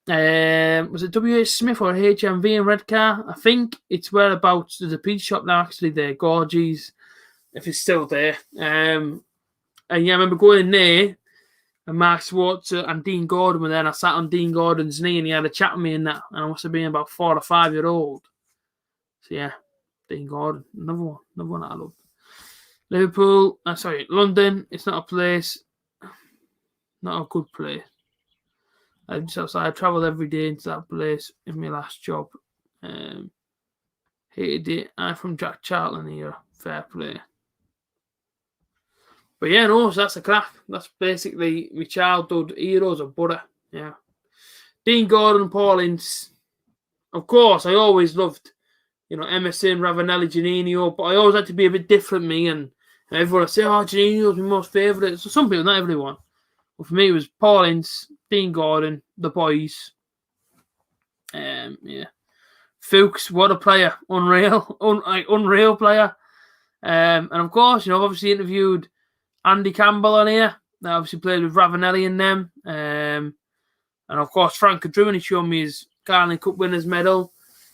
Was it W.H. Smith or HMV in Redcar? I think it's whereabouts. There's a pizza shop now, actually, there. Gorgie's, if it's still there. And yeah, I remember going in there, and Mark Swartz and Dean Gordon were there, and I sat on Dean Gordon's knee, and he had a chat with me and that, and I must have been about 4 or 5 year old. So yeah, Dean Gordon, another one that I love. Liverpool, sorry, London. It's not a place. Not a good place. I'm just outside. I travelled every day into that place in my last job. Hated it. I'm from Jack Charlton here. Fair play. But yeah, no, so that's a crack. That's basically my childhood heroes of Borough. Yeah. Dean Gordon, Paul Ince. Of course, I always loved, Emerson, Ravanelli, Janino, but I always had to be a bit different, me, and everyone would say, oh, Janino's my most favourite. So some people, not everyone. But for me, it was Paul Ince, Dean Gordon, the boys. Yeah. Fuchs, what a player. Unreal. Unreal player. And of course, I've obviously interviewed Andy Campbell on here. I obviously played with Ravanelli and them. And of course, Frank Drew, he showed me his Carling Cup winners medal,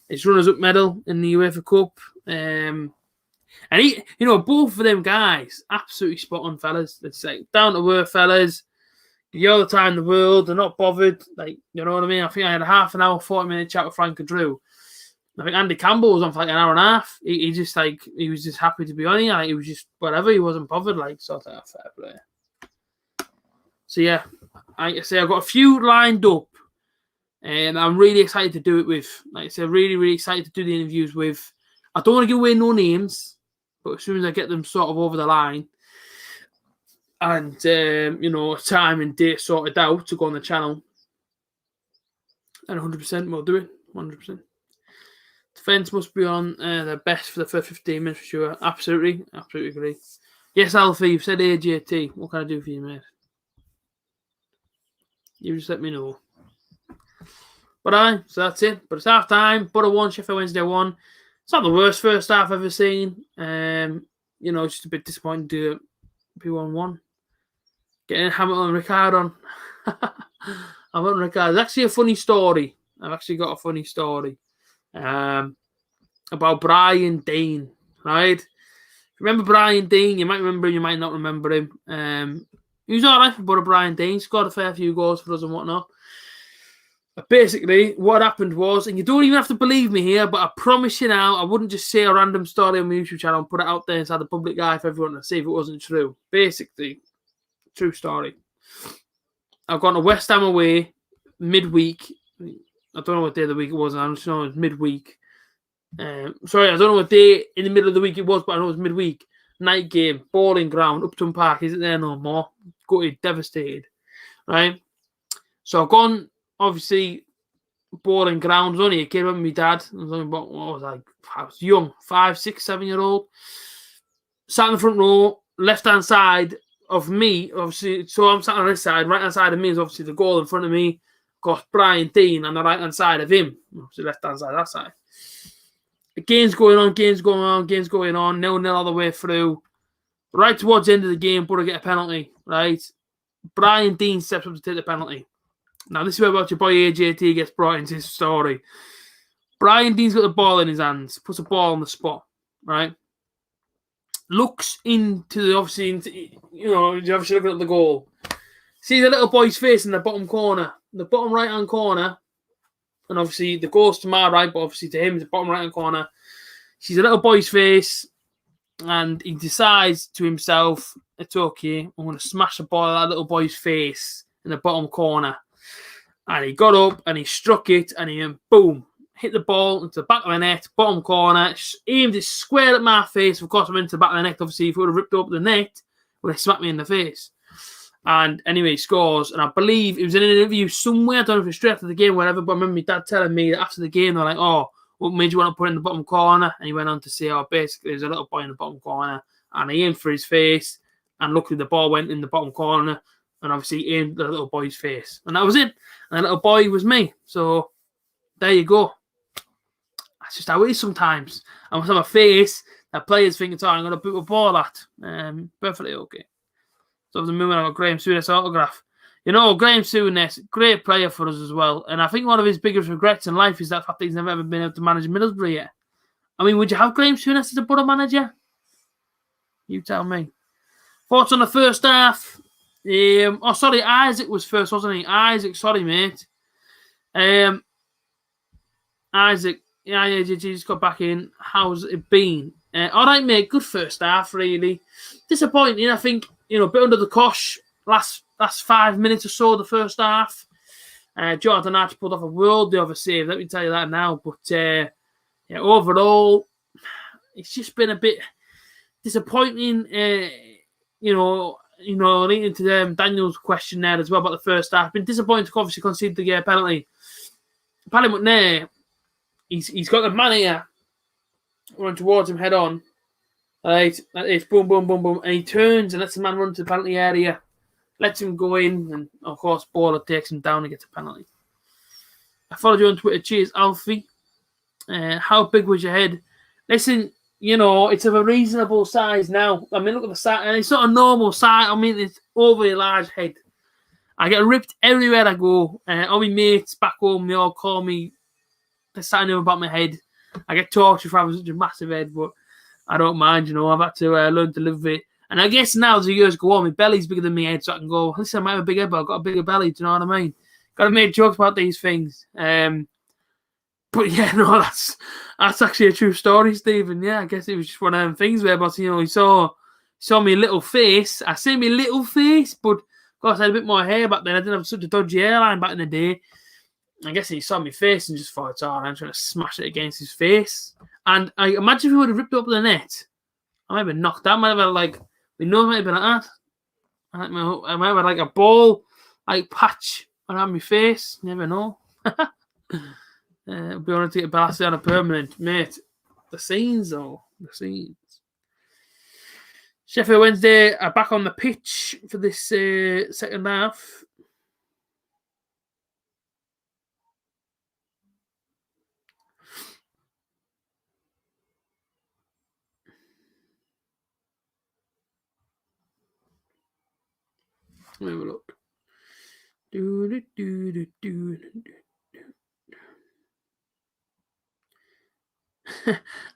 his runners-up medal in the UEFA Cup. And he, both of them guys, absolutely spot on fellas. It's like down-to-earth fellas. The other time in the world, they're not bothered. Like, you know what I mean? I think I had a half an hour, 40-minute chat with Frank Drew. I think Andy Campbell was on for like an hour and a half. He was just happy to be on here. Like, he was just whatever. He wasn't bothered. Like, sort of fair play. So yeah, like I say, I've got a few lined up, and I'm really excited to do it with. Like I said, really, really excited to do the interviews with. I don't want to give away no names, but as soon as I get them sort of over the line, and time and date sorted out to go on the channel, and 100% we'll do it. 100%. Defence must be on their best for the first 15 minutes for sure. Absolutely agree. Yes, Alfie, you've said A.J.T. What can I do for you, mate? You just let me know. But so that's it. But it's half time. Borough 1, Sheffield Wednesday 1. It's not the worst first half I've ever seen. Just a bit disappointing to be 1-1. Getting Hamilton and Ricard on. Hamilton and Ricard. It's actually a funny story. I've actually got a funny story. About Brian Dean, right? Remember Brian Dean? You might remember him, you might not remember him. He was alright for Borough, Brian Dean. Scored a fair few goals for us and whatnot. But basically, what happened was, and you don't even have to believe me here, but I promise you now, I wouldn't just say a random story on my YouTube channel and put it out there inside the public eye for everyone to see if it wasn't true. Basically, true story. I've gone to West Ham away midweek. I don't know what day of the week it was. I just know it was midweek. Sorry, I don't know what day in the middle of the week it was, but I know it was midweek. Night game, bowling ground, Upton Park isn't there no more. Gutted, devastated, right? So I've gone, obviously, bowling ground. I was only a kid with my dad. I was only about, I was young, 5, 6, 7-year-old. Sat in the front row, left-hand side of me, obviously. So I'm sat on this side. Right-hand side of me is obviously the goal in front of me. Got Brian Dean on the right-hand side of him. Obviously, left-hand side, that side. The game's going on, 0-0 all the way through. Right towards the end of the game, Borough get a penalty, right? Brian Dean steps up to take the penalty. Now, this is where about your boy A.J.T. gets brought into his story. Brian Dean's got the ball in his hands, puts the ball on the spot, right? Looks into you're obviously looking at the goal. Sees a little boy's face in the bottom corner, the bottom right-hand corner. And obviously, the goal's to my right, but obviously to him, the bottom right-hand corner. Sees a little boy's face, and he decides to himself, it's okay, I'm going to smash the ball at that little boy's face in the bottom corner. And he got up, and he struck it, and he went, boom, hit the ball into the back of the net, bottom corner, aimed it square at my face. Of course, I went to the back of the net. Obviously, if it would have ripped up the net, it would have smacked me in the face. And anyway, he scores. And I believe it was in an interview somewhere. I don't know if it's straight after the game or whatever, but I remember my dad telling me that after the game, they're like, oh, what made you want to put it in the bottom corner? And he went on to say, oh, basically, there's a little boy in the bottom corner. And he aimed for his face. And luckily, the ball went in the bottom corner. And obviously, he aimed the little boy's face. And that was it. And the little boy was me. So, there you go. That's just how it is sometimes. I must have a face that players think, oh, I'm going to put a ball at. Perfectly okay. So the moment I got Graham Souness autograph. Graham Souness, great player for us as well. And I think one of his biggest regrets in life is that fact that he's never ever been able to manage Middlesbrough yet. I mean, would you have Graham Souness as a Borough manager? You tell me. Thoughts on the first half? Isaac was first, wasn't he? Isaac, sorry, mate. Isaac, yeah, AJT just got back in. How's it been? All right, mate. Good first half, really. Disappointing, I think. You know, a bit under the cosh. Last 5 minutes or so of the first half. Jordan Arch pulled off a worldly of a save. Let me tell you that now. But yeah, overall, it's just been a bit disappointing. Leading to Daniel's question there as well about the first half. Been disappointed to obviously concede the penalty. Paddy McNair, he's got the man here running towards him head on. Right, it's boom, boom, boom, boom, and he turns and lets the man run to the penalty area, lets him go in, and of course, Baller takes him down and gets a penalty. I followed you on Twitter. Cheers, Alfie. How big was your head? Listen, you know, it's of a reasonable size now. I mean, look at the size, and it's not a normal size. I mean, it's overly large head. I get ripped everywhere I go. All my mates back home, they all call me, they're saying about my head. I get tortured for having such a massive head, but I don't mind, you know. I've had to learn to live with it. And I guess now, as the years go on, my belly's bigger than my head, so I can go, listen, I might have a big head, but I've got a bigger belly. Do you know what I mean? Got to make jokes about these things. But yeah, no, that's actually a true story, Stephen. Yeah, I guess it was just one of them things where, but you know, he saw me little face. I say me little face, but of course I had a bit more hair back then. I didn't have such a dodgy hairline back in the day. I guess he saw my face and just thought, it's all right, I'm trying to smash it against his face. And I imagine if he would have ripped it up the net, I might have been knocked out. I might have had like, my nose might have been like that. I might have had like a ball, like patch around my face. You never know. I'll be honest to get Balassi on a permanent, mate. The scenes, though. The scenes. Sheffield Wednesday are back on the pitch for this second half. Let me have a look.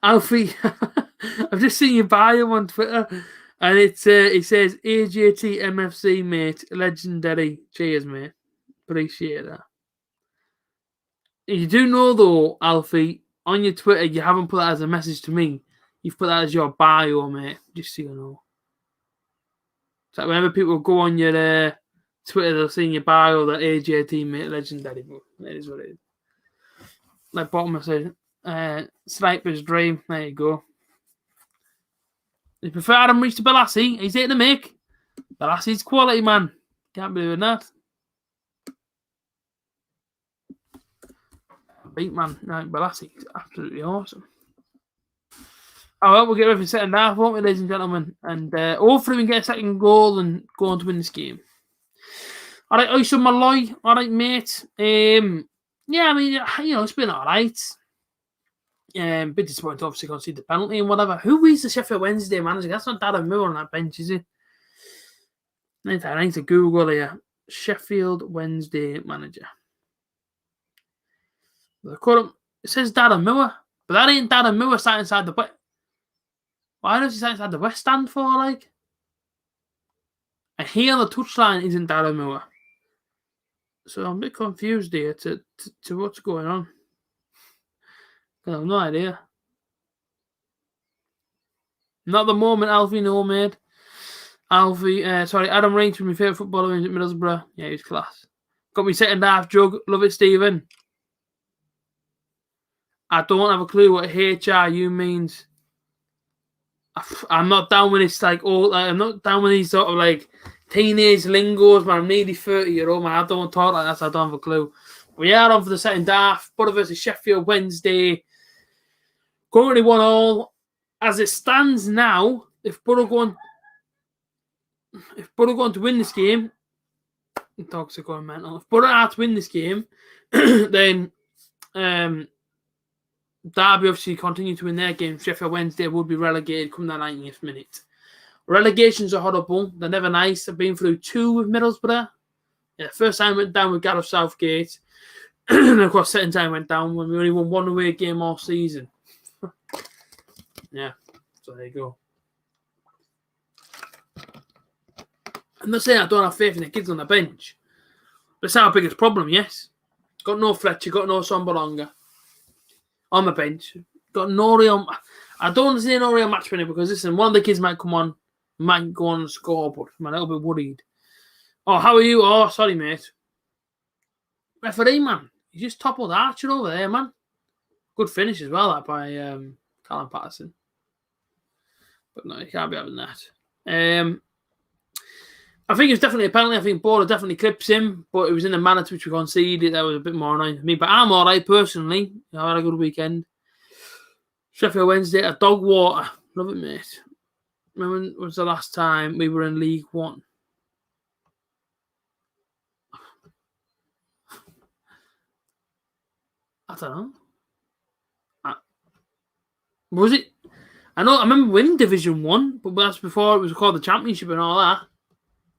Alfie, I've just seen your bio on Twitter, and it says A.J.T. MFC, mate, legendary. Cheers, mate. Appreciate that. You do know though, Alfie, on your Twitter, you haven't put that as a message to me. You've put that as your bio, mate. Just so you know. So whenever people go on your Twitter, they'll see in your bio that A.J.T. mate, legendary. But that is what it is. Like bottom of says, Sniper's dream. There you go. You prefer Adam Reach to Balassi? He's here to make. Balassi's quality, man. Can't be doing that. Beat man, right? Balassi is absolutely awesome. Oh, well, we'll get ready for second half, won't we, ladies and gentlemen? And hopefully we can get a second goal and go on to win this game. All right, Oyson Malloy. All right, mate. Yeah, I mean, you know, it's been all right. Bit disappointed to obviously concede the penalty and whatever. Who is the Sheffield Wednesday manager? That's not Darren Moore on that bench, is he? I need to Google here. Sheffield Wednesday manager. It says Darren Moore, but that ain't Darren Moore sat inside the West. Why does he sit inside the West stand for, like? And here on the touchline isn't Darren Moore. So I'm a bit confused here to what's going on. I have no idea. Not the moment, Alfie, no, mate. Alfie, Adam Range was my favourite footballer in Middlesbrough. Yeah, he was class. Got me second half jug. Love it, Stephen. I don't have a clue what HRU means. I'm not down with this, like, I'm not down with these sort of, like, teenage lingos, man. I'm nearly 30-year-old, man. I don't talk like that, so I don't have a clue. We are on for the second half. Borough versus Sheffield Wednesday. Currently 1-1. As it stands now, if Borough going to win this game, dogs are going mental. If Borough are to win this game, then Derby obviously continue to win their game. Sheffield Wednesday would be relegated come the 90th minute. Relegations are horrible. They're never nice. I've been through 2 with Middlesbrough. Yeah, first time went down with Gareth Southgate. And of course, second time went down when we only won 1 away game all season. Yeah, so there you go. I'm not saying I don't have faith in the kids on the bench. But it's our biggest problem, yes. Got no Fletcher, got no Sombolonga on the bench. Got no real... I don't see no real match winner because, listen, one of the kids might come on, might go on and score, but I'm a little bit worried. Oh, how are you? Oh, sorry, mate. Referee, man. You just toppled Archer over there, man. Good finish as well, that by Callum Patterson. But no, you can't be having that. I think it was definitely a penalty. I think Border definitely clips him, but it was in the manner to which we conceded. That was a bit more annoying for me. But I'm all right, personally. I had a good weekend. Sheffield Wednesday at Dogwater. Love it, mate. Remember when was the last time we were in League One? I don't know. Was it? I remember winning Division 1, but that's before it was called the Championship and all that.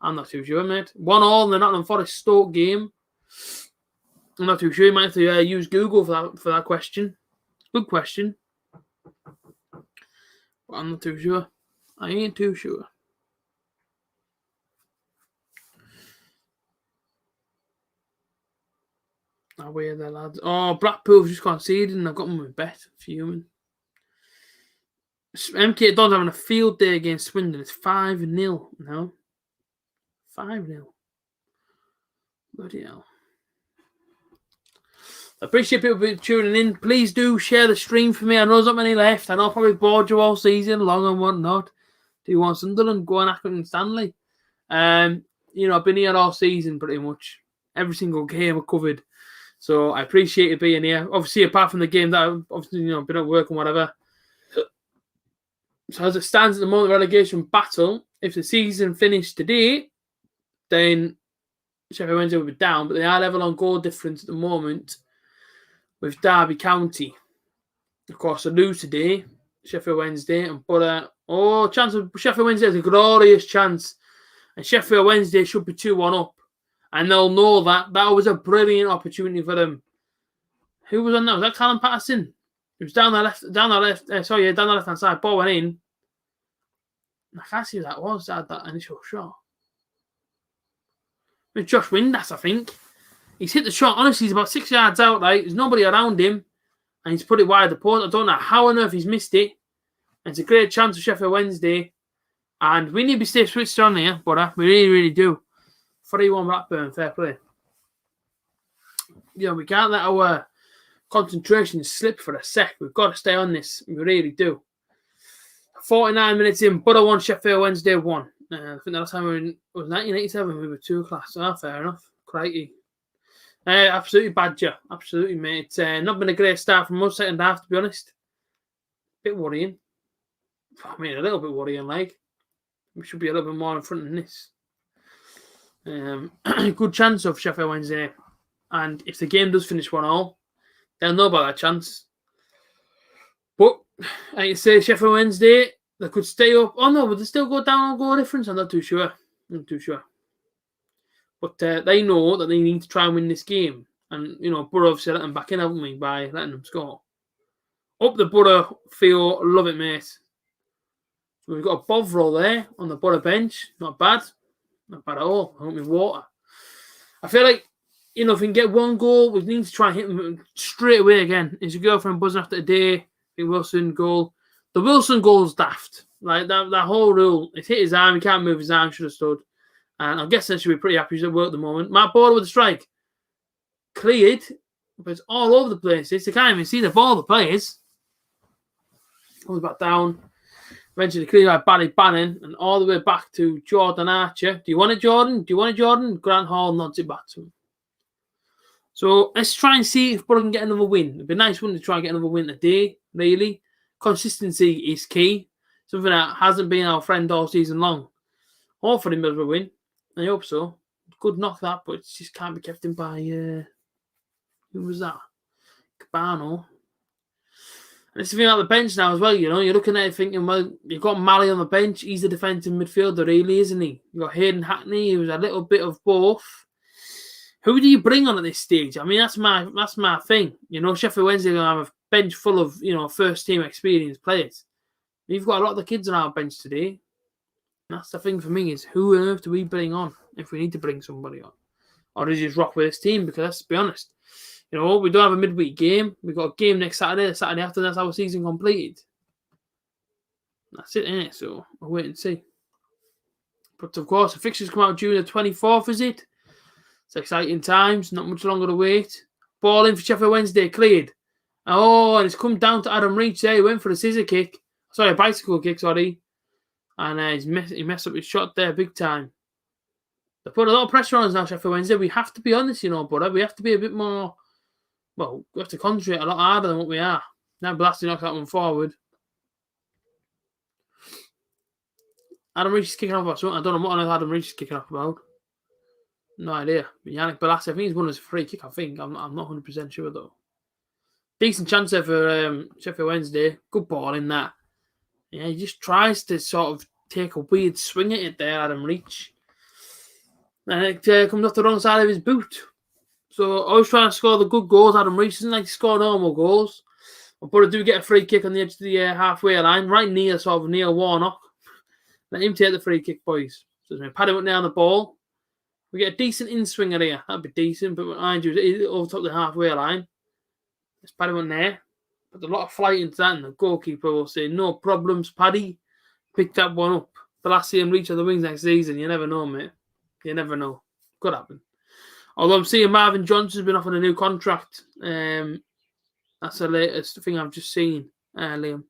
I'm not too sure, mate. 1-1 in the Nottingham Forest Stoke game. I'm not too sure. You might have to use Google for that question. Good question. But I'm not too sure. I ain't too sure. Away there, lads. Oh, Blackpool's just conceded and I've got them with bet. Fuming. MK Dons having a field day against Swindon. It's 5-0 now. 5-0. Bloody hell. I appreciate people tuning in. Please do share the stream for me. I know there's not many left. I know I probably bored you all season long and whatnot. Do you want Sunderland? Go on Accrington Stanley. I've been here all season pretty much. Every single game I've covered. So I appreciate you being here. Obviously, apart from the game that I've obviously, been at work and whatever. So as it stands at the moment, relegation battle, if the season finished today, then Sheffield Wednesday will be down, but they are level on goal difference at the moment with Derby County. Of course, they lose today, Sheffield Wednesday, chance of Sheffield Wednesday has a glorious chance, and Sheffield Wednesday should be 2-1 up, and they'll know that was a brilliant opportunity for them. Who was on that? Was that Callum Patterson? It was down the left hand side. Ball went in. I can't see who that was. That initial shot. It was Josh Windass, I think. He's hit the shot. Honestly, he's about 6 yards out, right? There's nobody around him. And he's put it wide of the post. I don't know how on earth he's missed it. And it's a great chance for Sheffield Wednesday. And we need to stay switched on here, but we really, really do. 3-1 Blackburn, fair play. We can't let our concentration slip for a sec. We've got to stay on this. We really do. 49 minutes in, Borough 1, Sheffield Wednesday 1. I think the last time was 1987. We were 2 class. Fair enough. Crikey. Absolutely badger. Absolutely, mate. It's not been a great start from us second half, to be honest. Bit worrying. I mean, a little bit worrying, like. We should be a little bit more in front than this. Good chance of Sheffield Wednesday. And if the game does finish 1-1, they'll know about that chance. But, like you say, Sheffield Wednesday, they could stay up. Oh, no, would they still go down on goal difference? I'm not too sure. But they know that they need to try and win this game. And, Borough obviously let them back in, haven't we, by letting them score. Up the Borough field. Love it, mate. So we've got a Bovril there on the Borough bench. Not bad. Not bad at all. I want me water. I feel like, if we can get one goal, we need to try and hit them straight away again. Is your girlfriend buzzing after a day? The Wilson goal. The Wilson goal's daft. Like, that whole rule. It's hit his arm. He can't move his arm. Should have stood. And I guess they should be pretty happy. He's at work at the moment. Matt Border with the strike. Cleared. But it's all over the place. They can't even see the ball, the players. Comes back down. Eventually cleared by Barry Bannon. And all the way back to Jordan Archer. Do you want it, Jordan? Grant Hall nods it back to him. So let's try and see if Borough can get another win. It'd be nice, wouldn't it, to try and get another win today, really. Consistency is key. Something that hasn't been our friend all season long. Hopefully Middlesbrough win. I hope so. Could knock that, but it just can't be kept in by... who was that? Cabano. And it's the thing about the bench now as well, You're looking at it thinking, well, you've got Malley on the bench. He's a defensive midfielder, really, isn't he? You've got Hayden Hackney, who's a little bit of both. Who do you bring on at this stage? I mean, that's my thing. Sheffield Wednesday are going to have a bench full of, first-team experienced players. We've got a lot of the kids on our bench today. And that's the thing for me is, who on earth do we bring on if we need to bring somebody on? Or do you just rock with this team? Because let's be honest, we don't have a midweek game. We've got a game next Saturday. The Saturday after, that's our season completed. That's it, innit? So we'll wait and see. But of course, the fixtures come out June the 24th, is it? It's exciting times, not much longer to wait. Ball in for Sheffield Wednesday, cleared. Oh, and it's come down to Adam Reach there. He went for a scissor kick. Sorry, a bicycle kick, sorry. And he messed up his shot there big time. They put a lot of pressure on us now, Sheffield Wednesday. We have to be honest, brother. We have to be a bit more... Well, we have to concentrate a lot harder than what we are. Now Blasty knocks that one forward. Adam Reach is kicking off about something. I don't know what on earth Adam Reach is kicking off about. No idea. But Yannick Bolasie, I think he's won as a free kick, I think. I'm not 100% sure, though. Decent chance there for Sheffield Wednesday. Good ball in that. Yeah, he just tries to sort of take a weird swing at it there, Adam Reach. And it comes off the wrong side of his boot. So I was trying to score the good goals. Adam Reach doesn't like to score normal goals. But I do get a free kick on the edge of the halfway line, right near sort of Neil Warnock. Let him take the free kick, boys. So it's Paddy went down the ball. We get a decent in-swinger here. That'd be decent, but mind you, over top the halfway line. It's Paddy went there. But a lot of flight into that, and the goalkeeper will say, no problems, Paddy. Pick that one up. Bolasie and Reach on the wings next season. You never know, mate. You never know. Could happen. Although I'm seeing Marvin Johnson's been offered a new contract. That's the latest thing I've just seen, Liam.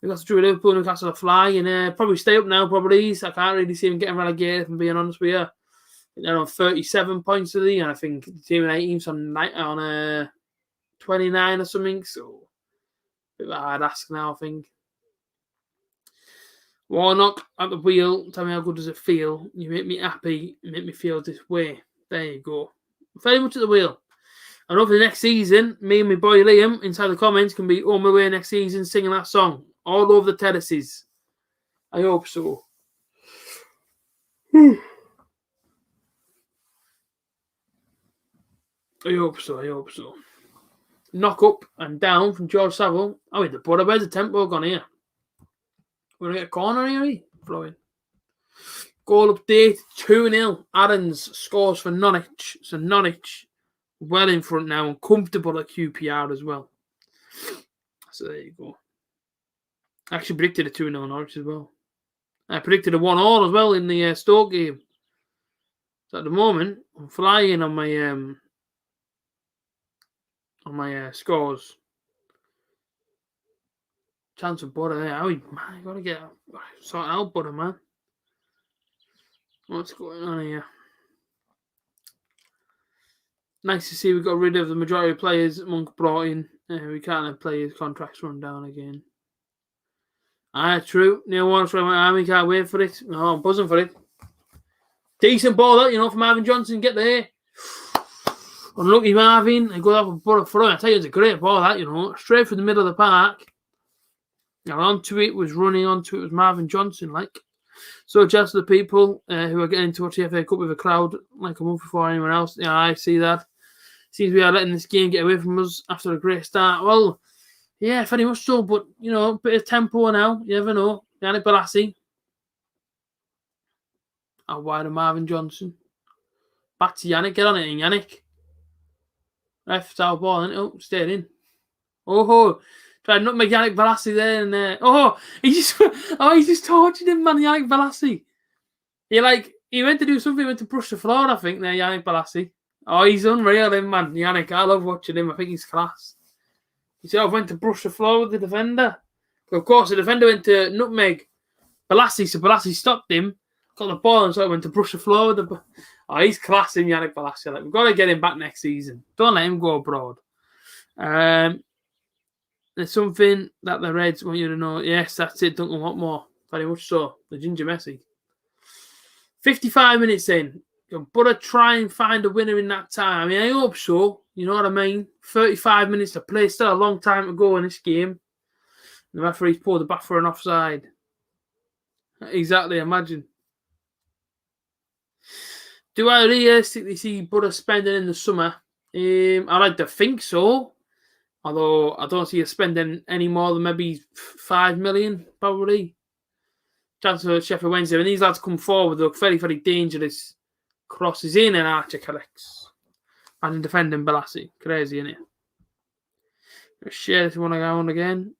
We've got to do Liverpool and Newcastle to fly, and probably stay up now, probably. So I can't really see him getting relegated, if I'm being honest with you. I think they're on 37 points of the, and I think the team in 18's on 29 or something. So a bit of a hard ask now, I think. Warnock at the wheel. Tell me how good does it feel? You make me happy. You make me feel this way. There you go. Very much at the wheel. And hopefully next season, me and my boy Liam inside the comments can be on my way next season singing that song all over the terraces. I hope so. I hope so. Knock up and down from George Saville. Oh, wait, where's the tempo gone here? We're going to get a corner here, Flowing. Goal update, 2-0. Aarons scores for Norwich. So Norwich well in front now and comfortable at QPR as well. So there you go. I actually predicted a 2-0 Norwich as well. I predicted a 1-1 as well in the Stoke game. So at the moment, I'm flying on my scores. Chance of Butter there. Oh, man, got to get sorted out, Butter, man. What's going on here? Nice to see we got rid of the majority of players Monk brought in. We can't have players' contracts run down again. True. Neil Warnock's from my army. Can't wait for it. No, I'm buzzing for it. Decent ball, that, from Marvin Johnson. Get there. Unlucky Marvin. I go up and put it for him. I tell you, it's a great ball, that, straight through the middle of the park. And onto it was Marvin Johnson, like. So just the people who are getting to watch the FA Cup with a crowd like a month before anyone else. Yeah, I see that. Seems we are letting this game get away from us after a great start. Well, yeah, very much so, but, a bit of tempo now. You never know. Yannick Bolasie. Out wide of Marvin Johnson. Back to Yannick. Get on it, Yannick. Left out ball, and oh, stayed in. Oh, tried not make Yannick Bolasie there, and he's just tortured him, man. Yannick Bolasie. He went to do something. He went to brush the floor, I think. There, Yannick Bolasie. Oh, he's unreal, him, man. Yannick, I love watching him. I think he's class. He sort of went to brush the floor with the defender. But of course, the defender went to nutmeg Bolasie, so Bolasie stopped him, got the ball, and sort of went to brush the floor with the. Oh, he's class, him, Yannick Bolasie. We've got to get him back next season. Don't let him go abroad. There's something that the Reds want you to know. Yes, that's it. Duncan Watmore. Very much so. The Ginger Messi. 55 minutes in. You've got to try and find a winner in that time. I mean, I hope so. You know what I mean? 35 minutes to play. Still a long time to go in this game. The referee's pulled the back for an offside. Exactly, imagine. Do I realistically see Butter spending in the summer? I like to think so. Although I don't see her spending any more than maybe 5 million, probably. Chance for Sheffield Wednesday. When these lads come forward, they look very, very dangerous. Crosses in and Archer collects. And defending Bolasie. Crazy, isn't it? Let's share this one again.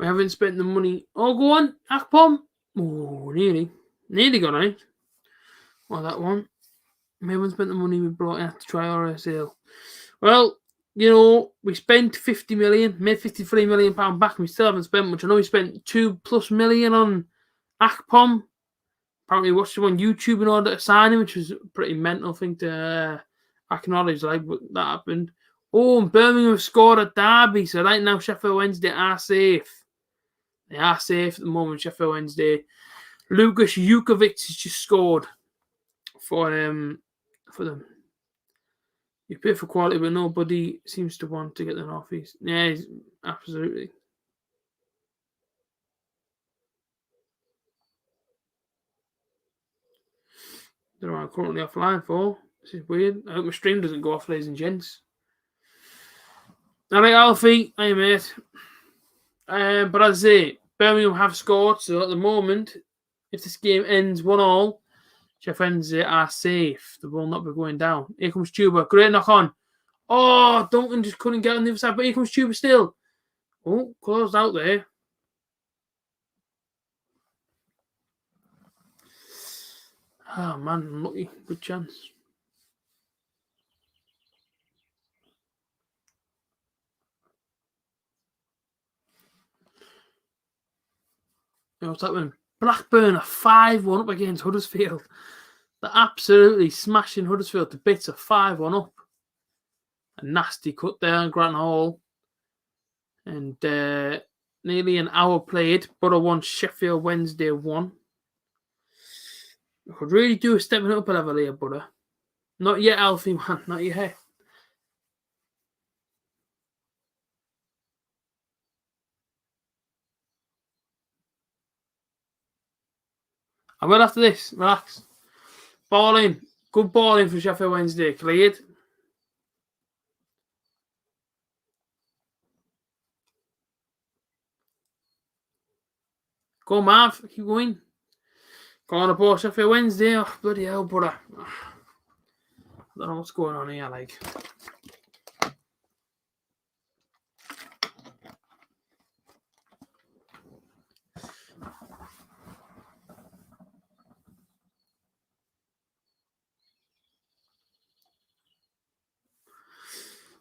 We haven't spent the money. Oh, go on, Akpom. Oh, nearly got on it. Well, that one. We haven't spent the money we brought in to try RSL. Well, you know, we spent 50 million, made 53 million pound back, and we still haven't spent much. I know we spent 2+ million on Akpom. Apparently, watched him on YouTube in order to sign him, which was a pretty mental thing to acknowledge. Like, but that happened. Oh, and Birmingham have scored at Derby, so right now Sheffield Wednesday are safe. They are safe at the moment. Sheffield Wednesday. Lucas Jukovic has just scored for them. You pay for quality, but nobody seems to want to get the North East. Yeah, absolutely. Don't know what I'm currently offline for. This is weird. I hope my stream doesn't go off, ladies and gents. Alright, Alfie. Hey, mate. But as I say, Birmingham have scored, so at the moment, if this game ends 1-1, Sheffield Wednesday are safe. They will not be going down. Here comes Tuba. Great knock on. Oh, Duncan just couldn't get on the other side, but here comes Tuba still. Oh, closed out there. Oh, man, unlucky. Good chance. You know what's happening? Blackburn are 5-1 up against Huddersfield. They're absolutely smashing Huddersfield to bits. Are 5-1 up. A nasty cut there on Grant Hall. And nearly an hour played. Borough 1, Sheffield Wednesday 1. I could really do a stepping up a level here, Borough. Not yet, Alfie, man. Not yet. I will after this. Relax. Balling. Good balling for Sheffield Wednesday. Cleared. Go, Marv. Keep going. Corner ball, Sheffield Wednesday. Oh, bloody hell, Borough. I don't know what's going on here, like.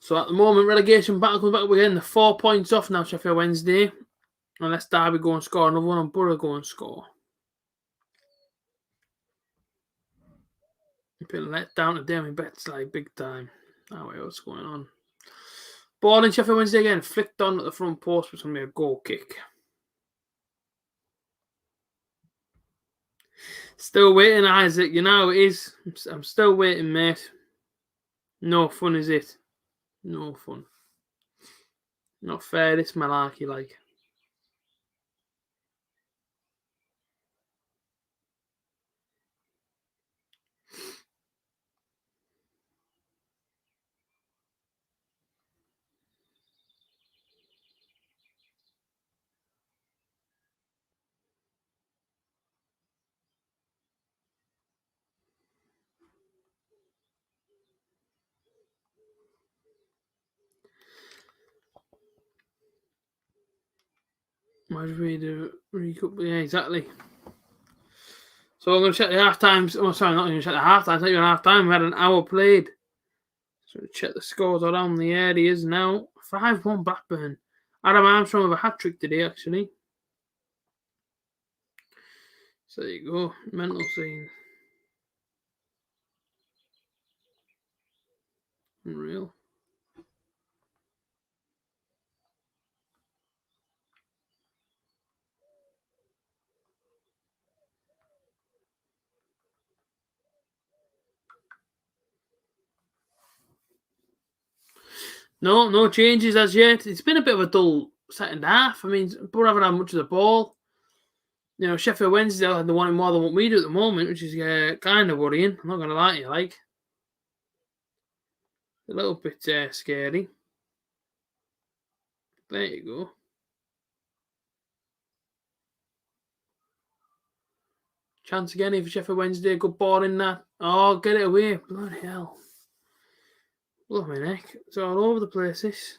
So at the moment, relegation battle comes back up again. They're 4 points off now, Sheffield Wednesday. Unless Derby go and score another one and Borough go and score. Been let down today, my bets like big time. Oh, wait, what's going on? Ball in Sheffield Wednesday again. Flicked on at the front post, which is going to be a goal kick. Still waiting, Isaac. You know it is. I'm still waiting, mate. No fun, is it? No fun. Not fair, this malarkey, like. Might as well do recoup. Yeah, exactly. So I'm going to check the half times. Oh, sorry, not even check the half times. Not even half time. We had an hour played. So check the scores around the areas now. 5-1 Blackburn. Adam Armstrong with a hat trick today, actually. So there you go. Mental scene. Unreal. No changes as yet. It's been a bit of a dull second half. I mean, Borough haven't had much of the ball. You know, Sheffield Wednesday are the wanting more than what we do at the moment, which is kind of worrying. I'm not going to lie to you, like. A little bit scary. There you go. Chance again here for Sheffield Wednesday. Good ball in that. Oh, get it away. Bloody hell. Love my neck. It's all over the place, this.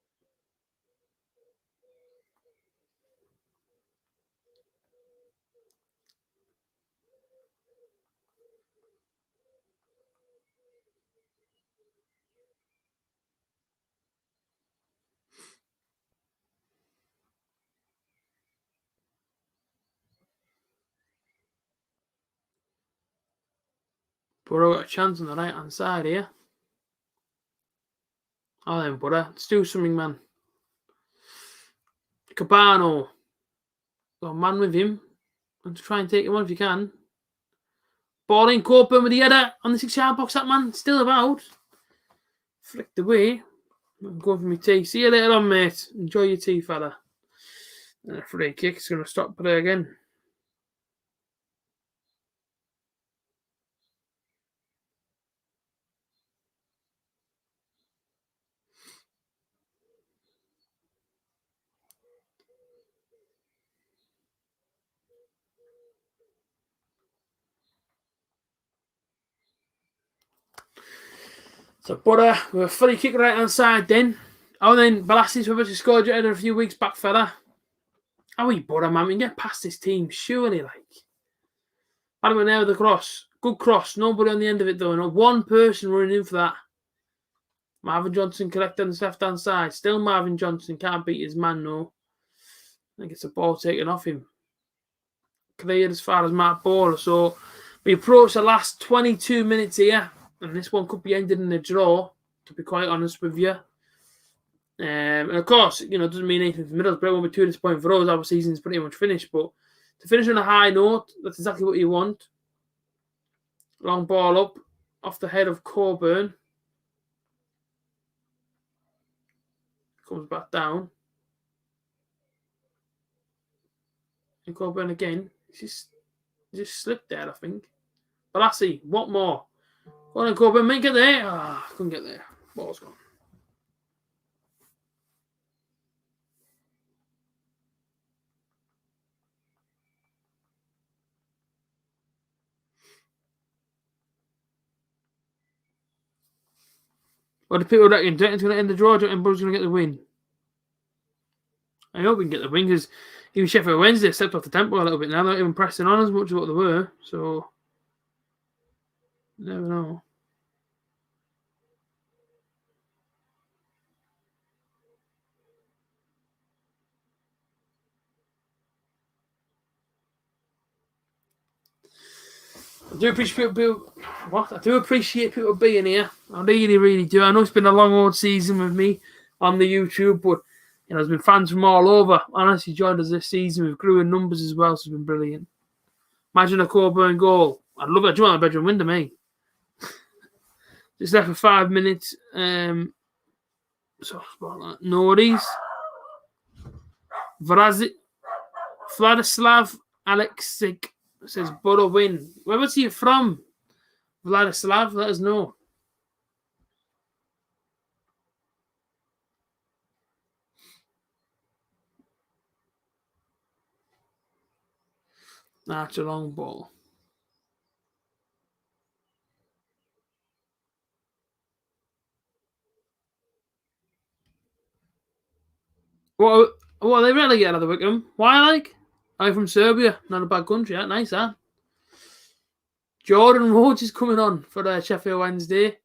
Borough got a chance on the right-hand side here. Oh, then, Borough. Let's do something, man. Cabano. Got a man with him. And to try and take him on if you can. Ball in, Coburn with the header on the 6-yard box. That man still about. Flicked away. I'm going for my tea. See you later on, mate. Enjoy your tea, fella. And a free kick. It's going to stop play again. So, Butter with a free kick right hand side then. Oh, then Balassis with us scored you a few weeks back, fella. How are you, Butter, man? We can get past this team, surely, like. Adam there with the cross. Good cross. Nobody on the end of it, though. Not one person running in for that. Marvin Johnson collected on the left-hand side. Still Marvin Johnson. Can't beat his man, no. I think it's a ball taken off him. Cleared as far as Matt Baller. So, we approach the last 22 minutes here. And this one could be ended in a draw, to be quite honest with you. And of course, it doesn't mean anything for Middlesbrough. It won't be too disappointing for us. Our season's pretty much finished. But to finish on a high note, that's exactly what you want. Long ball up, off the head of Coburn. Comes back down. And Coburn again. He's just slipped there, I think. Balassi, what more? Go on, Coburn, mate, get there. Couldn't get there. Ball's gone. What do people reckon? Do you think it's going to end the draw? Do you think Bull's going to get the win? I hope we can get the win because even Sheffield Wednesday stepped off the tempo a little bit now. They're not even pressing on as much as what they were. So, you never know. I do appreciate people being here. I really, really do. I know it's been a long old season with me on the YouTube, but there's been fans from all over. Honestly, joined us this season. We've grew in numbers as well, so it's been brilliant. Imagine a Coburn goal. I'd love it. Do you want a bedroom window, mate? Just left for 5 minutes. So no worries. Vladislav Alexic says Borough win. Where was he from? Vladislav, let us know. That's a long ball. What are they relegated out of the Wickham? Why, like? I'm from Serbia. Not a bad country, huh? Nice, huh? Jordan Rhodes is coming on for Sheffield Wednesday.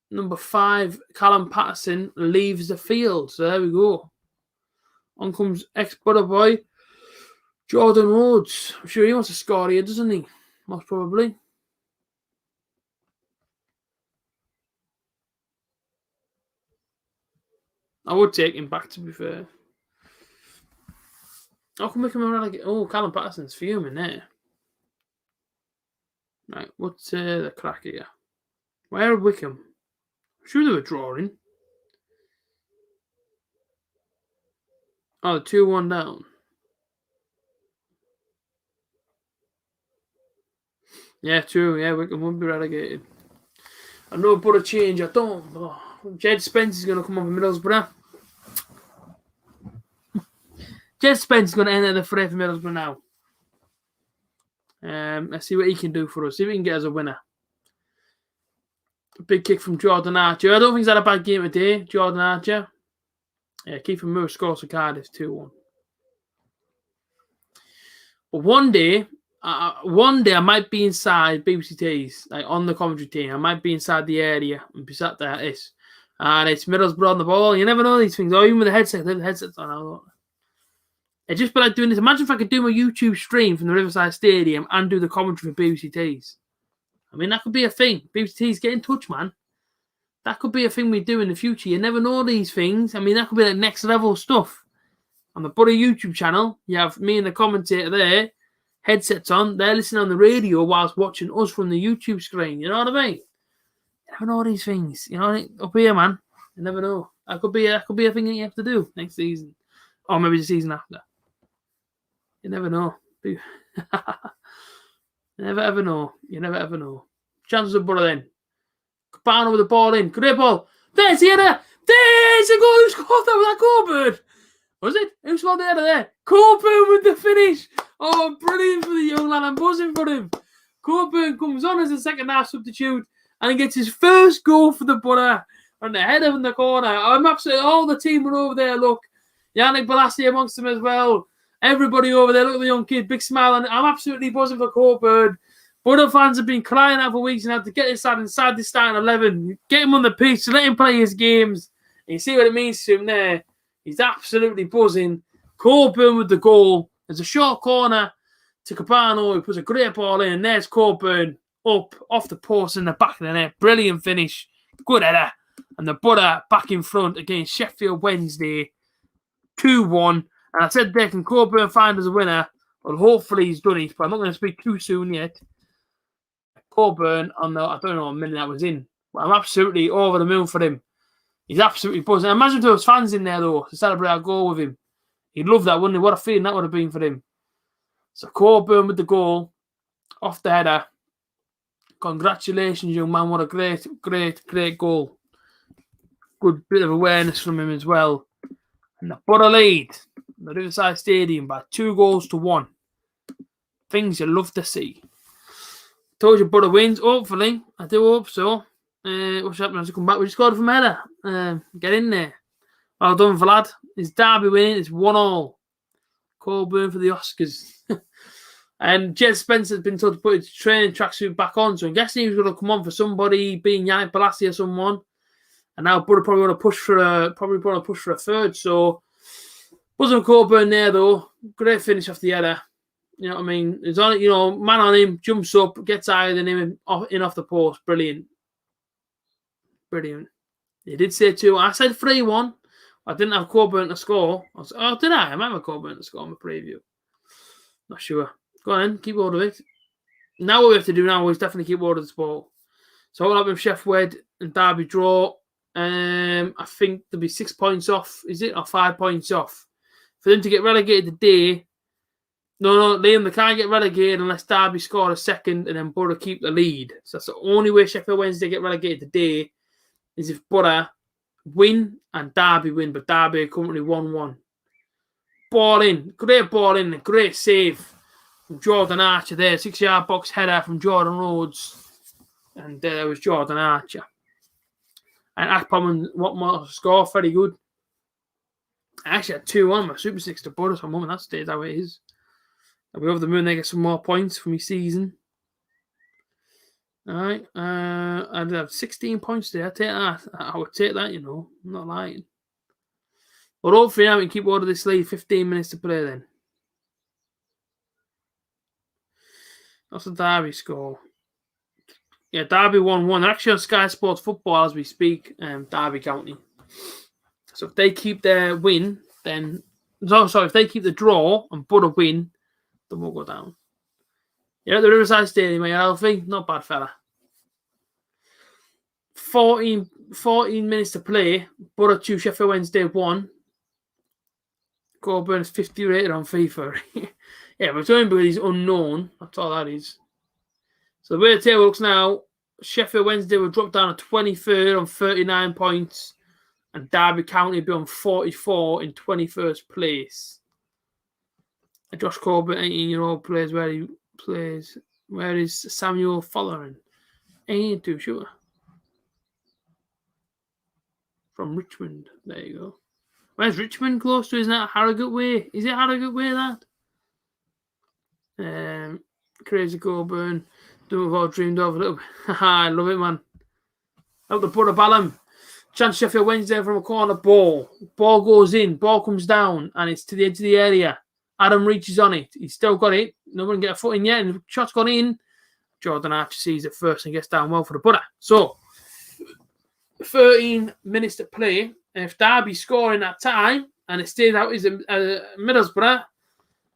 Number 5, Callum Patterson leaves the field. So there we go. On comes ex-Butter boy, Jordan Rhodes. I'm sure he wants to score here, doesn't he? Most probably. I would take him back, to be fair. How can we come around? Oh, Callum Patterson's fuming there. Right, what's the crack here? Where are Wickham? I'm sure they were drawing. Oh, 2-1 down. Yeah, true. Yeah, Wickham won't be relegated. I know about a change. I don't. Jed Spence is going to come up for Middlesbrough. Jed Spence is going to enter the fray for Middlesbrough now. Let's see what he can do for us. See if he can get us a winner. A big kick from Jordan Archer. I don't think he's had a bad game today, Jordan Archer. Yeah, Kiefer Moore scores for Cardiff 2-1. But one day I might be inside BBC T's, like on the commentary team. I might be inside the area and be sat there at this. And it's Middlesbrough on the ball. You never know these things. Or even with the headset, the headset's on. It'd just be like doing this. Imagine if I could do my YouTube stream from the Riverside Stadium and do the commentary for BBC T's. I mean, that could be a thing. BTT's get in touch, man. That could be a thing we do in the future. You never know these things. I mean, that could be like next level stuff. On the Buddy YouTube channel, you have me and the commentator there, headsets on. They're listening on the radio whilst watching us from the YouTube screen. You know what I mean? You never know these things. You know, up here, man. You never know. That could be a thing that you have to do next season, or maybe the season after. You never know. You never ever know. You never ever know. Chances of Butter then. Cabana with the ball in. Great ball. There's the header. There's a goal. Who scored that? Was that Coburn? Was it? Who scored the header there? Coburn with the finish. Oh, brilliant for the young lad. I'm buzzing for him. Coburn comes on as a second half substitute and he gets his first goal for the Butter on the header in the corner. I'm absolutely all the team were over there. Look, Yannick Balassi amongst them as well. Everybody over there. Look at the young kid. Big smile. And I'm absolutely buzzing for Coburn. Butter fans have been crying out for weeks and have to get this lad inside the starting 11. Get him on the pitch. Let him play his games. And you see what it means to him there. He's absolutely buzzing. Coburn with the goal. There's a short corner to Cabano. He puts a great ball in. And there's Coburn up off the post in the back of the net. Brilliant finish. Good header. And the Butter back in front against Sheffield Wednesday. 2-1. And I said there, can Coburn find us a winner? Well, hopefully he's done it. But I'm not going to speak too soon yet. Coburn on the, I don't know what minute that was in. But I'm absolutely over the moon for him. He's absolutely buzzing. Imagine if there was fans in there, though, to celebrate our goal with him. He'd love that, wouldn't he? What a feeling that would have been for him. So Coburn with the goal off the header. Congratulations, young man. What a great, great, great goal. Good bit of awareness from him as well. And the Butter lead the Riverside Stadium by 2-1. Things you love to see. Told you Butter wins, hopefully. I do hope so. What's happening as we come back? We just scored from header. Get in there. Well done, Vlad. It's Derby winning. It's 1-1. Coburn for the Oscars. And Jed Spencer's been told to put his training tracksuit back on. So I'm guessing he was going to come on for somebody, being Yannick Balassi or someone. And now Butter probably want to push for a third. So wasn't Coburn there though. Great finish off the header. You know what I mean? It's on, you know, man on him, jumps up, gets higher than him, in off the post. Brilliant. Brilliant. He did say 2. I said 3-1. I didn't have Coburn to score. Did I? I might have Coburn to score in my preview. Not sure. Go on then, keep hold of it. Now what we have to do now is definitely keep hold of the sport. So what happened with Sheffield and Derby draw? I think there'll be 6 points off, is it? Or 5 points off. For them to get relegated today. No, Liam, they can't get relegated unless Derby score a second and then Butter keep the lead. So that's the only way Sheffield Wednesday get relegated today is if Butter win and Derby win. But Derby are currently 1-1. Ball in. Great ball in. A great save from Jordan Archer there. 6-yard box header from Jordan Rhodes. And there was Jordan Archer. And Akpom, what more score? Very good. I actually had 2-1 my Super 6 to Butter, so I'm hoping that stays how it is. I'll be over the moon. They get some more points for my season. All right. I'd have 16 points there. I'd take that. I would take that, you know. I'm not lying. But hopefully now we can keep hold of this lead. 15 minutes to play then. That's the Derby score. Yeah, Derby 1-1. They're actually on Sky Sports Football as we speak. Derby County. So if they keep their win, then... Sorry, if they keep the draw and Butter win, then we'll go down. Yeah, at the Riverside Stadium, mate, Alfie. Not bad, fella. 14 minutes to play. Butter 2, Sheffield Wednesday 1. Coburn is 50 rated on FIFA. Yeah, but it's only because he's unknown. That's all that is. So the way the table looks now, Sheffield Wednesday will drop down to 23rd on 39 points. And Derby County will be on 44 in 21st place. Josh Coburn, 18-year-old, plays where he plays. Where is Samuel Follering? Ain't too sure. From Richmond. There you go. Where's Richmond close to? Isn't that Harrogate Way? Is it Harrogate Way, that? Crazy Coburn. Doing what I've dreamed of a little bit. I love it, man. Out the Butter Balham. Chance Sheffield Wednesday from a corner ball. Ball goes in. Ball comes down. And it's to the edge of the area. Adam reaches on it. He's still got it. No one can get a foot in yet. And the shot's gone in. Jordan Archer sees it first and gets down well for the Borough. So, 13 minutes to play. And if Derby score in that time and it stays out, is Middlesbrough,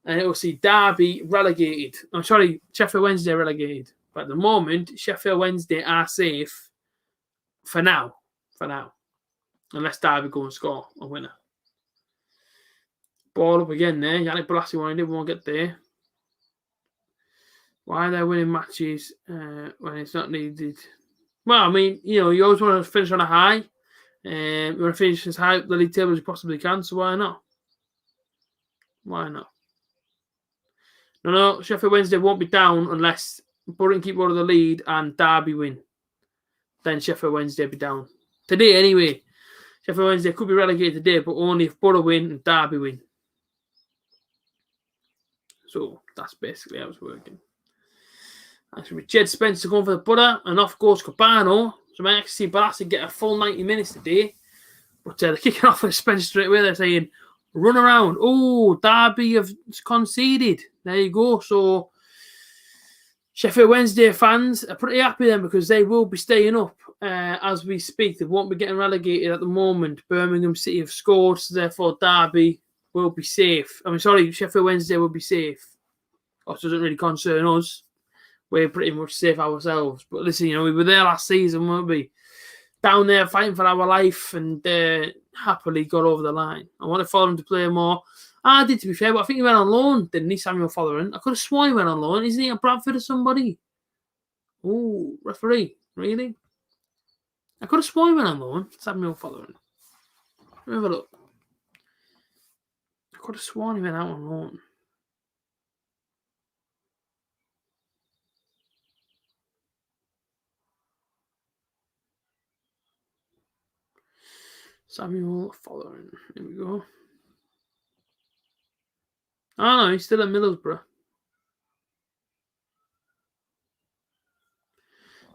and it will see Derby relegated. I'm sorry, Sheffield Wednesday relegated. But at the moment, Sheffield Wednesday are safe for now. Unless Derby go and score a winner. Ball up again there. Yannick Bolasie won't get there. Why they're winning matches when it's not needed? Well, I mean, you always want to finish on a high. You want to finish as high the league table as you possibly can, so why not? No, Sheffield Wednesday won't be down unless Borough keep hold of the lead and Derby win. Then Sheffield Wednesday will be down. Today, anyway. Sheffield Wednesday could be relegated today, but only if Borough win and Derby win. So, that's basically how it's working. Actually, with Jed Spencer going for the Borough, and off goes Cabano. So, I might actually see Bolasie get a full 90 minutes today. But they're kicking off with Spencer straight away. They're saying, run around. Oh, Derby have conceded. There you go. So, Sheffield Wednesday fans are pretty happy then because they will be staying up as we speak. They won't be getting relegated at the moment. Birmingham City have scored, so therefore Derby will be safe. Sheffield Wednesday will be safe. That doesn't really concern us. We're pretty much safe ourselves. But listen, we were there last season, weren't we? Down there fighting for our life and happily got over the line. I wanted Fotheringham to play more. I did, to be fair, but I think he went on loan, didn't he, Samuel Fotheringham? I could have sworn he went on loan. Isn't he at Bradford or somebody? Oh, referee. Really? I could have sworn he went on loan, Samuel Fotheringham. Let me have a look. I could have sworn he went out on loan. Samuel Fotheringham. Here we go. Oh, no, he's still at Middlesbrough.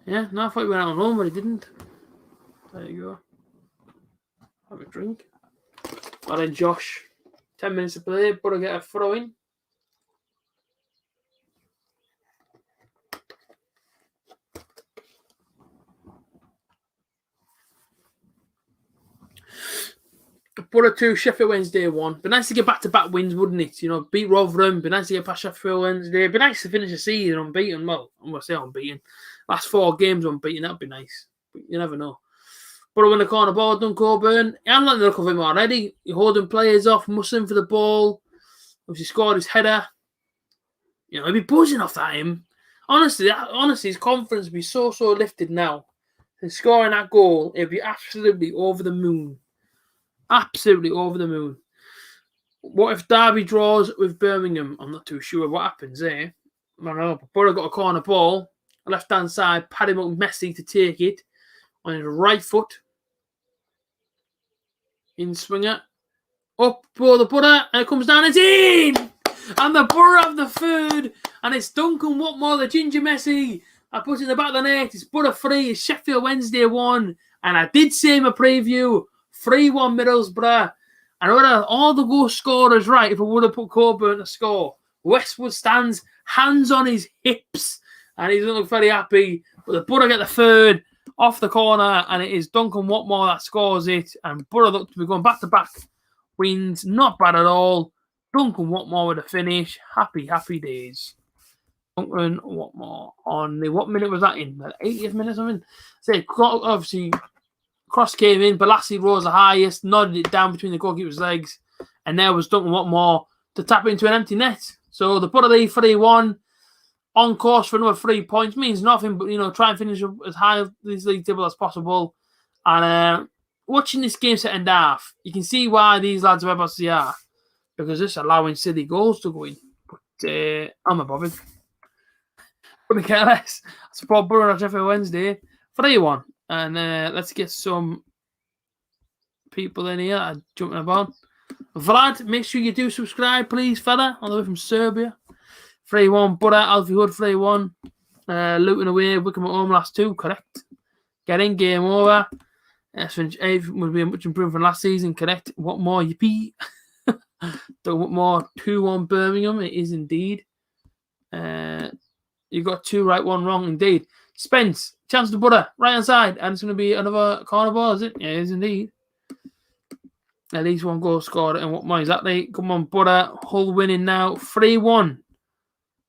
Yeah, no, I thought he went out on loan, but he didn't. There you go. Have a drink. And then Josh. 10 minutes to play. Borough get a throw in. Borough 2, Sheffield Wednesday 1. Be nice to get back-to-back wins, wouldn't it? Beat Rotherham. Be nice to get past Sheffield Wednesday. Be nice to finish the season unbeaten. Well, I'm going to say unbeaten. Last 4 games unbeaten. That'd be nice. But you never know. Borough win the corner ball. Done Coburn. I'm not the look of him already. You're holding players off. Muslim for the ball. Obviously scored his header. He'd be buzzing off that him. Honestly, his confidence would be so lifted now. And scoring that goal, it'd be absolutely over the moon. Absolutely over the moon. What if Derby draws with Birmingham? I'm not too sure what happens there. I don't know. Borough got a corner ball. Left-hand side, Paddy Messi to take it on his right foot. In swinger. Up for the Borough. And it comes down. It's in! And the Borough of the third. And it's Duncan Watmore, the Ginger Messi. I put it in the back of the net. It's Borough 3. It's Sheffield Wednesday 1. And I did say in my preview, 3-1 Middlesbrough. And I would have all the goal scorers right if I would have put Coburn to score. Westwood stands, hands on his hips. And he doesn't look very happy. But the Borough get the third off the corner. And it is Duncan Watmore that scores it. And Borough look to be going back-to-back wins. Not bad at all. Duncan Watmore with a finish. Happy days. Duncan Watmore on the... What minute was that in? The 80th minute or something? So, obviously, cross came in. Bolasie rose the highest. Nodded it down between the goalkeeper's legs. And there was Duncan Watmore to tap it into an empty net. So, the Borough 3-1. On course for another 3 points. Means nothing, but, try and finish up as high this league table as possible. And watching this game second half, you can see why these lads are about to are. Because it's allowing silly goals to go in. But I'm not bothered. Couldn't care less. I support Borough on Sheffield Wednesday. 3-1. And let's get some people in here that are jumping about. Vlad, make sure you do subscribe, please, fella. All the way from Serbia. 3-1. Borough, Alfie Hood, 3-1. Luton away, Wickham at home, last 2. Correct. Get in, game over. Everything would be much improved from last season. Correct. What more? Yippee. What more? 2-1 Birmingham. It is indeed. You got 2 right, 1 wrong, indeed. Spence, chance to Butter, right hand side, and it's going to be another corner ball, is it? Yeah, it is indeed. At least 1 goal scored, and what more is that? Come on, Butter. Hull winning now, 3-1.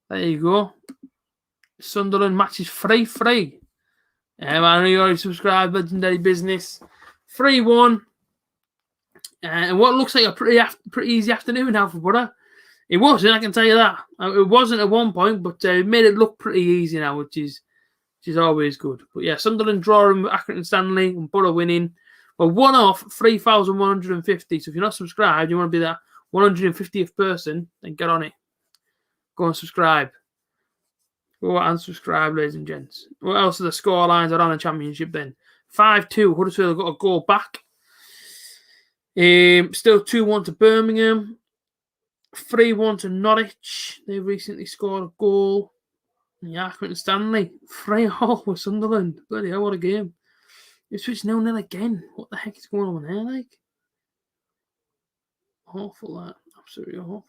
There you go. Sunderland matches 3-3. I know you already subscribed, Legendary Business. 3-1. And what looks like a pretty easy afternoon now for Butter. It wasn't, I can tell you that. It wasn't at one point, but it made it look pretty easy now, which is always good. But yeah, Sunderland drawing with Accrington Stanley and Borough winning. Well, 1 off, 3,150. So if you're not subscribed, you want to be that 150th person, then get on it. Go and subscribe. Go and subscribe, ladies and gents. What else are the score lines around the Championship then? 5-2. Huddersfield got a goal back. Still 2-1 to Birmingham. 3-1 to Norwich. They recently scored a goal. Yeah, Accrington Stanley. 3-0 with Sunderland. Bloody hell, what a game. Ipswich 0-0 again. What the heck is going on there, like? Awful, that. Absolutely awful.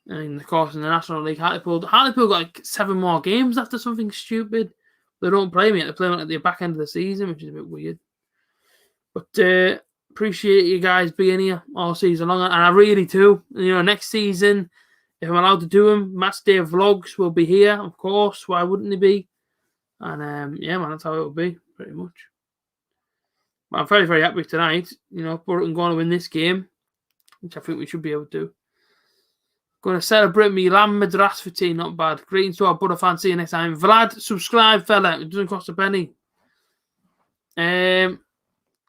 And, of course, in the National League, Hartlepool got like 7 more games after something stupid. They don't play me. They play them at the back end of the season, which is a bit weird. But appreciate you guys being here all season long. And I really do. You know, next season, if I'm allowed to do them, match day vlogs will be here, of course. Why wouldn't they be? And yeah, man, that's how it will be, pretty much. But I'm very, very happy tonight. You know, Burton going to win this game, which I think we should be able to. Going to celebrate me Lamb Madrasvati, not bad. Greetings to our Butter fans. See you next time. Vlad, subscribe, fella. It doesn't cost a penny.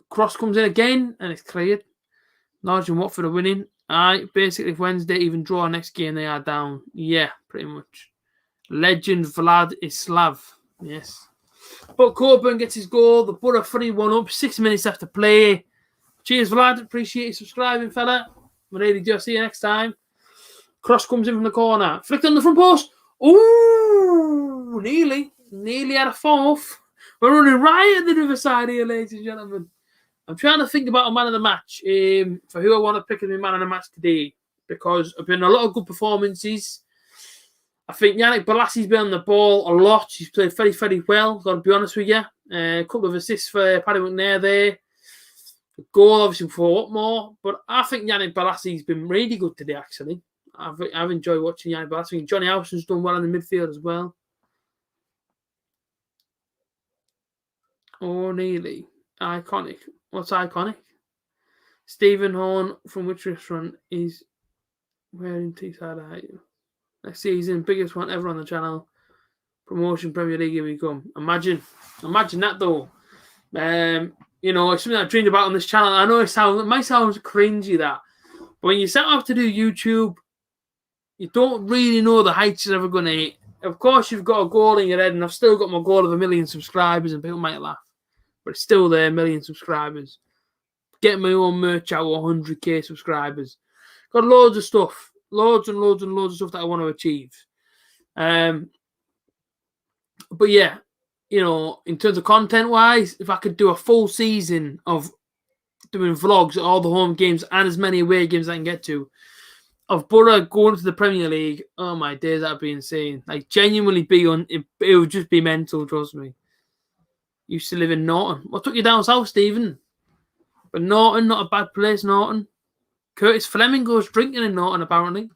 Cross comes in again, and it's cleared. Norwich and Watford are winning. Basically, if Wednesday even draw next game, they are down. Yeah, pretty much. Legend Vlad Islav. Yes. But Coburn gets his goal. The Butter 3-1 up. 6 minutes left to play. Cheers, Vlad. Appreciate you subscribing, fella. Really do. See you next time. Cross comes in from the corner. Flicked on the front post. Ooh, nearly had a 4th. We're running right at the other side here, ladies and gentlemen. I'm trying to think about a man of the match for who I want to pick as my man of the match today, because I've been a lot of good performances. I think Yannick Bolassi's been on the ball a lot. He's played very, very well, got to be honest with you. A couple of assists for Paddy McNair there. A goal, obviously, for Watmore. But I think Yannick Bolassi's been really good today, actually. I've enjoyed watching Yannick Balassi. Johnny Howson's done well in the midfield as well. O'Neilly. Iconic. What's iconic? Stephen Horn from which restaurant is wearing T-side are you? Next season, biggest one ever on the channel. Promotion Premier League, here we come. Imagine that though. You know, it's something I dreamed about on this channel. I know it might sound cringy that, but when you set up to do YouTube, you don't really know the heights you're ever going to hit. Of course, you've got a goal in your head, and I've still got my goal of 1 million subscribers, and people might laugh, but it's still there, 1 million subscribers. Getting my own merch out of 100k subscribers. Got loads of stuff. Loads and loads and loads of stuff that I want to achieve. But yeah, you know, in terms of content-wise, if I could do a full season of doing vlogs at all the home games and as many away games I can get to, of Borough going to the Premier League, oh my days, that'd be insane. Like, genuinely it would just be mental, trust me. Used to live in Norton. What took you down south, Stephen? But Norton, not a bad place, Norton. Curtis Fleming goes drinking in Norton, apparently.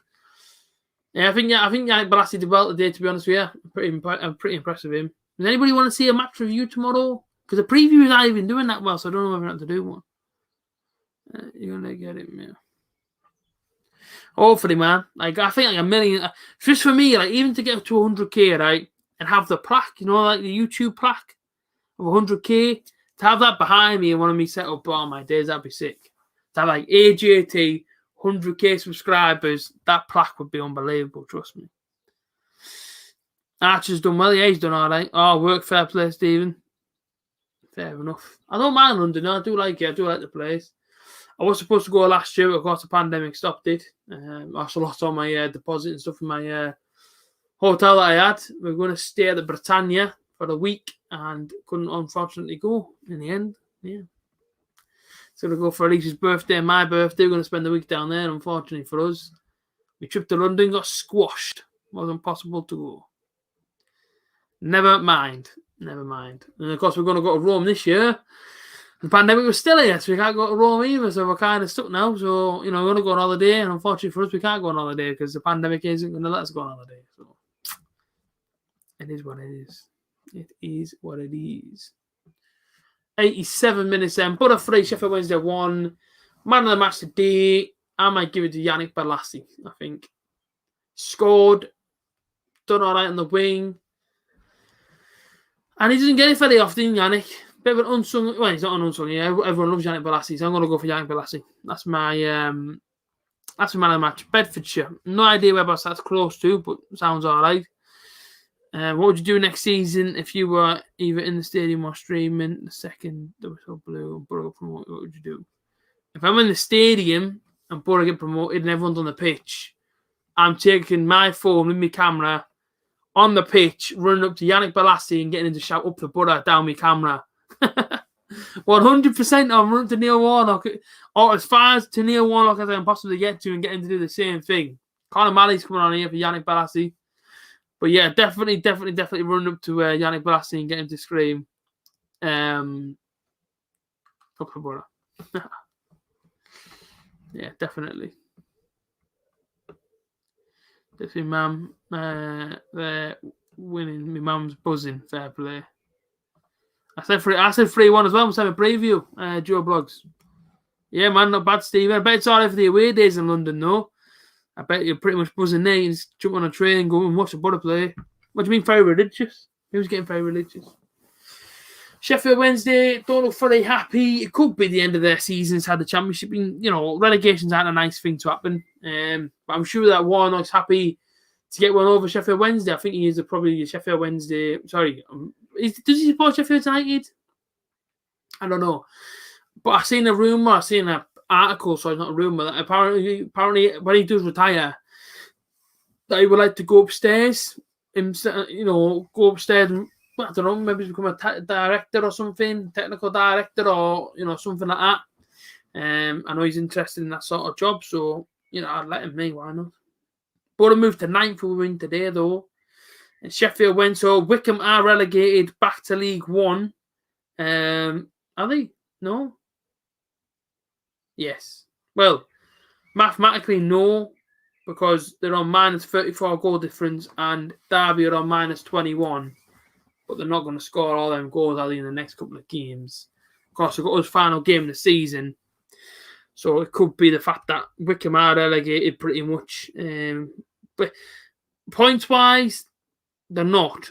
Yeah, I think Yannick Balassi did well today, to be honest with you. I'm pretty impressed with him. Does anybody want to see a match review tomorrow? Because the preview is not even doing that well, so I don't know whether or not to do one. You're going to get it, man. Hopefully, man. Like, I think like 1 million. Just for me, like, even to get up to 100k, right, and have the plaque, you know, like the YouTube plaque of 100k, to have that behind me and one of me set up, oh my days, that'd be sick. To have like A.J.T, 100k subscribers, that plaque would be unbelievable, trust me. Archer's done well, yeah, he's done all right. Oh, work, fair play, Stephen. Fair enough. I don't mind London, I do like it, I do like the place. I was supposed to go last year, but of course the pandemic stopped it. I also lost all my deposit and stuff in my hotel that I had. We were going to stay at the Britannia for a week and couldn't unfortunately go in the end. Yeah. So we're going to go for Alicia's birthday and my birthday. We're going to spend the week down there, unfortunately for us. My trip to London got squashed. It wasn't possible to go. Never mind. Never mind. And of course, we're going to go to Rome this year. The pandemic was still here, so we can't go to Rome either. So we're kind of stuck now. So, we're going to go on holiday. And unfortunately for us, we can't go on holiday because the pandemic isn't going to let us go on holiday. So it is what it is. It is what it is. 87 minutes then. Borough 3, Sheffield Wednesday 1. Man of the match today. I might give it to Yannick Bolasie, I think. Scored. Done all right on the wing. And he doesn't get it very often, Yannick. Bit of an unsung... Well, he's not an unsung. Yeah, everyone loves Yannick Bolasie, so I'm going to go for Yannick Bolasie. That's my man of the match. Bedfordshire. No idea whereabouts that's close to, but sounds all right. What would you do next season if you were either in the stadium or streaming the second the whistle blew and Borough promoted? What would you do? If I'm in the stadium and Borough get promoted and everyone's on the pitch, I'm taking my phone with my camera on the pitch, running up to Yannick Bolasie and getting him to shout up the Borough down my camera. 100% I'm running to Neil Warnock, or as far as to Neil Warnock as I can possibly get to, and get him to do the same thing. Conor Malley's coming on here for Yannick Bolasie. But yeah, definitely run up to Yannick Bolasie and get him to scream up for Borough. Yeah, definitely. Definitely, mum. They're winning. My mum's buzzing. Fair play. I said 3-1 as well. I'm saying a preview. Joe Blogs. Yeah, man, not bad, Stephen. I bet it's all right for the away days in London, though. I bet you're pretty much buzzing there. You just jump on a train and go and watch the Borough play. What do you mean, very religious? Who's getting very religious? Sheffield Wednesday don't look very happy. It could be the end of their season's had the championship. Relegations aren't a nice thing to happen. But I'm sure that Warnock's happy to get one over Sheffield Wednesday. I think he is probably Sheffield Wednesday. Sorry, does he support Sheffield United? I don't know. But I've seen a rumour. I've seen an article, so it's not a rumour, that apparently when he does retire, that he would like to go upstairs. Go upstairs and, I don't know, maybe become a director or something, technical director or, something like that. I know he's interested in that sort of job, so, I'd let him be, why not? Borough moved to 9th for a win today, though. And Sheffield went, so Wickham are relegated back to League One. Are they? No? Yes. Well, mathematically, no, because they're on minus 34 goal difference and Derby are on minus 21. But they're not going to score all them goals, are they, in the next couple of games? Of course, they've got his final game of the season. So it could be the fact that Wickham are relegated pretty much. But points-wise, they're not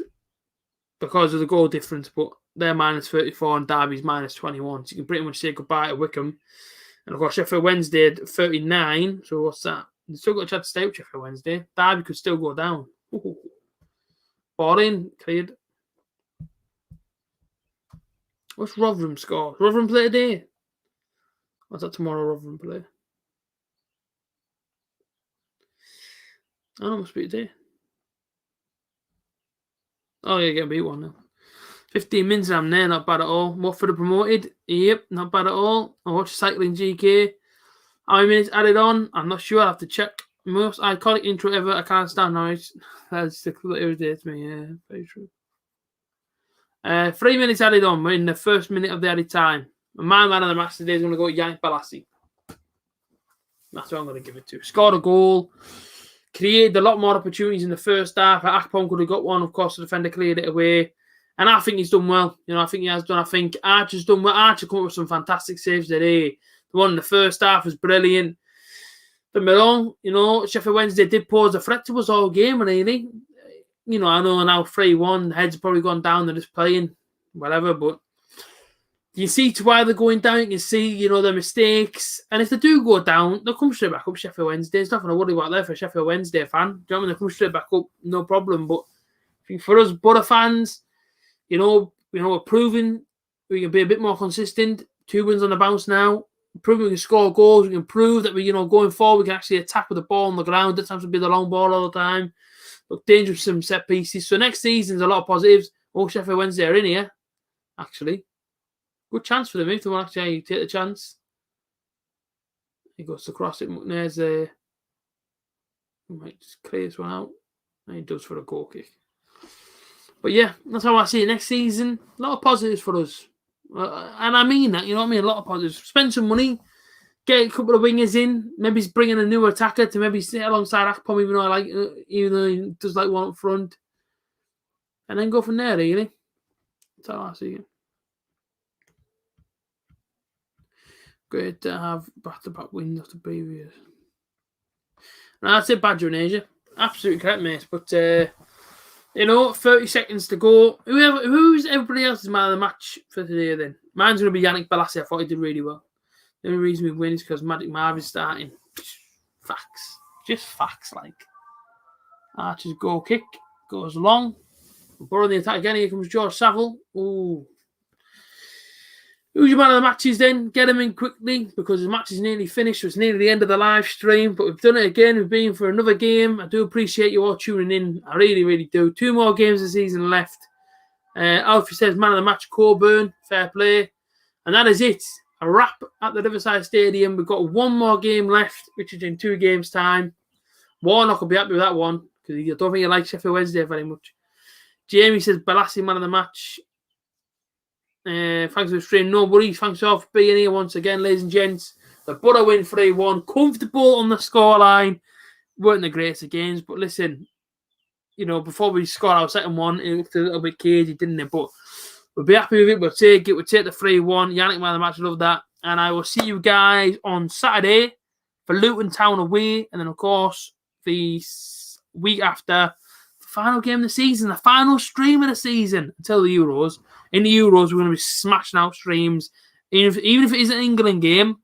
because of the goal difference. But they're minus 34 and Derby's minus 21. So you can pretty much say goodbye to Wickham. And of course, Sheffield Wednesday at 39. So what's that? They've still got a chance to stay with Sheffield Wednesday. Derby could still go down. Boring. Cleared. What's Rotherham score? Rotherham play today? What's that tomorrow, Rotherham play? Oh, it must be today. Oh, yeah, getting beat 1 now. 15 minutes I'm there, not bad at all. Watford are promoted. Yep, not bad at all. I watched Cycling GK. How many minutes added on? I'm not sure. I have to check. Most iconic intro ever. I can't stand Norwich. That's the clue that irritates me. Yeah, very true. 3 minutes added on. We're in the first minute of the added time. My man of the match today is going to go Yannick Bolasie. That's what I'm going to give it to. Scored a goal. Created a lot more opportunities in the first half. Akpom could have got one. Of course, the defender cleared it away. And I think he's done well. I think he has done. I think Archer's done well. Archer come up with some fantastic saves today. The one in the first half was brilliant. Don't be wrong, Sheffield Wednesday did pose a threat to us all game, really. I know now 3-1, the heads have probably gone down, they're just playing, whatever, but you can see to why they're going down, you can see, their mistakes, and if they do go down, they'll come straight back up Sheffield Wednesday. There's nothing to worry about there for a Sheffield Wednesday fan. Do you know what I mean? They'll come straight back up, no problem, but I think for us Borough fans, we're proving we can be a bit more consistent. 2 wins on the bounce now. Proving we can score goals. We can prove that we, going forward, we can actually attack with the ball on the ground. It doesn't have to be the long ball all the time. Look dangerous some set pieces. So next season's a lot of positives. Sheffield Wednesday are in here, actually. Good chance for them if they want to actually take the chance. He goes to cross it. There's he might just clear this one out. And he does for a goal kick. But yeah, that's how I see it next season. A lot of positives for us. And I mean that, you know what I mean? A lot of positives. Spend some money, get a couple of wingers in, maybe bring in a new attacker to maybe sit alongside Akpom, even though he does like one up front. And then go from there, really. That's how I see it. Great to have back-to-back wins after previous. Now, that's it, Badger in Asia. Absolutely correct, mate. But, 30 seconds to go. Who's everybody else's man of the match for today, then? Mine's going to be Yannick Balassi. I thought he did really well. The only reason we win is because Magic Marv is starting. Facts. Just facts, like. Archer's goal kick goes long. We're on the attack again. Here comes George Saville. Ooh. Who's your man of the matches then? Get him in quickly because the match is nearly finished. So it's nearly the end of the live stream. But we've done it again. We've been for another game. I do appreciate you all tuning in. I really, really do. 2 more games of the season left. Alfie says man of the match, Coburn. Fair play. And that is it. A wrap at the Riverside Stadium. We've got 1 more game left, which is in 2 games' time. Warnock will be happy with that one because I don't think he likes Sheffield Wednesday very much. Jamie says Balassi man of the match. Thanks for the stream. No worries. Thanks all for being here once again, ladies and gents. The Borough win 3-1. Comfortable on the scoreline. Weren't the greatest of games, but listen, before we scored our second one, it looked a little bit cagey, didn't it? But we'll be happy with it. We'll take it. We'll take the 3-1. Yannick man of the match. Love that. And I will see you guys on Saturday for Luton Town away. And then, of course, the week after, the final game of the season, the final stream of the season until the Euros. In the Euros, we're going to be smashing out streams. Even if it is an England game,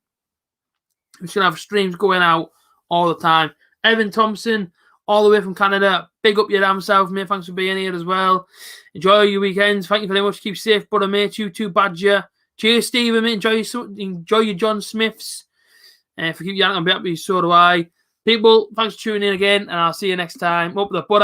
we're going to have streams going out all the time. Evan Thompson, all the way from Canada. Big up your damn self, mate. Thanks for being here as well. Enjoy your weekends. Thank you very much. Keep safe, brother, mate. You too, Badger. Cheers, Stephen, mate. Enjoy your John Smiths. If you keep yanking, I'll be happy. So do I. People, thanks for tuning in again, and I'll see you next time. Up the butter.